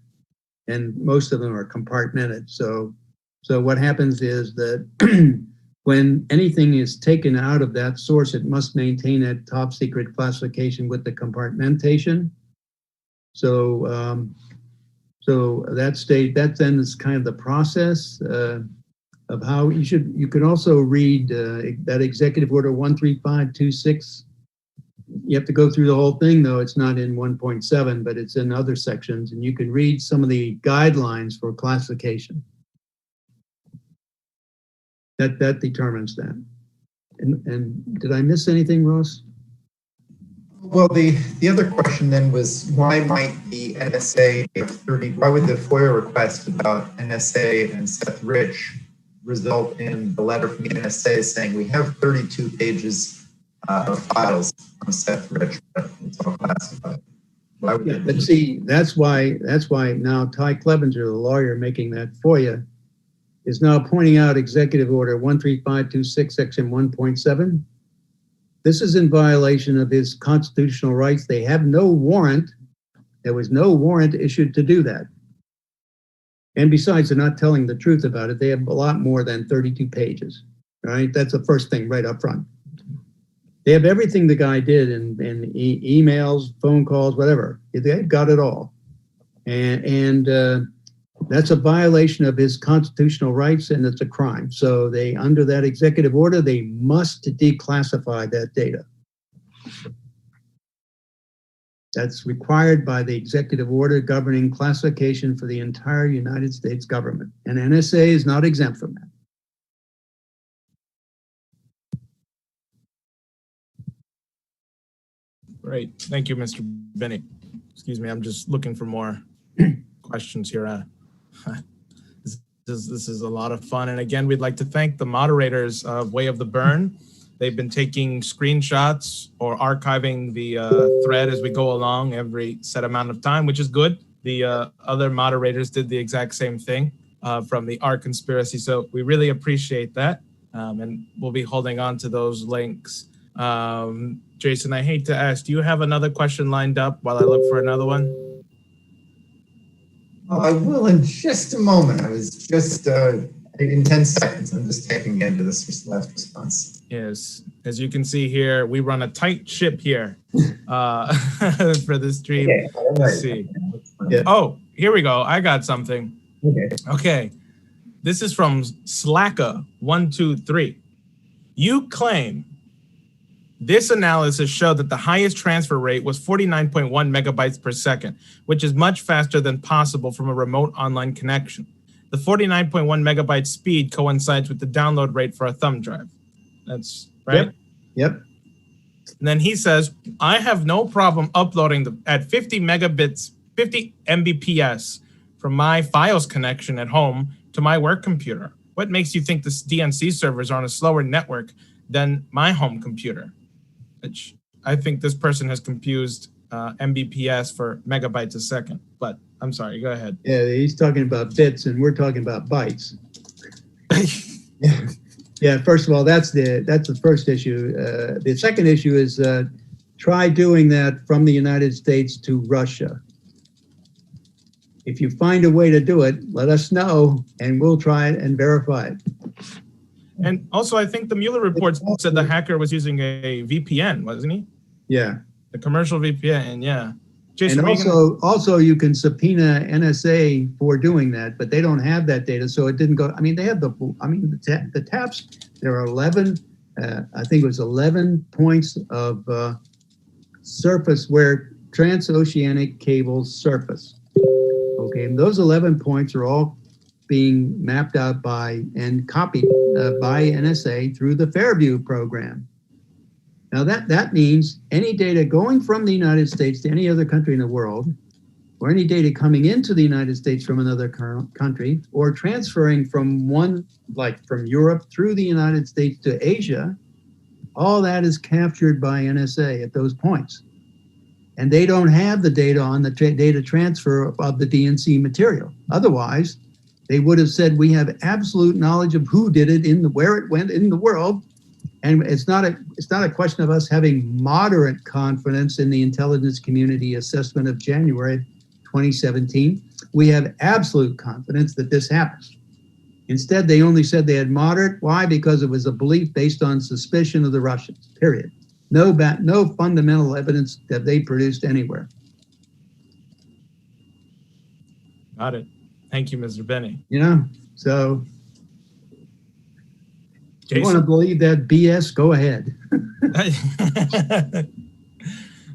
and most of them are compartmented. So what happens is that when anything is taken out of that source, it must maintain that top secret classification with the compartmentation. So that then is kind of the process of how you could also read that Executive Order 13526. You have to go through the whole thing, though. It's not in 1.7, but it's in other sections, and you can read some of the guidelines for classification. That determines that. And did I miss anything, Ross? Well, the other question then was, why might the NSA why would the FOIA request about NSA and Seth Rich result in the letter from the NSA saying we have 32 pages of files on Seth Rich, but it's all classified. Why would Yeah, but see, that's why now Ty Clevenger, the lawyer making that FOIA, is now pointing out Executive Order 13526, Section 1.7. This is in violation of his constitutional rights. They have no warrant. There was no warrant issued to do that. And besides, they're not telling the truth about it. They have a lot more than 32 pages, right? That's the first thing right up front. They have everything the guy did in emails, phone calls, whatever. They've got it all. And that's a violation of his constitutional rights, and it's a crime. So they, under that executive order, they must declassify that data. That's required by the executive order governing classification for the entire United States government. And NSA is not exempt from that. Great. Thank you, Mr. Binney. Excuse me, I'm just looking for more questions here. This is a lot of fun. And again, we'd like to thank the moderators of Way of the Burn. They've been taking screenshots or archiving the thread as we go along every set amount of time, which is good. The other moderators did the exact same thing from the R conspiracy. So we really appreciate that. And we'll be holding on to those links. Jason, I hate to ask, do you have another question lined up while I look for another one? Oh, I will in just a moment. I was just, in 10 seconds, I'm just typing into this last response. Yes, as you can see here, we run a tight ship here for the stream. Okay, Let's see. Yeah. Oh, here we go. I got something. Okay. This is from Slacker123. You claim this analysis showed that the highest transfer rate was 49.1 megabytes per second, which is much faster than possible from a remote online connection. The 49.1 megabyte speed coincides with the download rate for a thumb drive. That's right? Yep. And then he says, I have no problem uploading at 50 megabits, 50 Mbps from my Fios connection at home to my work computer. What makes you think the DNC servers are on a slower network than my home computer? Which I think this person has confused Mbps for megabytes a second, but I'm sorry, go ahead. Yeah, he's talking about bits and we're talking about bytes. Yeah, first of all, that's the first issue. The second issue is try doing that from the United States to Russia. If you find a way to do it, let us know and we'll try it and verify it. And also, I think the Mueller report said the hacker was using a VPN, wasn't he? Yeah. The commercial VPN, yeah. Jason, and also you can subpoena NSA for doing that, but they don't have that data, so it didn't go. I mean, they have the taps. There are 11. I think it was 11 points of surface where transoceanic cables surface. Okay, and those 11 points are all being mapped out by and copied by NSA through the Fairview program. Now that means any data going from the United States to any other country in the world, or any data coming into the United States from another country, or transferring from from Europe through the United States to Asia, all that is captured by NSA at those points. And they don't have the data on the data transfer of the DNC material. Otherwise, they would have said we have absolute knowledge of who did it, where it went in the world. And it's not a question of us having moderate confidence in the intelligence community assessment of January 2017. We have absolute confidence that this happens. Instead, they only said they had moderate. Why? Because it was a belief based on suspicion of the Russians, period. No fundamental evidence that they produced anywhere. Got it. Thank you, Mr. Binney. So Jason? You want to believe that BS? Go ahead.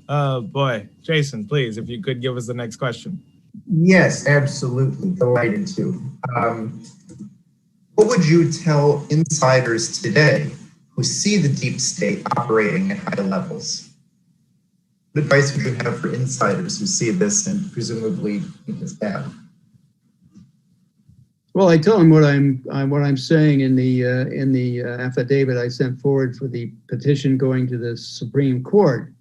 Oh boy, Jason, please, if you could give us the next question. Yes, absolutely. Delighted to. What would you tell insiders today who see the deep state operating at high levels? What advice would you have for insiders who see this and presumably think it's bad? Well, I tell him what I'm saying in the affidavit I sent forward for the petition going to the Supreme Court.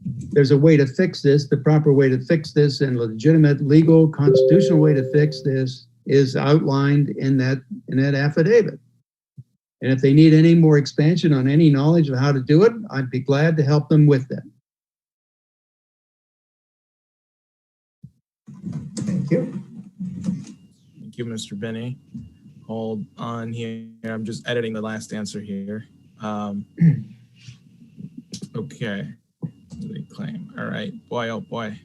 There's a way to fix this. The proper way to fix this and legitimate, legal, constitutional way to fix this is outlined in that affidavit. And if they need any more expansion on any knowledge of how to do it, I'd be glad to help them with that. Thank you. Thank you, Mr. Binney. Hold on here. I'm just editing the last answer here. Okay. They claim. All right. Boy, oh boy.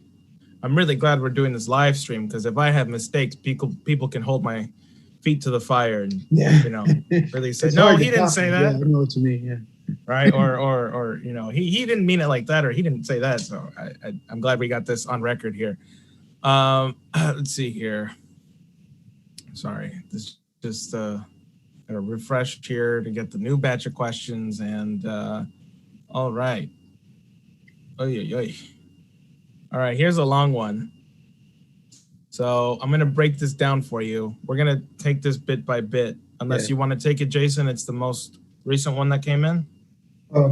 I'm really glad we're doing this live stream, because if I have mistakes, people can hold my feet to the fire and really say, no, he didn't say that. Yeah, I know what you mean. Yeah. Right. Or he didn't mean it like that, or he didn't say that. So I'm glad we got this on record here. Let's see here. Sorry, this just gotta refresh here to get the new batch of questions. And all right. All right, here's a long one. So I'm gonna break this down for you. We're gonna take this bit by bit, unless you want to take it, Jason. It's the most recent one that came in. Let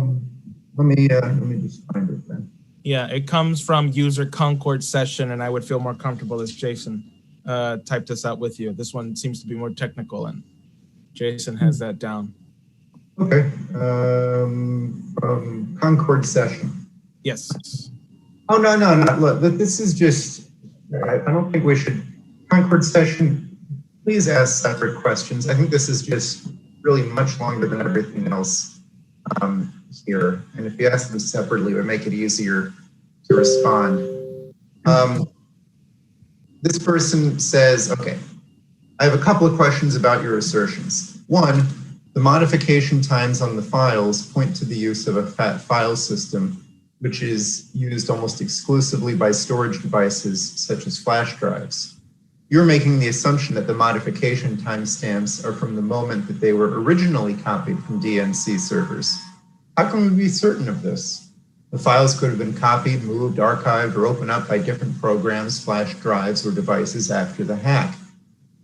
me just find it then. Yeah, it comes from user Concord session, and I would feel more comfortable as Jason typed this out with you. This one seems to be more technical, and Jason has that down. Okay, from Concord session. Yes. Oh, no. Look, this is just, I don't think we should, Concord session, please ask separate questions. I think this is just really much longer than everything else here. And if you ask them separately, it would make it easier to respond. This person says, okay, I have a couple of questions about your assertions. One, the modification times on the files point to the use of a FAT file system, which is used almost exclusively by storage devices such as flash drives. You're making the assumption that the modification timestamps are from the moment that they were originally copied from DNC servers. How can we be certain of this? The files could have been copied, moved, archived, or opened up by different programs, flash drives, or devices after the hack.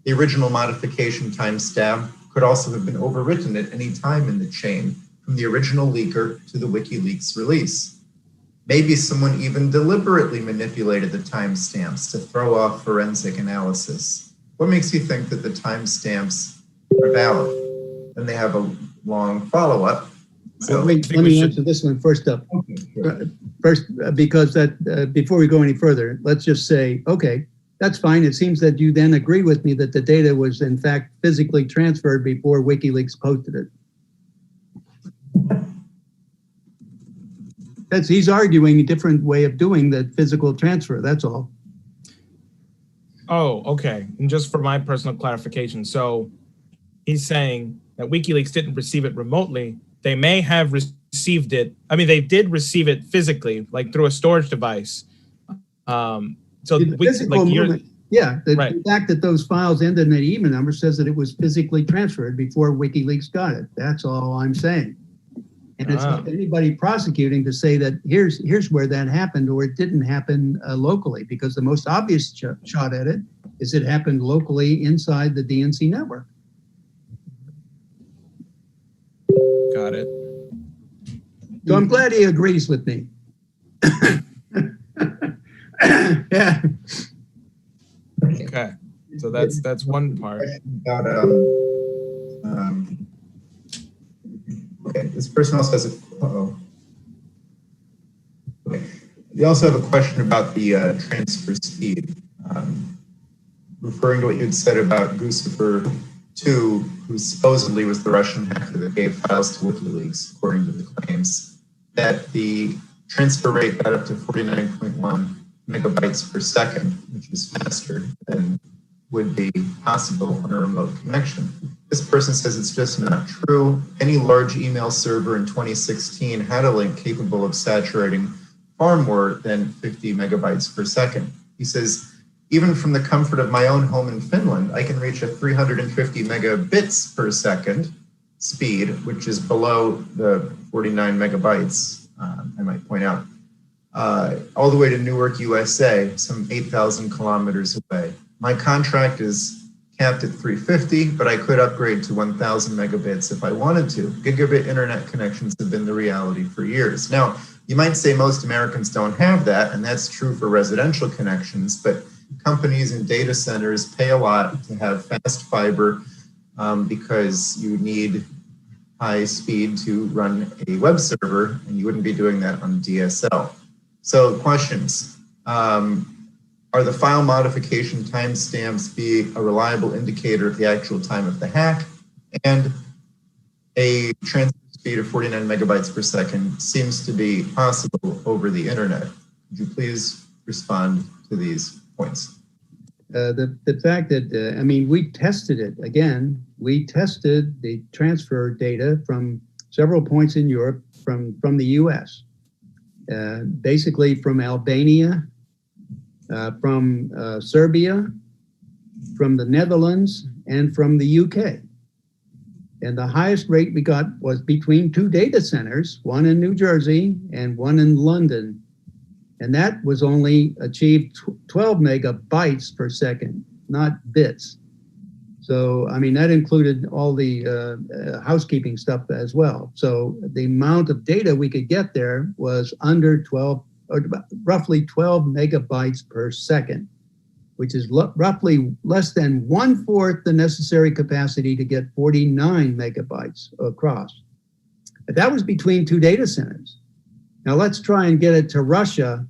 The original modification timestamp could also have been overwritten at any time in the chain, from the original leaker to the WikiLeaks release. Maybe someone even deliberately manipulated the timestamps to throw off forensic analysis. What makes you think that the timestamps are valid? Then they have a long follow-up. So let me answer this one first up. Okay, sure. Because before we go any further, let's just say, okay, that's fine. It seems that you then agree with me that the data was in fact physically transferred before WikiLeaks posted it. He's arguing a different way of doing that physical transfer, that's all. Oh, okay. And just for my personal clarification, so he's saying that WikiLeaks didn't receive it remotely. They may have received it. I mean, they did receive it physically, like through a storage device. The fact that those files ended in an email number says that it was physically transferred before WikiLeaks got it. That's all I'm saying. And it's not anybody prosecuting to say that here's where that happened or it didn't happen locally, because the most obvious shot at it is it happened locally inside the DNC network. Got it. So I'm glad he agrees with me. Yeah. Okay. So that's one part. About, okay, this person also has okay. They also have a question about the transfer speed, referring to what you'd said about Guccifer 2, who supposedly was the Russian hacker that gave files to WikiLeaks, according to the claims, that the transfer rate got up to 49.1 megabytes per second, which is faster than would be possible on a remote connection. This person says it's just not true. Any large email server in 2016 had a link capable of saturating far more than 50 megabytes per second. He says, even from the comfort of my own home in Finland, I can reach a 350 megabits per second speed, which is below the 49 megabytes, I might point out, all the way to Newark, USA, some 8,000 kilometers away. My contract is capped at 350, but I could upgrade to 1,000 megabits if I wanted to. Gigabit internet connections have been the reality for years. Now, you might say most Americans don't have that, and that's true for residential connections, but companies and data centers pay a lot to have fast fiber because you need high speed to run a web server, and you wouldn't be doing that on DSL. So questions. Are the file modification timestamps be a reliable indicator of the actual time of the hack? And a transfer speed of 49 megabytes per second seems to be possible over the internet. Could you please respond to these points? The fact that, I mean, we tested it. Again, we tested the transfer data from several points in Europe from the US. Basically from Albania, from Serbia, from the Netherlands, and from the UK. And the highest rate we got was between two data centers, one in New Jersey and one in London. And that was only achieved 12 megabytes per second, not bits. So, I mean, that included all the housekeeping stuff as well. So the amount of data we could get there was under 12, or roughly 12 megabytes per second, which is roughly less than 1/4 the necessary capacity to get 49 megabytes across. But that was between two data centers. Now let's try and get it to Russia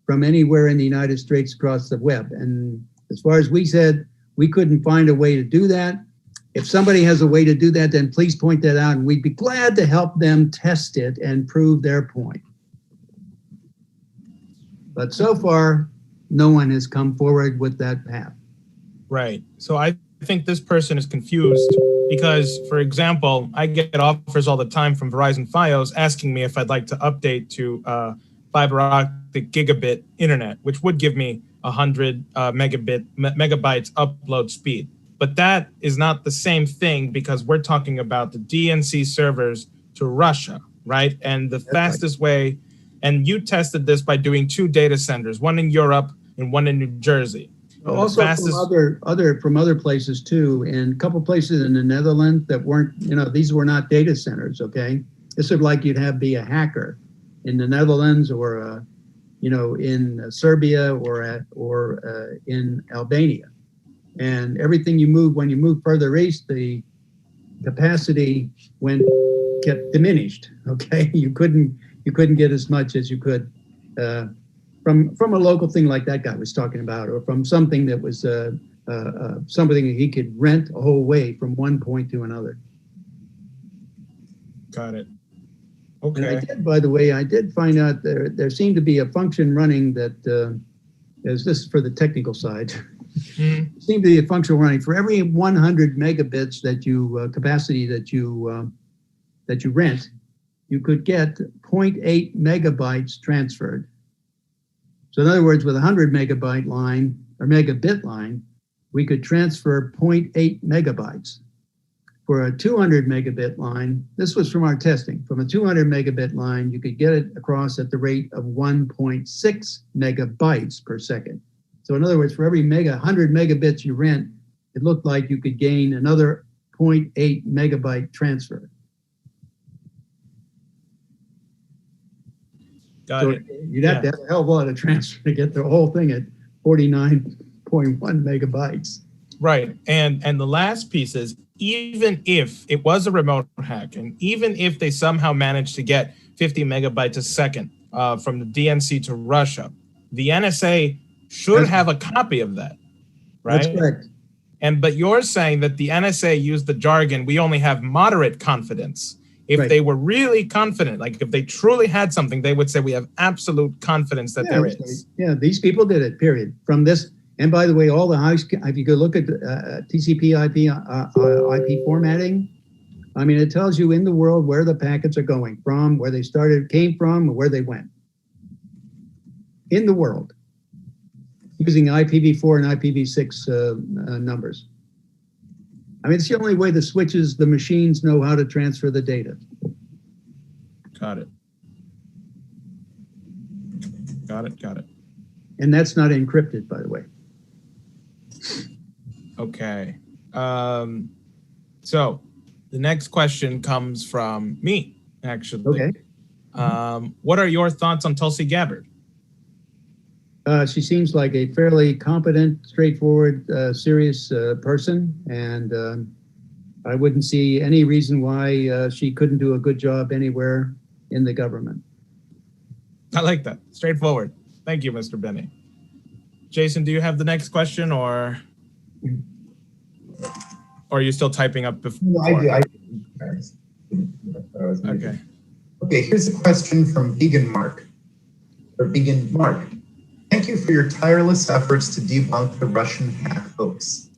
from anywhere in the United States across the web. And as far as we said, we couldn't find a way to do that. If somebody has a way to do that, then please point that out, and we'd be glad to help them test it and prove their point. But so far, no one has come forward with that path. Right. So I think this person is confused because, for example, I get offers all the time from Verizon Fios asking me if I'd like to update to fiber optic gigabit internet, which would give me 100 megabytes upload speed. But that is not the same thing because we're talking about the DNC servers to Russia, right? And the fastest way, and you tested this by doing two data centers, one in Europe and one in New Jersey. Also from other places too, and a couple places in the Netherlands that weren't, these were not data centers, okay? This is like you'd be a hacker in the Netherlands or, in Serbia or in Albania. And everything when you move further east, the capacity kept diminished, okay? You couldn't get as much as you could from a local thing like that guy was talking about, or from something that was something that he could rent a whole way from one point to another. Got it. Okay. And I did, by the way, I did find out there seemed to be a function running that, as this is for the technical side, seemed to be a function running for every 100 megabits that you capacity that you rent, you could get 0.8 megabytes transferred. So in other words, with a 100 megabyte line or megabit line, we could transfer 0.8 megabytes. For a 200 megabit line, this was from our testing, from a 200 megabit line, you could get it across at the rate of 1.6 megabytes per second. So in other words, for every 100 megabits you rent, it looked like you could gain another 0.8 megabyte transfer. Got it. You'd have to have a hell of a lot of transfer to get the whole thing at 49.1 megabytes. Right. And the last piece is, even if it was a remote hack, and even if they somehow managed to get 50 megabytes a second from the DNC to Russia, the NSA should have a copy of that, right? That's correct. But you're saying that the NSA used the jargon, we only have moderate confidence. If they were really confident, like if they truly had something, they would say we have absolute confidence that there is. Yeah, these people did it, period. From this, and by the way, all the if you go look at TCP IP formatting, I mean, it tells you in the world where the packets are going from, where they came from, or where they went. In the world, using IPv4 and IPv6 numbers. I mean, it's the only way the machines know how to transfer the data. Got it. Got it. And that's not encrypted, by the way. Okay. So the next question comes from me, actually. Okay. What are your thoughts on Tulsi Gabbard? She seems like a fairly competent, straightforward, serious person, and I wouldn't see any reason why she couldn't do a good job anywhere in the government. I like that. Straightforward. Thank you, Mr. Binney. Jason, do you have the next question, or are you still typing up before? No, I do. Okay. Okay, here's a question from Vegan Mark. Thank you for your tireless efforts to debunk the Russian hack hoax.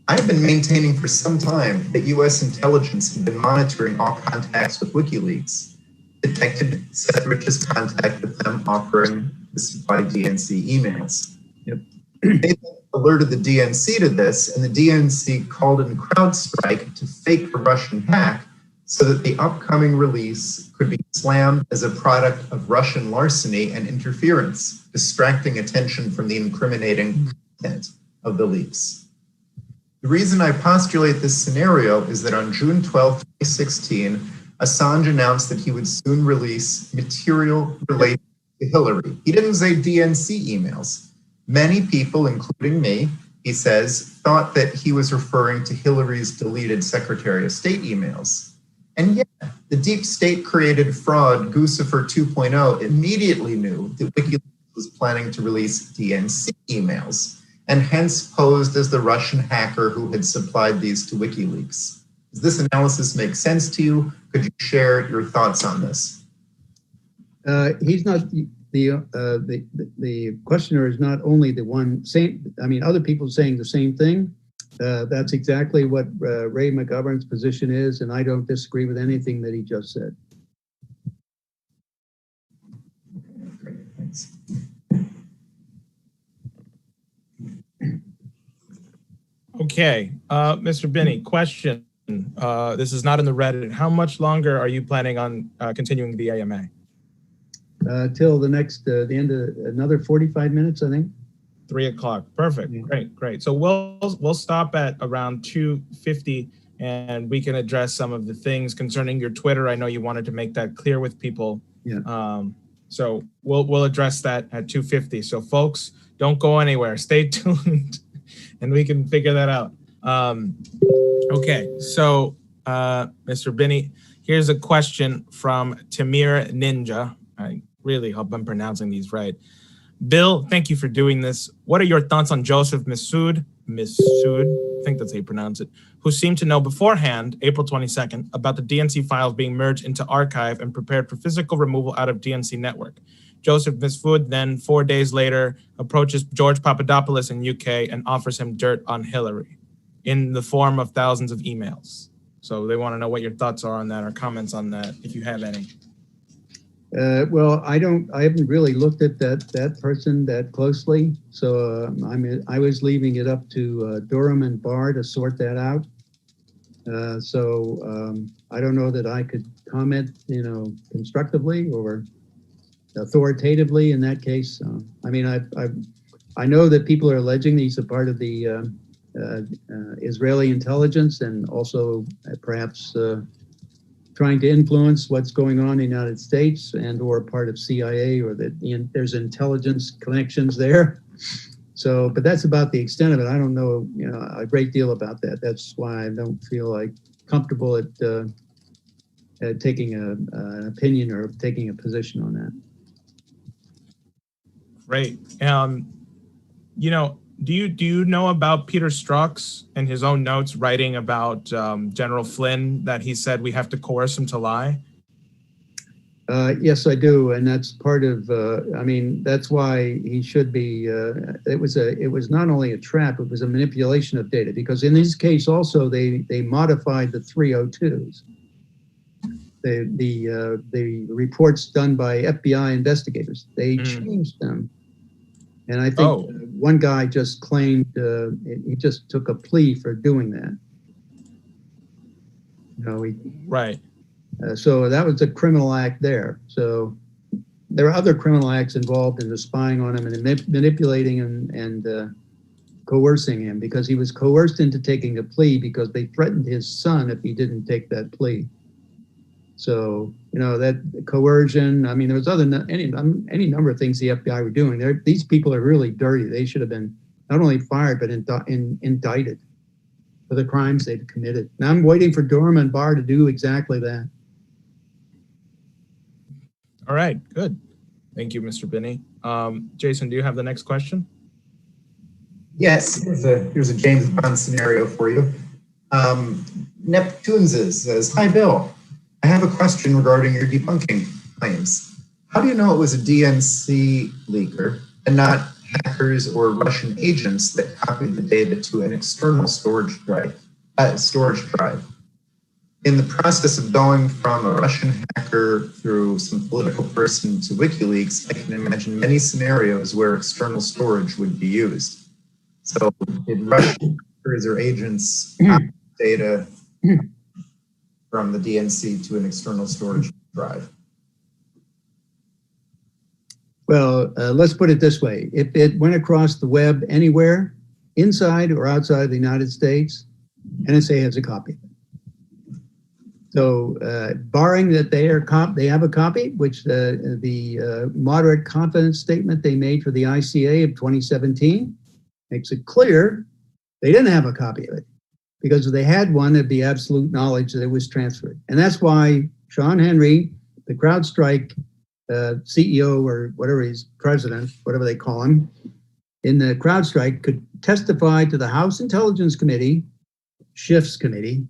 I've been maintaining for some time that U.S. intelligence had been monitoring all contacts with WikiLeaks, detected Seth Rich's contact with them offering to supply DNC emails. Yep. They alerted the DNC to this, and the DNC called in CrowdStrike to fake the Russian hack so that the upcoming release could be slammed as a product of Russian larceny and interference, distracting attention from the incriminating content of the leaks. The reason I postulate this scenario is that on June 12, 2016, Assange announced that he would soon release material related to Hillary. He didn't say DNC emails. Many people, including me, he says, thought that he was referring to Hillary's deleted Secretary of State emails. And yet, the deep state-created fraud, Guccifer 2.0, immediately knew that WikiLeaks was planning to release DNC emails, and hence posed as the Russian hacker who had supplied these to WikiLeaks. Does this analysis make sense to you? Could you share your thoughts on this? He's not the questioner is not only the one saying. I mean, other people saying the same thing. That's exactly what Ray McGovern's position is, and I don't disagree with anything that he just said. Great, thanks. Okay, Mr. Binney, question. This is not in the Reddit. How much longer are you planning on continuing the AMA? Till the end of another 45 minutes, I think. 3 o'clock. Perfect. Yeah. Great. So we'll stop at around 2:50, and we can address some of the things concerning your Twitter. I know you wanted to make that clear with people. Yeah. So we'll address that at 2:50. So folks, don't go anywhere. Stay tuned, and we can figure that out. Okay. So Mr. Binney, here's a question from Tamir Ninja. I really hope I'm pronouncing these right. Bill, thank you for doing this. What are your thoughts on Joseph Mifsud, I think that's how you pronounce it, who seemed to know beforehand, April 22nd, about the DNC files being merged into archive and prepared for physical removal out of DNC network? Joseph Mifsud then 4 days later approaches George Papadopoulos in UK and offers him dirt on Hillary in the form of thousands of emails. So they want to know what your thoughts are on that or comments on that, if you have any. Well, I haven't really looked at that person that closely. So I was leaving it up to Durham and Barr to sort that out. I don't know that I could comment, constructively or authoritatively in that case. I mean, I know that people are alleging that he's a part of the Israeli intelligence and also perhaps trying to influence what's going on in the United States and or part of CIA, or that there's intelligence connections there. So, but that's about the extent of it. I don't know, a great deal about that. That's why I don't feel like comfortable at taking an opinion or taking a position on that. Great. Do you know about Peter Strzok's and his own notes writing about General Flynn, that he said we have to coerce him to lie? Yes, I do, and that's part of. That's why he should be. It was not only a trap; it was a manipulation of data. Because in this case, also they modified the 302s. The reports done by FBI investigators. They changed them. And I think one guy just claimed he just took a plea for doing that. Right. So that was a criminal act there. So there are other criminal acts involved in the spying on him and manipulating him and coercing him, because he was coerced into taking a plea because they threatened his son if he didn't take that plea. So, that coercion, I mean, there was any number of things the FBI were doing. These people are really dirty. They should have been not only fired, but indicted for the crimes they've committed. Now I'm waiting for Durham and Barr to do exactly that. All right, good. Thank you, Mr. Binney. Jason, do you have the next question? Yes, here's a James Bond scenario for you. Neptunes says, "Hi, Bill. I have a question regarding your debunking claims. How do you know it was a DNC leaker and not hackers or Russian agents that copied the data to an external storage drive? In the process of going from a Russian hacker through some political person to WikiLeaks, I can imagine many scenarios where external storage would be used. So did Russian hackers or agents copy data from the DNC to an external storage drive?" Well, let's put it this way. If it went across the web anywhere, inside or outside the United States, NSA has a copy. So barring that they have a copy, which the moderate confidence statement they made for the ICA of 2017 makes it clear they didn't have a copy of it. Because if they had one, it'd be absolute knowledge that it was transferred. And that's why Sean Henry, the CrowdStrike CEO or whatever he's president, whatever they call him, in the CrowdStrike could testify to the House Intelligence Committee, Schiff's committee,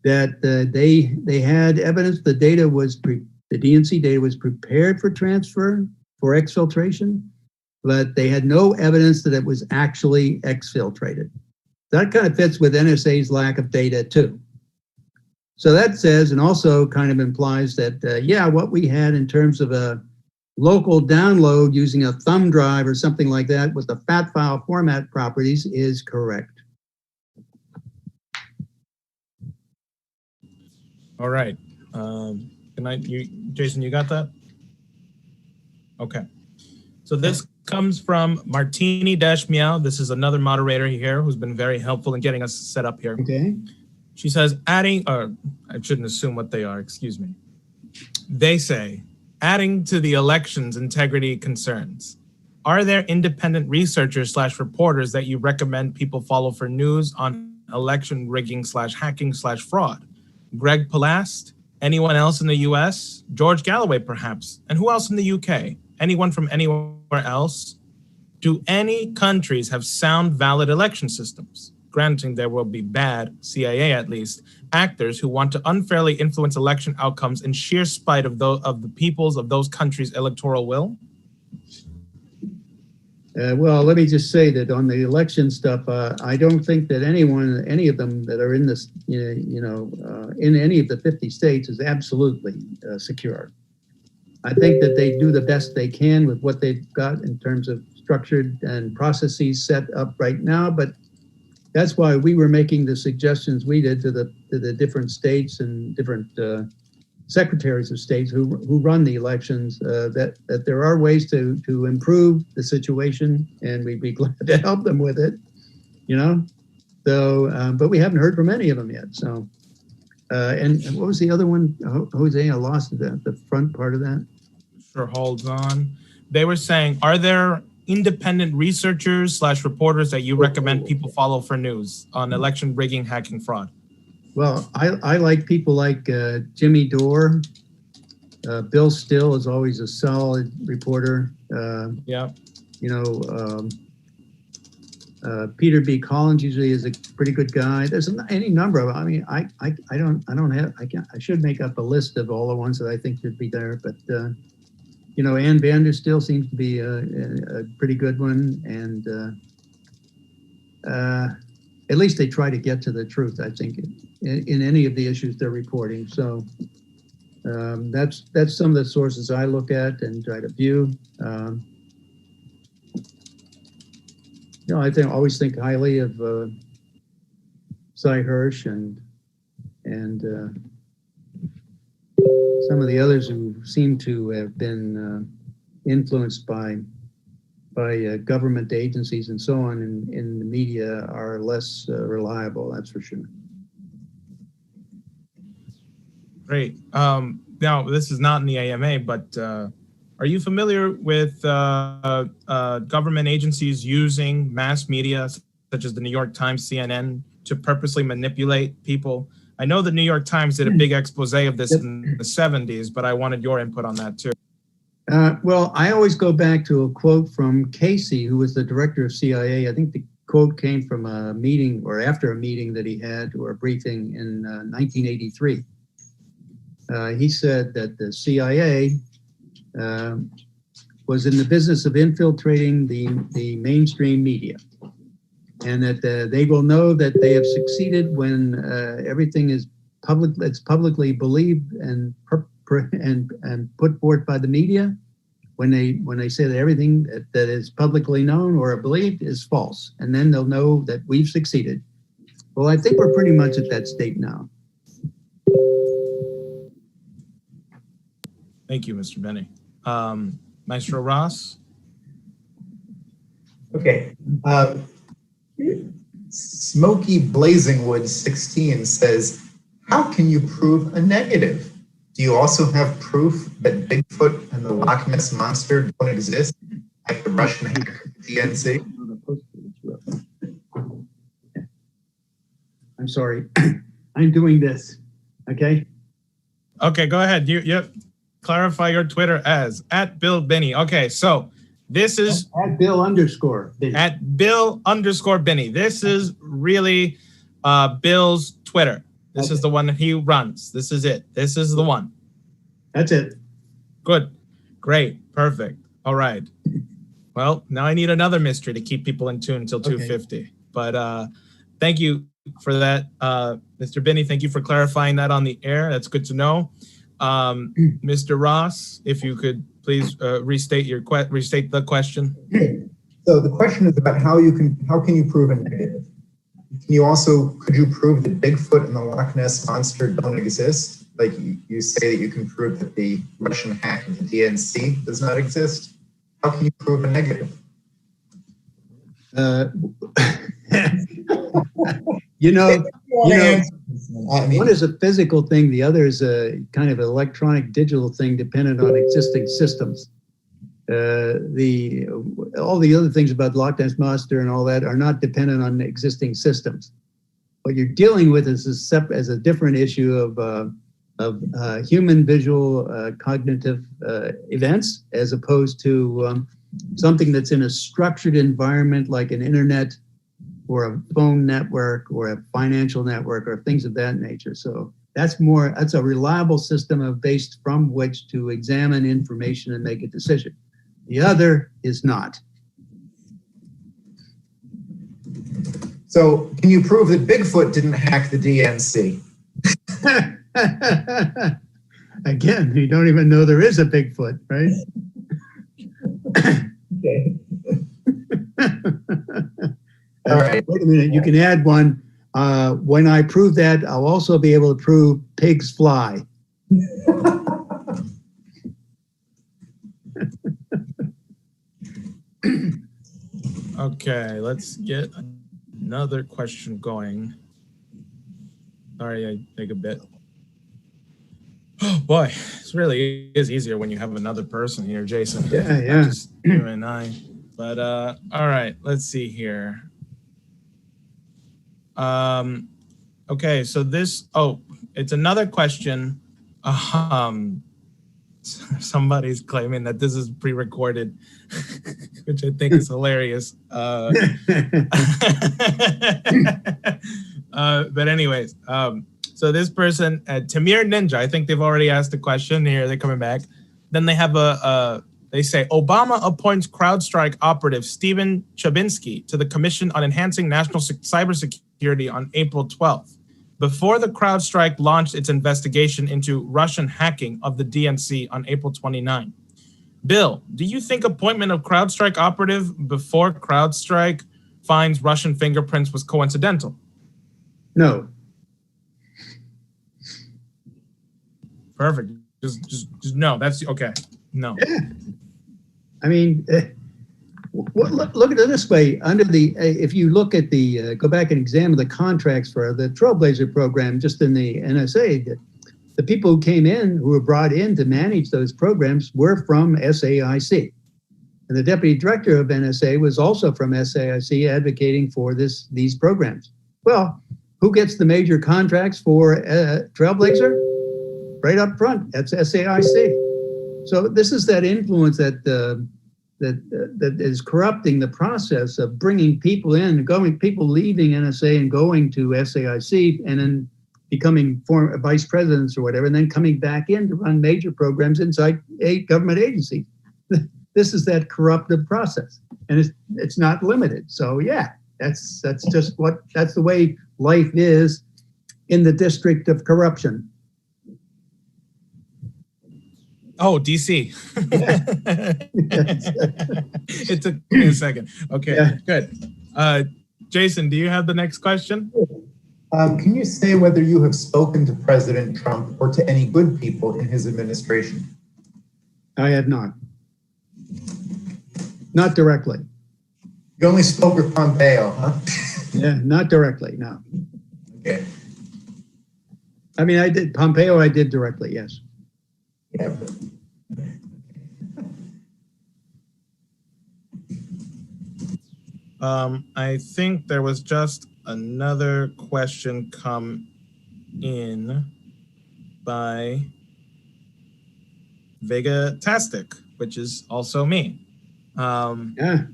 that they had evidence the DNC data was prepared for transfer for exfiltration, but they had no evidence that it was actually exfiltrated. That kind of fits with NSA's lack of data too. So that says, and also kind of implies that, what we had in terms of a local download using a thumb drive or something like that with the FAT file format properties is correct. All right. Jason, you got that? Okay. So this comes from Martini-Meow. This is another moderator here who's been very helpful in getting us set up here. Okay. She says, I shouldn't assume what they are, excuse me. They say, adding to the election's integrity concerns, are there independent researchers / reporters that you recommend people follow for news on election rigging / hacking / fraud? Greg Palast? Anyone else in the US? George Galloway, perhaps? And who else in the UK? Anyone from anywhere else? Do any countries have sound, valid election systems? Granting there will be bad, CIA at least, actors who want to unfairly influence election outcomes in sheer spite of the peoples of those countries' electoral will? Well, let me just say that on the election stuff, I don't think that any of them that are in this, in any of the 50 states is absolutely secure. I think that they do the best they can with what they've got in terms of structured and processes set up right now, but that's why we were making the suggestions we did to the different states and different secretaries of states who run the elections, that there are ways to improve the situation, and we'd be glad to help them with it, So, but we haven't heard from any of them yet. So, and what was the other one, Jose? I lost the front part of that. Sure, hold on. They were saying, are there independent researchers / reporters that you recommend people follow for news on election rigging, hacking, fraud? Well, I like people like Jimmy Dore. Bill Still is always a solid reporter. Peter B. Collins usually is a pretty good guy. There's any number of them. I mean, I should make up a list of all the ones that I think should be there, but Ann Vanderstill seems to be a pretty good one, and at least they try to get to the truth, I think, in any of the issues they're reporting. So that's some of the sources I look at and try to view. I always think highly of Cy Hirsch and some of the others who seem to have been influenced by government agencies and so on in the media are less reliable, that's for sure. Great. Now, this is not in the AMA, but are you familiar with government agencies using mass media, such as the New York Times, CNN, to purposely manipulate people? I know the New York Times did a big expose of this in the 70s, but I wanted your input on that too. Well, I always go back to a quote from Casey, who was the director of CIA. I think the quote came from a meeting or after a meeting that he had or a briefing in 1983. He said that the CIA was in the business of infiltrating the mainstream media, and that they will know that they have succeeded when everything is public. It's publicly believed and put forth by the media. When they say that everything that is publicly known or believed is false, and then they'll know that we've succeeded. Well, I think we're pretty much at that state now. Thank you, Mr. Binney. Maestro Ross? Okay. Smoky Blazingwood 16 says, how can you prove a negative? Do you also have proof that Bigfoot and the Loch Ness Monster don't exist, like the Russian hacker DNC? I'm sorry. I'm doing this. Okay. Okay, go ahead. You clarify your Twitter as @BillBinney. Okay, so this is @Bill_Binney. @Bill_Binney. This is really Bill's Twitter. This is the one that he runs. This is it. This is the one. That's it. Good. Great. Perfect. All right. Well, now I need another mystery to keep people in tune until 2:50. But thank you for that, Mr. Binney. Thank you for clarifying that on the air. That's good to know. Mr. Ross, if you could please restate the question. So the question is about how can you prove a negative? Could you prove that Bigfoot and the Loch Ness Monster don't exist? Like you say that you can prove that the Russian hack of the DNC does not exist. How can you prove a negative? One is a physical thing. The other is a kind of electronic digital thing dependent on existing systems. All the other things about Loch Ness Monster and all that are not dependent on existing systems. What you're dealing with is a different issue of human visual cognitive events, as opposed to something that's in a structured environment like an internet or a phone network or a financial network or things of that nature. So that's a reliable system based from which to examine information and make a decision. The other is not. So can you prove that Bigfoot didn't hack the DNC? Again, you don't even know there is a Bigfoot, right? Okay. All right. Wait a minute, you can add one. When I prove that, I'll also be able to prove pigs fly. Okay, let's get another question going. Sorry, I take a bit. Oh boy, this really is easier when you have another person here, Jason. Yeah. Just you and I. But all right, let's see here. Okay, so it's another question. Somebody's claiming that this is pre-recorded, which I think is hilarious. But anyways, so this person, Tamir Ninja, I think they've already asked a question here. They're coming back. Then they have they say, Obama appoints CrowdStrike operative Stephen Chabinsky to the Commission on Enhancing National Cybersecurity on April 12th. Before the CrowdStrike launched its investigation into Russian hacking of the DNC on April 29. Bill, do you think appointment of CrowdStrike operative before CrowdStrike finds Russian fingerprints was coincidental? No. Perfect. Just no. That's okay. No. I mean, Well, look at it this way. Under the, if you look at the, go back and examine the contracts for the Trailblazer program, just in the NSA, the people who came in, who were brought in to manage those programs, were from SAIC. And the deputy director of NSA was also from SAIC, advocating for these programs. Well, who gets the major contracts for Trailblazer? Right up front, that's SAIC. So this is that influence that that is corrupting the process of bringing people in, people leaving NSA and going to SAIC, and then becoming vice presidents or whatever, and then coming back in to run major programs inside a government agency. This is that corruptive process, and it's not limited. So yeah, that's the way life is in the district of corruption. Oh, DC. It took me a second. Okay, yeah. Good. Jason, do you have the next question? Can you say whether you have spoken to President Trump or to any good people in his administration? I have not. Not directly. You only spoke with Pompeo, huh? Yeah, not directly, no. Okay. I mean, I did directly, yes. Yeah. I think there was just another question come in by Vega-tastic, which is also me. Yeah.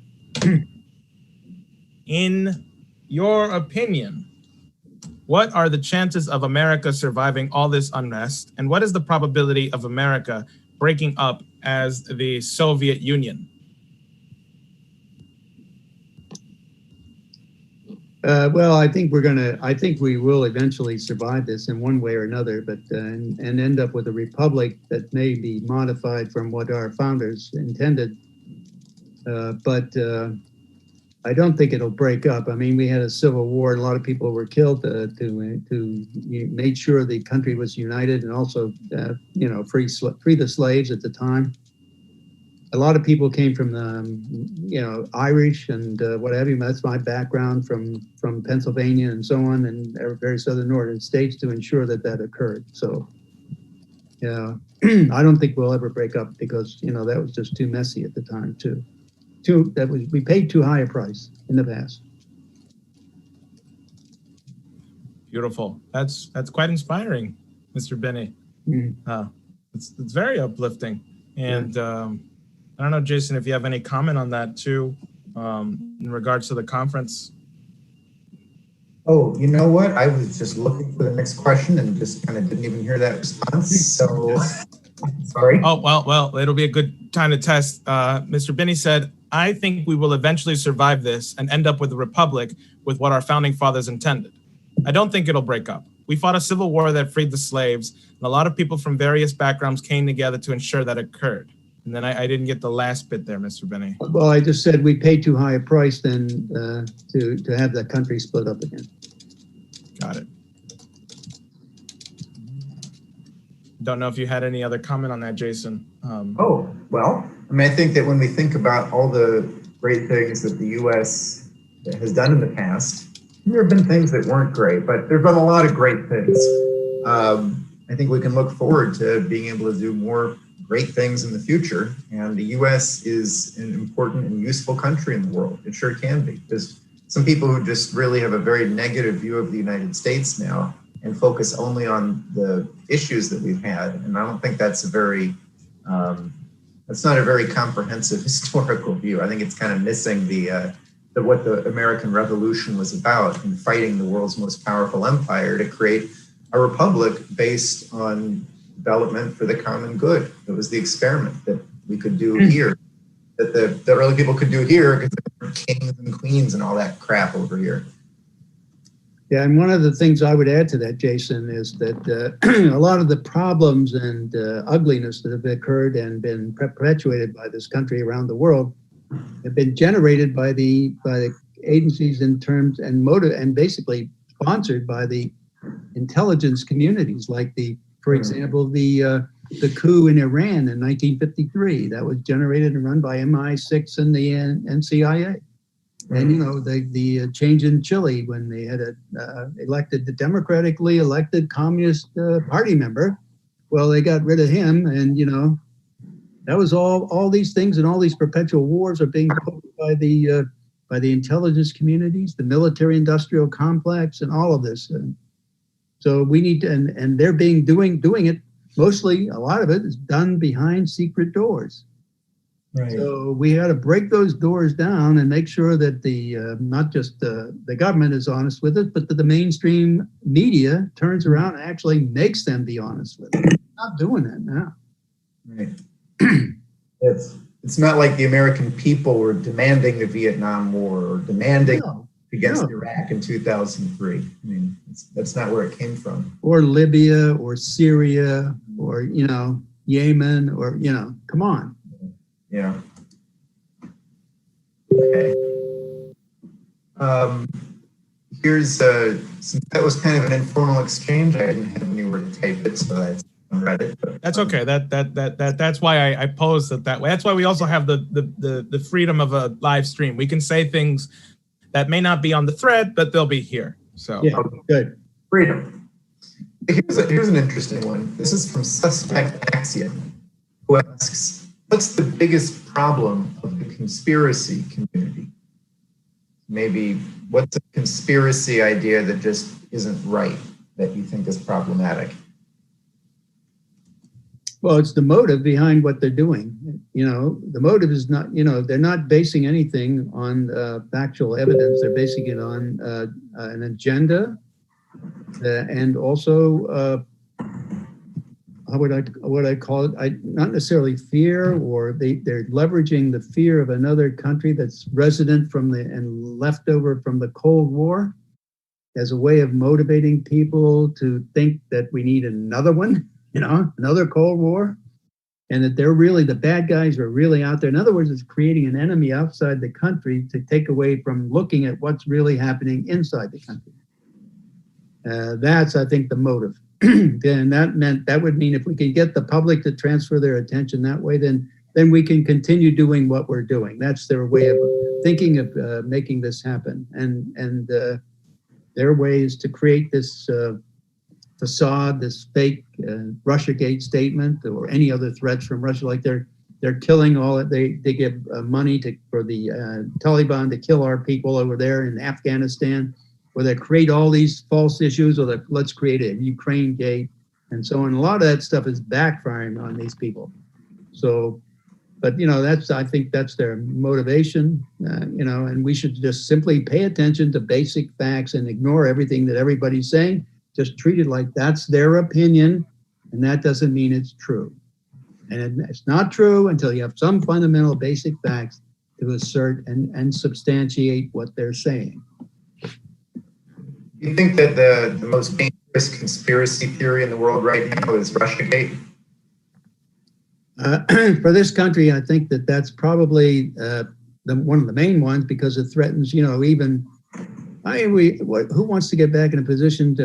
In your opinion, what are the chances of America surviving all this unrest? And what is the probability of America breaking up as the Soviet Union? Well, I think we will eventually survive this in one way or another, but and end up with a republic that may be modified from what our founders intended. But I don't think it'll break up. I mean, we had a civil war, and a lot of people were killed to make sure the country was united, and also free the slaves at the time. A lot of people came from Irish and what have you. That's my background from Pennsylvania and so on, and very southern northern states to ensure that occurred. So, yeah, I don't think we'll ever break up because that was just too messy at the time too. We paid too high a price in the past. Beautiful. That's quite inspiring, Mr. Binney. Mm-hmm. It's very uplifting. And I don't know, Jason, if you have any comment on that too, in regards to the conference. Oh, you know what? I was just looking for the next question and just kind of didn't even hear that response. So sorry. Oh, well, it'll be a good time to test. Mr. Binney said, I think we will eventually survive this and end up with a republic with what our founding fathers intended. I don't think it'll break up. We fought a civil war that freed the slaves, and a lot of people from various backgrounds came together to ensure that occurred. And then I didn't get the last bit there, Mr. Binney. Well, I just said we paid too high a price then to have the country split up again. Got it. Don't know if you had any other comment on that, Jason. Well, I mean, I think that when we think about all the great things that the U.S. has done in the past, there have been things that weren't great, but there have been a lot of great things. I think we can look forward to being able to do more great things in the future. And the U.S. is an important and useful country in the world. It sure can be. There's some people who just really have a very negative view of the United States now and focus only on the issues that we've had. And I don't think that's that's not a very comprehensive historical view. I think it's kind of missing what the American Revolution was about in fighting the world's most powerful empire to create a republic based on development for the common good. It was the experiment that we could do here, that the early people could do here because there were kings and queens and all that crap over here. Yeah, and one of the things I would add to that, Jason, is that a lot of the problems and ugliness that have occurred and been perpetuated by this country around the world have been generated by the agencies in terms and basically sponsored by the intelligence communities, like for example, the the coup in Iran in 1953 that was generated and run by MI6 and the NCIA. And, you know, the change in Chile when they had elected the democratically elected Communist Party member. Well, they got rid of him, and, you know, that was all these things, and all these perpetual wars are being put by the intelligence communities, the military-industrial complex, and all of this. And so we need to, and they're doing it. Mostly, a lot of it is done behind secret doors. Right. So we got to break those doors down and make sure that not just the government is honest with it, but that the mainstream media turns around and actually makes them be honest with it. They're not doing that now. Right. It's not like the American people were demanding the Vietnam War or demanding against Iraq in 2003. I mean, that's not where it came from. Or Libya or Syria or, you know, Yemen or, you know, come on. Yeah. Okay. Here's since that was kind of an informal exchange, I didn't have anywhere to type it, so that's on Reddit. But, That's okay. That's why I posed it that way. That's why we also have the freedom of a live stream. We can say things that may not be on the thread, but they'll be here. So Yeah, good. freedom. Here's an interesting one. This is from Suspect Axiom, who asks, what's the biggest problem of the conspiracy community? Maybe what's a conspiracy idea that just isn't right, that you think is problematic? Well, it's the motive behind what they're doing. You know, the motive is not, you know, they're not basing anything on factual evidence. They're basing it on an agenda and also how would I call it? Not necessarily fear, or they're leveraging the fear of another country that's resident from and left over from the Cold War as a way of motivating people to think that we need another one, you know, another Cold War, and that they're really, the bad guys are really out there. In other words, it's creating an enemy outside the country to take away from looking at what's really happening inside the country. That's, I think, the motive. Then that would mean if we can get the public to transfer their attention that way, then we can continue doing what we're doing. That's their way of thinking of making this happen. And their way is to create this facade, this fake Russiagate statement or any other threats from Russia, like they're killing all it. They give money for the Taliban to kill our people over there in Afghanistan, or they create all these false issues, or let's create a Ukraine gate and so on. A lot of that stuff is backfiring on these people. So, but you know, I think that's their motivation, you know, and we should just simply pay attention to basic facts and ignore everything that everybody's saying. Just treat it like that's their opinion, and that doesn't mean it's true. And it's not true until you have some fundamental basic facts to assert and substantiate what they're saying. You think that the most dangerous conspiracy theory in the world right now is Russiagate? For this country, I think that's probably one of the main ones, because it threatens, you know, even, who wants to get back in a position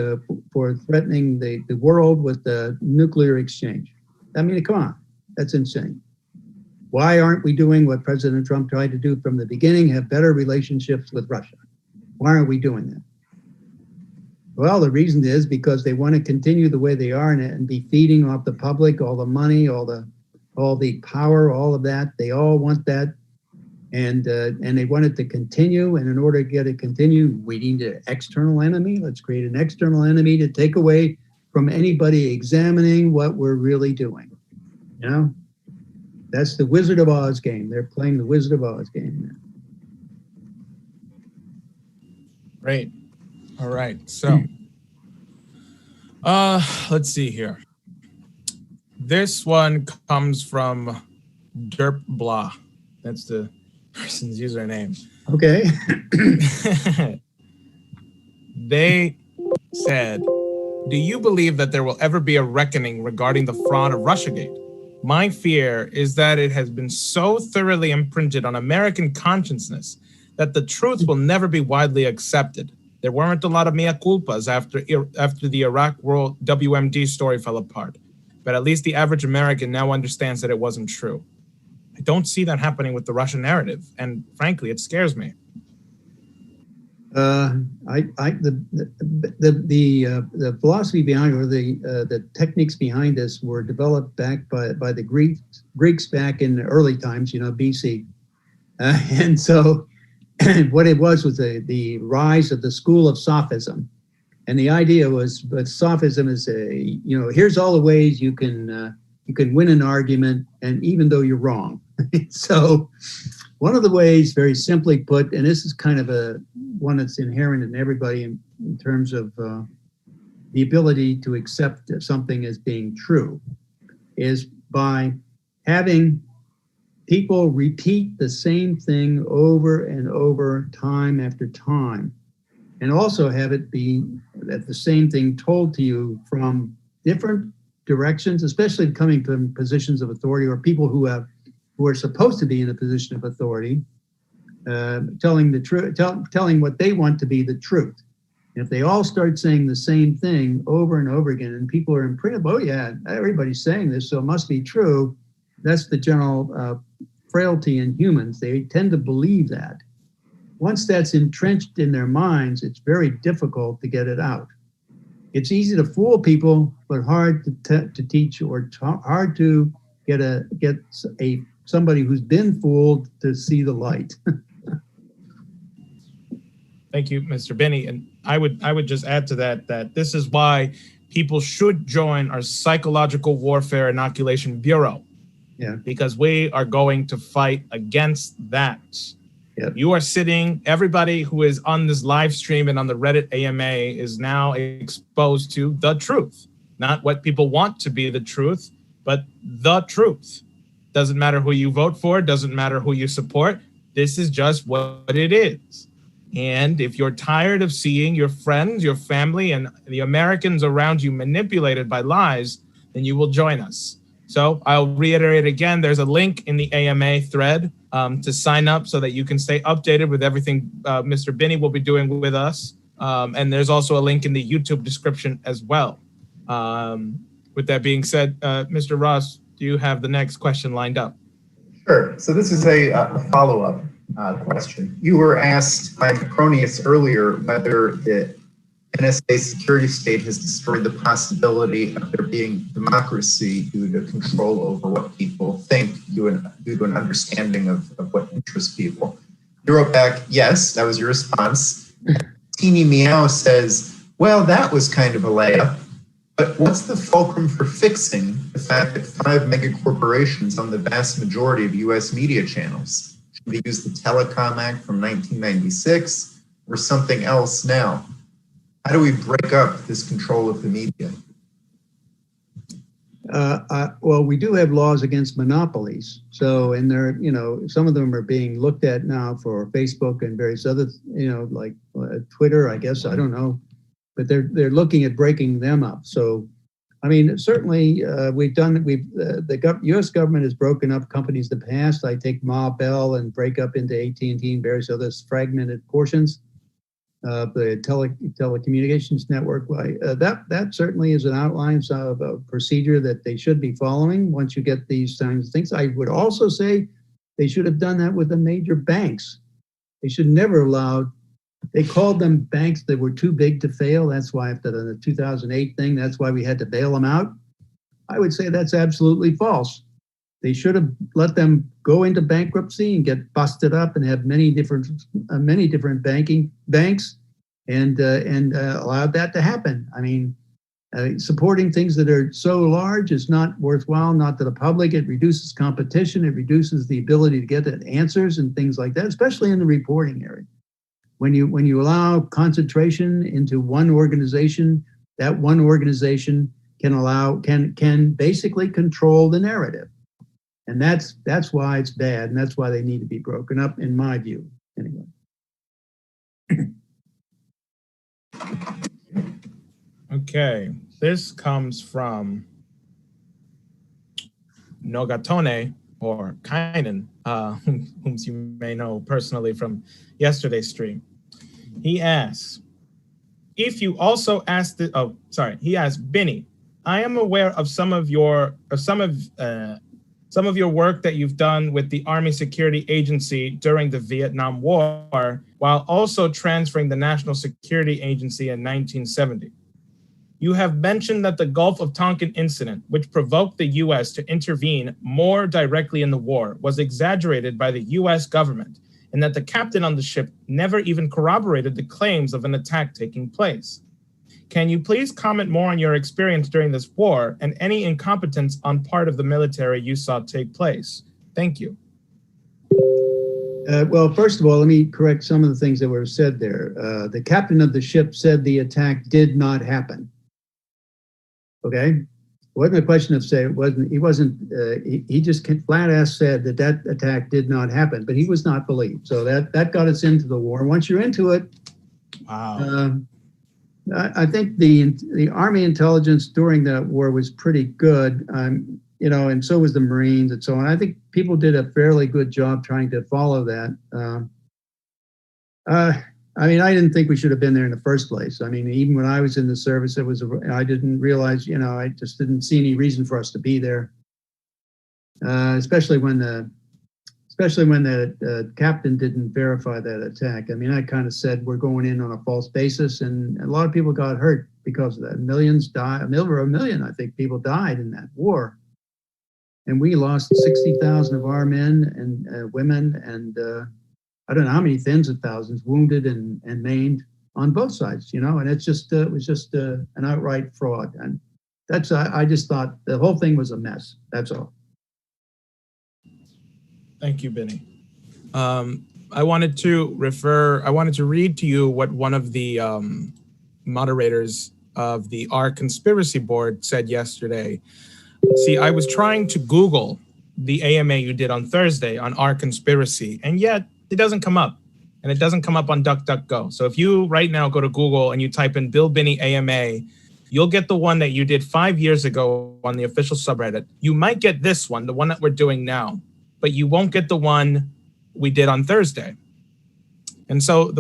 for threatening the world with the nuclear exchange? I mean, come on, that's insane. Why aren't we doing what President Trump tried to do from the beginning, have better relationships with Russia? Why aren't we doing that? Well, the reason is because they want to continue the way they are and be feeding off the public, all the money, all the power, all of that. They all want that, and they want it to continue. And in order to get it continue, we need an external enemy. Let's create an external enemy to take away from anybody examining what we're really doing. You know, that's the Wizard of Oz game. They're playing the Wizard of Oz game now. Great. All right. So, let's see here. This one comes from Derp Blah. That's the person's username. Okay. They said, do you believe that there will ever be a reckoning regarding the fraud of Russiagate? My fear is that it has been so thoroughly imprinted on American consciousness that the truth will never be widely accepted. There weren't a lot of mea culpas after the Iraq World WMD story fell apart. but at least the average American now understands that it wasn't true. I don't see that happening with the Russian narrative, and frankly, it scares me. The philosophy behind, or the techniques behind this, were developed back by the Greeks back in the early times, BC, and so what it was the rise of the school of sophism, and the idea was, but sophism is here's all the ways you can win an argument, and even though you're wrong. So one of the ways, very simply put, and this is kind of one that's inherent in everybody in terms of the ability to accept something as being true, is by having people repeat the same thing over and over, time after time, and also have it be that the same thing told to you from different directions, especially coming from positions of authority or people who are supposed to be in a position of authority, telling the truth, telling what they want to be the truth. And if they all start saying the same thing over and over again, and people are imprinted, oh yeah, everybody's saying this, so it must be true. That's the general frailty in humans. They tend to believe that. Once that's entrenched in their minds, it's very difficult to get it out. It's easy to fool people, but hard to teach, or hard to get somebody who's been fooled to see the light. Thank you, Mr. Binney. And I would just add to that this is why people should join our Psychological Warfare Inoculation Bureau. Yeah. Because we are going to fight against that. Yep. You are sitting, everybody who is on this live stream and on the Reddit AMA is now exposed to the truth. Not what people want to be the truth, but the truth. Doesn't matter who you vote for, doesn't matter who you support. This is just what it is. And if you're tired of seeing your friends, your family, and the Americans around you manipulated by lies, then you will join us. So I'll reiterate again, there's a link in the AMA thread to sign up so that you can stay updated with everything Mr. Binney will be doing with us. And there's also a link in the YouTube description as well. With that being said, Mr. Ross, do you have the next question lined up? Sure. So this is a follow-up question. You were asked by Macronius earlier whether the NSA security state has destroyed the possibility of there being democracy due to control over what people think, due to an understanding of what interests people. You wrote back, yes, that was your response. Teeny Meow says, well, that was kind of a layup. But what's the fulcrum for fixing the fact that 5 mega corporations own the vast majority of U.S. media channels? Should we use the Telecom Act from 1996 or something else now? How do we break up this control of the media? Well, we do have laws against monopolies. So, and there, some of them are being looked at now for Facebook and various other, like Twitter, I guess, I don't know. But they're looking at breaking them up. So, I mean, certainly the U.S. government has broken up companies in the past. I take Ma Bell and break up into AT&T and various other fragmented portions of the telecommunications network. That certainly is an outline of a procedure that they should be following once you get these kinds of things. I would also say they should have done that with the major banks. They should never allow. They called them banks that were too big to fail. That's why after the 2008 thing, that's why we had to bail them out. I would say that's absolutely false. They should have let them go into bankruptcy and get busted up and have many different banks and allowed that to happen. I mean, supporting things that are so large is not worthwhile, not to the public. It reduces competition. It reduces the ability to get answers and things like that, especially in the reporting area. When you allow concentration into one organization, that one organization can basically control the narrative. And that's why it's bad, and that's why they need to be broken up, in my view, anyway. Okay, this comes from Nogatone, or Kainen, whom you may know personally from yesterday's stream. He asks, he asked Binney, I am aware of some of your work that you've done with the Army Security Agency during the Vietnam War, while also transferring the National Security Agency in 1970. You have mentioned that the Gulf of Tonkin incident, which provoked the U.S. to intervene more directly in the war, was exaggerated by the U.S. government, and that the captain on the ship never even corroborated the claims of an attack taking place. Can you please comment more on your experience during this war and any incompetence on part of the military you saw take place? Thank you. Well, first of all, let me correct some of the things that were said there. The captain of the ship said the attack did not happen. Okay, it wasn't a question of say it wasn't. He just flat ass said that attack did not happen, but he was not believed. So that got us into the war. Once you're into it, wow. I think the Army intelligence during that war was pretty good. And so was the Marines and so on. I think people did a fairly good job trying to follow that. I didn't think we should have been there in the first place. Even when I was in the service, I didn't realize, I just didn't see any reason for us to be there. Especially when the captain didn't verify that attack. I kind of said we're going in on a false basis, and a lot of people got hurt because of that. Millions died. Over a million, I think, people died in that war, and we lost 60,000 of our men and women, and I don't know how many tens of thousands wounded and maimed on both sides. And it was just an outright fraud, and I just thought the whole thing was a mess. That's all. Thank you, Binney. I wanted to read to you what one of the moderators of the Our Conspiracy Board said yesterday. See, I was trying to Google the AMA you did on Thursday on Our Conspiracy, and yet it doesn't come up, and it doesn't come up on DuckDuckGo. So if you right now go to Google and you type in Bill Binney AMA, you'll get the one that you did 5 years ago on the official subreddit. You might get this one, the one that we're doing now, but you won't get the one we did on Thursday. And so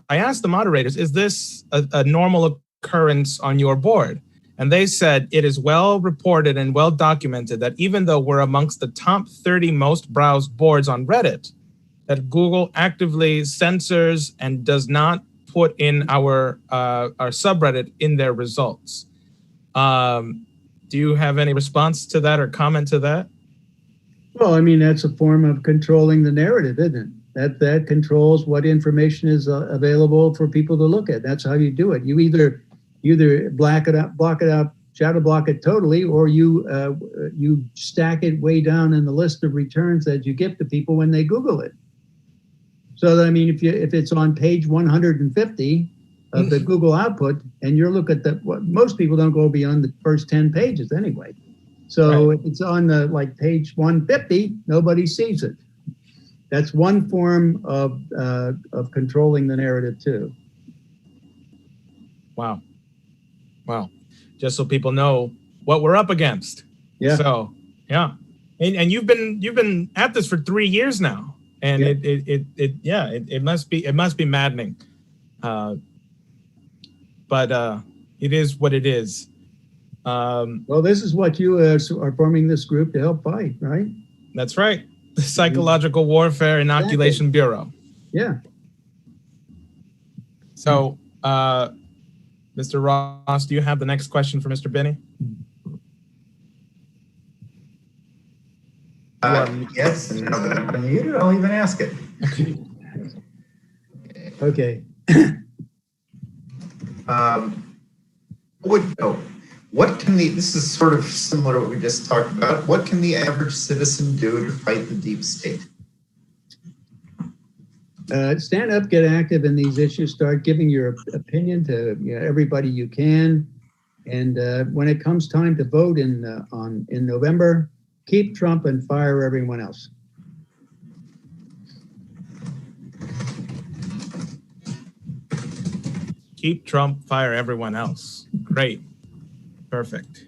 I asked the moderators, is this a normal occurrence on your board? And they said, it is well reported and well documented that even though we're amongst the top 30 most browsed boards on Reddit, that Google actively censors and does not put in our subreddit in their results. Do you have any response to that or comment to that? Well, that's a form of controlling the narrative, isn't it? That controls what information is available for people to look at. That's how you do it. You either block it out, shadow block it totally, or you stack it way down in the list of returns that you give to people when they Google it. So that, if it's on page 150 of the Google output, and you're looking at most people don't go beyond the first 10 pages anyway. So right. If it's on the page 150, nobody sees it. That's one form of controlling the narrative too. Wow. Just so people know what we're up against. Yeah. So yeah, and you've been at this for 3 years now, and yeah. it must be maddening, but it is what it is. Well, this is what you are forming this group to help fight, right? That's right. The Psychological Warfare Inoculation Bureau. Yeah. So, Mr. Ross, do you have the next question for Mr. Binney? Yes, and now that I'm unmuted, I'll even ask it. Okay. This is sort of similar to what we just talked about. What can the average citizen do to fight the deep state? Stand up, get active in these issues, start giving your opinion to everybody you can. And when it comes time to vote in November, keep Trump and fire everyone else. Keep Trump, fire everyone else. Great. Perfect.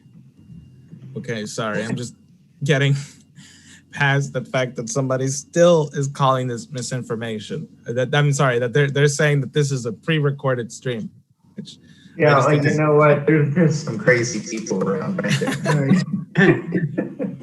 Okay, sorry. I'm just getting past the fact that somebody still is calling this misinformation. I'm sorry that they're saying that this is a pre-recorded stream, which Yeah, just like need you know what? There's some crazy people around back there.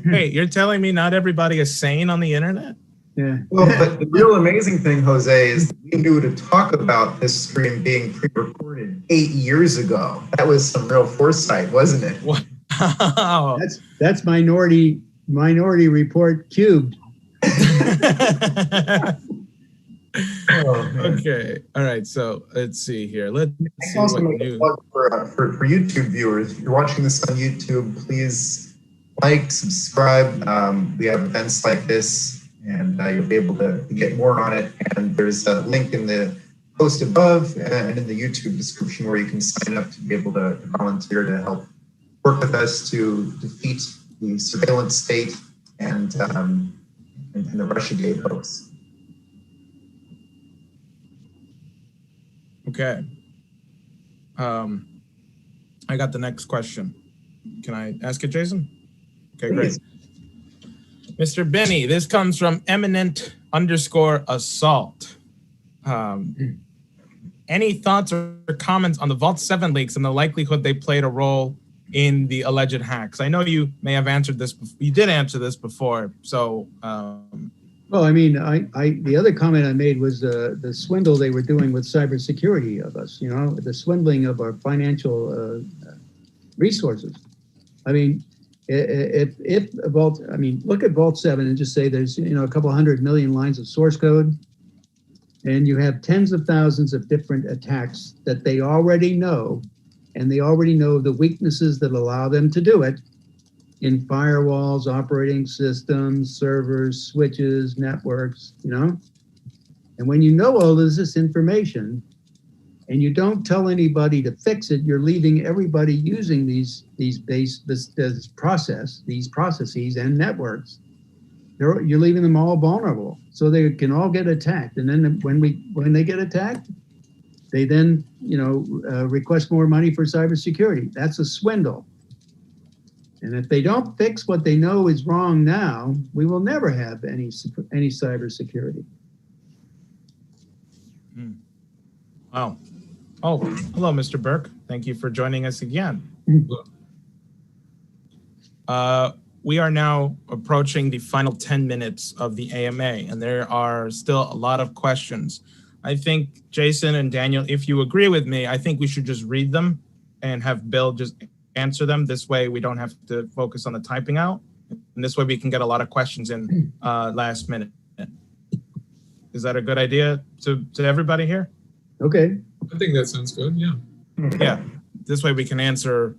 Hey, you're telling me not everybody is sane on the internet? Yeah. Well, but the real amazing thing, Jose, is we knew to talk about this stream being pre-recorded 8 years ago. That was some real foresight, wasn't it? Wow. That's Minority Report cubed. Oh, man. Okay. All right. So let's see here. Let's I see can also what make a new. plug for YouTube viewers. If you're watching this on YouTube, please like, subscribe. We have events like this, and you'll be able to get more on it. And there's a link in the post above and in the YouTube description where you can sign up to be able to volunteer to help work with us to defeat the surveillance state and the Russiagate hoax. Okay. I got the next question. Can I ask it, Jason? Okay, Please. great. Mr. Binney, this comes from eminent_assault. Any thoughts or comments on the Vault 7 leaks and the likelihood they played a role in the alleged hacks? I know you may have answered this. You did answer this before. So, Well, I mean, the other comment I made was the swindle they were doing with cybersecurity of us, you know, the swindling of our financial resources. I mean, if Vault, I mean, look at Vault 7 and just say there's, you know, a couple 100 million lines of source code, and you have tens of thousands of different attacks that they already know, and they already know the weaknesses that allow them to do it in firewalls, operating systems, servers, switches, networks, you know? And when you know all of this information and you don't tell anybody to fix it, you're leaving everybody using these processes and networks. You're leaving them all vulnerable, so they can all get attacked. And then when they get attacked, they then, you know, request more money for cybersecurity. That's a swindle. And if they don't fix what they know is wrong now, we will never have any cybersecurity. wow. Oh, hello, Mr. Burke. Thank you for joining us again. We are now approaching the final 10 minutes of the AMA, and there are still a lot of questions. I think, Jason and Daniel, if you agree with me, I think we should just read them and have Bill just answer them. This way we don't have to focus on the typing out. And this way we can get a lot of questions in last minute. Is that a good idea to everybody here? Okay. I think that sounds good. Yeah. Yeah. This way we can answer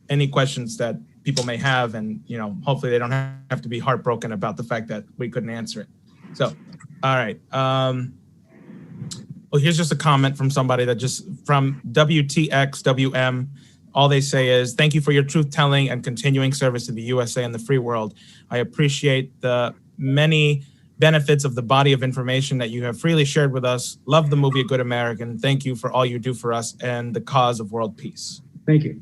any questions that people may have, and, you know, hopefully they don't have to be heartbroken about the fact that we couldn't answer it. So, all right. Well, here's just a comment from somebody that from WTXWM. All they say is, thank you for your truth-telling and continuing service to the USA and the free world. I appreciate the many benefits of the body of information that you have freely shared with us. Love the movie A Good American. Thank you for all you do for us and the cause of world peace. Thank you.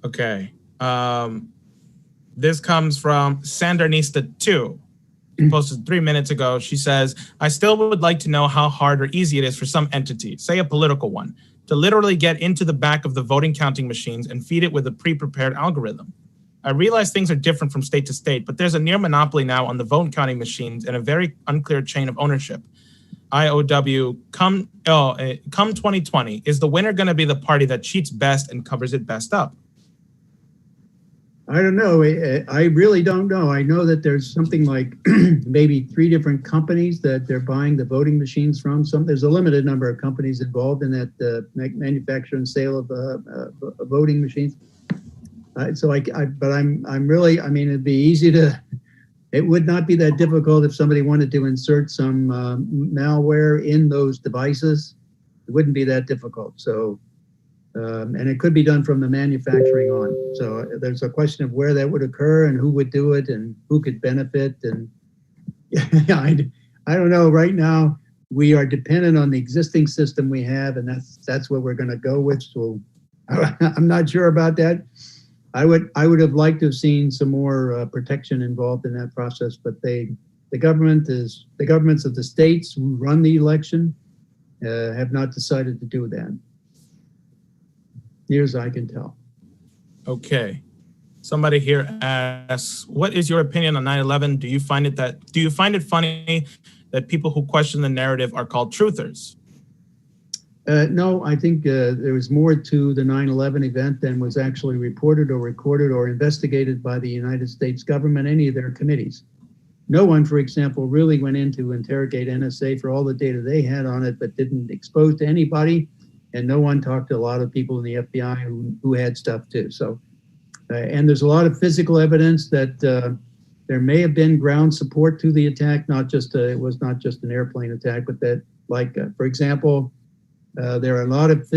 Okay. This comes from Sandernista2. Posted 3 minutes ago. She says, I still would like to know how hard or easy it is for some entity, say a political one, to literally get into the back of the voting counting machines and feed it with a pre-prepared algorithm. I realize things are different from state to state, but there's a near monopoly now on the vote counting machines and a very unclear chain of ownership. IOW, come 2020, is the winner going to be the party that cheats best and covers it best up? I don't know. I really don't know. I know that there's something like maybe 3 different companies that they're buying the voting machines from. There's a limited number of companies involved in that manufacture and sale of voting machines. But I'm really, I mean, it'd be easy to. It would not be that difficult if somebody wanted to insert some malware in those devices. It wouldn't be that difficult. So. And it could be done from the manufacturing on. So there's a question of where that would occur and who would do it and who could benefit. And I don't know. Right now, we are dependent on the existing system we have, and that's what we're going to go with. So I'm not sure about that. I would have liked to have seen some more protection involved in that process, but the governments of the states who run the election have not decided to do that. near as I can tell. Okay. Somebody here asks, what is your opinion on 9/11? Do you find it funny that people who question the narrative are called truthers? No, I think there was more to the 9/11 event than was actually reported or recorded or investigated by the United States government, any of their committees. No one, for example, really went in to interrogate NSA for all the data they had on it, but didn't expose to anybody. And no one talked to a lot of people in the FBI who had stuff too. So, and there's a lot of physical evidence that there may have been ground support to the attack, not just it was not just an airplane attack, but that, like, for example, there are a lot of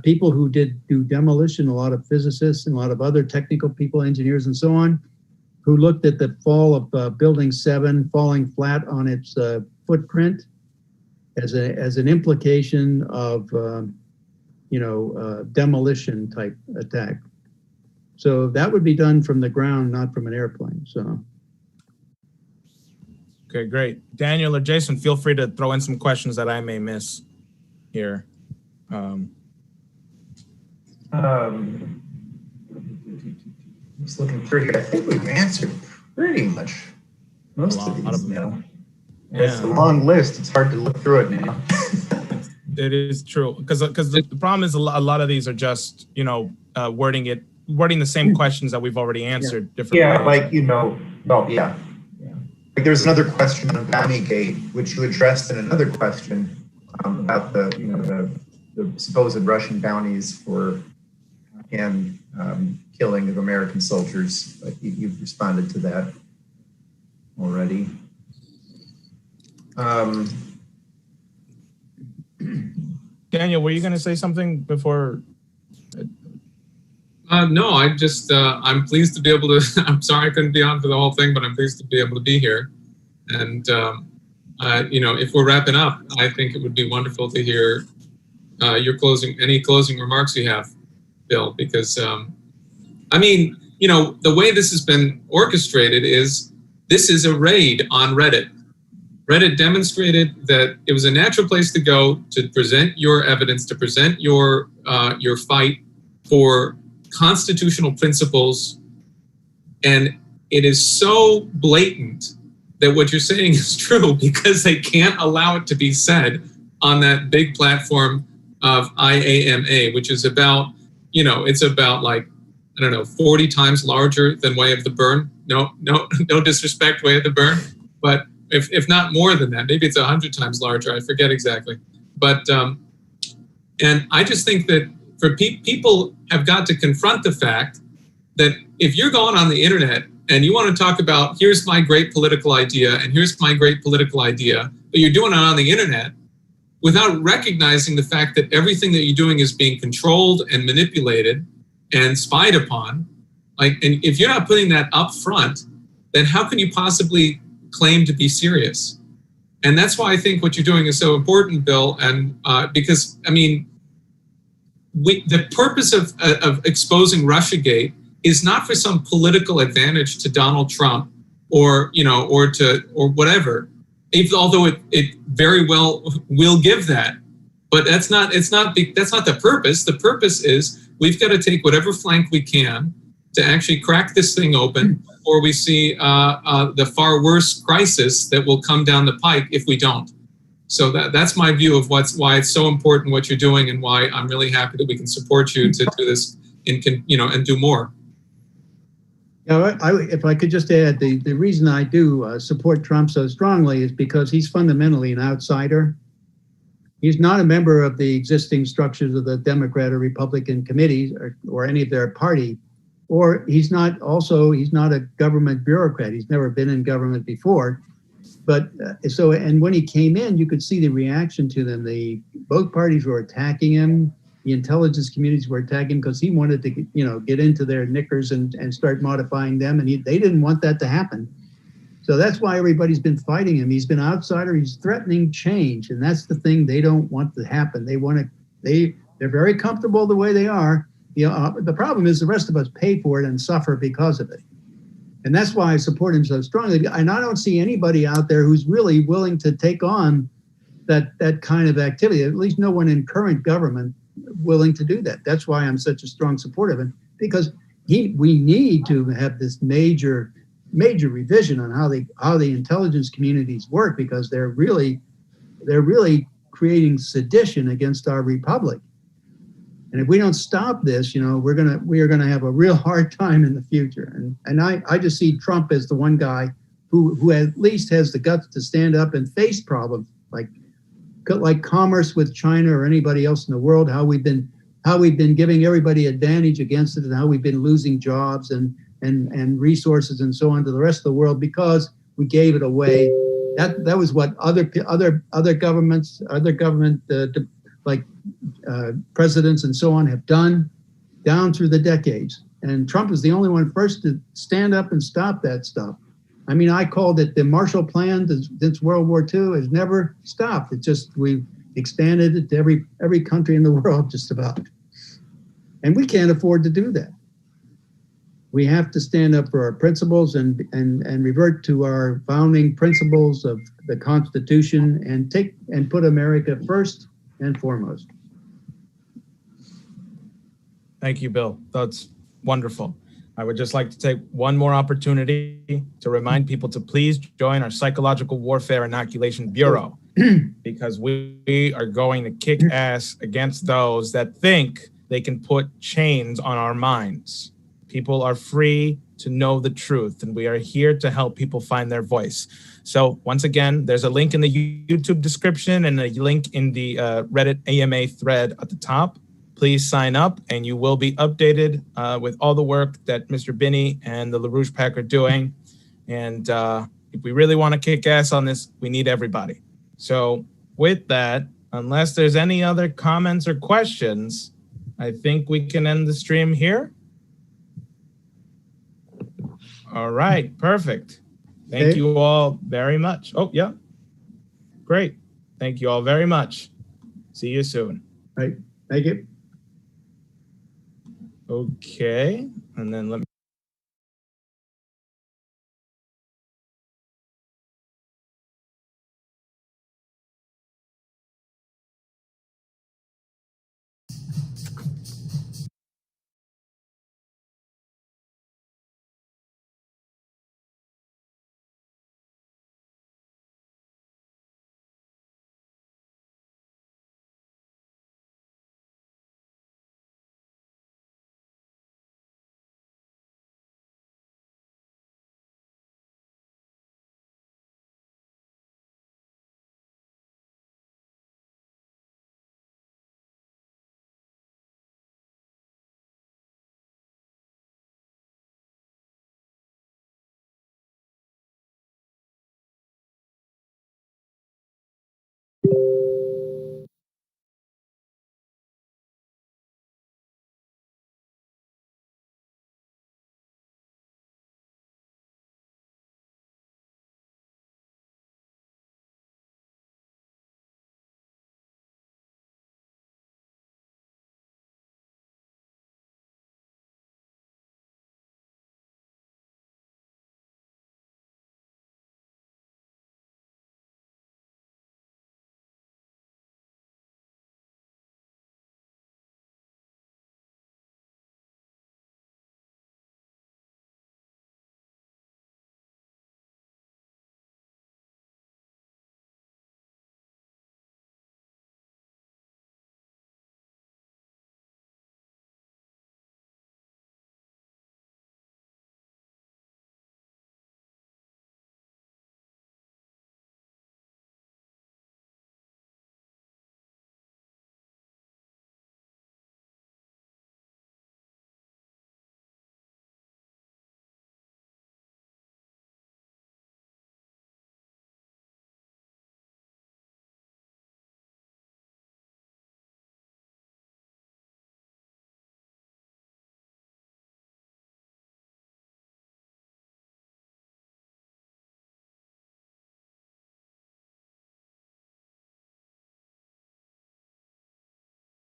people who did do demolition, a lot of physicists and a lot of other technical people, engineers and so on, who looked at the fall of Building 7 falling flat on its footprint as an implication of demolition type attack. So that would be done from the ground, not from an airplane. So. Okay, great. Daniel or Jason, feel free to throw in some questions that I may miss here. Just looking through here. I think we've answered pretty much most of these now. Yeah. It's a long list. It's hard to look through it now. It is true, because the problem is a lot of these are just wording the same questions that we've already answered differently. Yeah, Like there's another question on Bonnygate, which you addressed in another question about the supposed Russian bounties for killing of American soldiers. But you've responded to that already. Daniel, were you going to say something before? No, I'm pleased to be able to, I'm sorry I couldn't be on for the whole thing, but I'm pleased to be able to be here. And, if we're wrapping up, I think it would be wonderful to hear any closing remarks you have, Bill, because, the way this has been orchestrated is this is a raid on Reddit. Reddit demonstrated that it was a natural place to go to present your evidence, to present your fight for constitutional principles. And it is so blatant that what you're saying is true because they can't allow it to be said on that big platform of IAMA, which is about, it's about 40 times larger than Way of the Burn. No disrespect, Way of the Burn, but if not more than that, maybe it's 100 times larger. I forget exactly. But, and I just think that for people have got to confront the fact that if you're going on the internet and you want to talk about, here's my great political idea and here's my great political idea, but you're doing it on the internet without recognizing the fact that everything that you're doing is being controlled and manipulated and spied upon, and if you're not putting that up front, then how can you possibly claim to be serious? And that's why I think what you're doing is so important, Bill, and because, the purpose of exposing Russiagate is not for some political advantage to Donald Trump or whatever, although it very well will give that. But that's not the purpose. The purpose is we've got to take whatever flank we can to actually crack this thing open, or we see the far worse crisis that will come down the pike if we don't. So that's my view of why it's so important what you're doing, and why I'm really happy that we can support you to do this and do more. If I could just add, the reason I do support Trump so strongly is because he's fundamentally an outsider. He's not a member of the existing structures of the Democrat or Republican committees or any of their party, or he's not a government bureaucrat. He's never been in government before. But and when he came in, you could see the reaction to them. Both parties were attacking him. The intelligence communities were attacking him because he wanted to, get into their knickers and start modifying them. And they didn't want that to happen. So that's why everybody's been fighting him. He's been an outsider. He's threatening change. And that's the thing they don't want to happen. They're very comfortable the way they are. The problem is the rest of us pay for it and suffer because of it. And that's why I support him so strongly. And I don't see anybody out there who's really willing to take on that kind of activity. At least no one in current government willing to do that. That's why I'm such a strong supporter of him, because we need to have this major revision on how the intelligence communities work, because they're really creating sedition against our republic. And if we don't stop this, we are gonna have a real hard time in the future. And I just see Trump as the one guy who at least has the guts to stand up and face problems like commerce with China or anybody else in the world, how we've been giving everybody advantage against it, and how we've been losing jobs and resources and so on to the rest of the world because we gave it away. That was what other governments, presidents and so on have done down through the decades. And Trump is the only one first to stand up and stop that stuff. I mean, I called it the Marshall Plan since World War II has never stopped. It's just we've expanded it to every country in the world just about. And we can't afford to do that. We have to stand up for our principles and revert to our founding principles of the Constitution and put America first and foremost. Thank you, Bill. That's wonderful. I would just like to take one more opportunity to remind people to please join our Psychological Warfare Inoculation Bureau, because we are going to kick ass against those that think they can put chains on our minds. People are free to know the truth, and we are here to help people find their voice. So once again, there's a link in the YouTube description and a link in the Reddit AMA thread at the top. Please sign up and you will be updated with all the work that Mr. Binney and the LaRouche Pack are doing. And if we really want to kick ass on this, we need everybody. So with that, unless there's any other comments or questions, I think we can end the stream here. All right, perfect. Thank you all very much. Oh, yeah. Great. Thank you all very much. See you soon. Right. Thank you. Okay. And then let me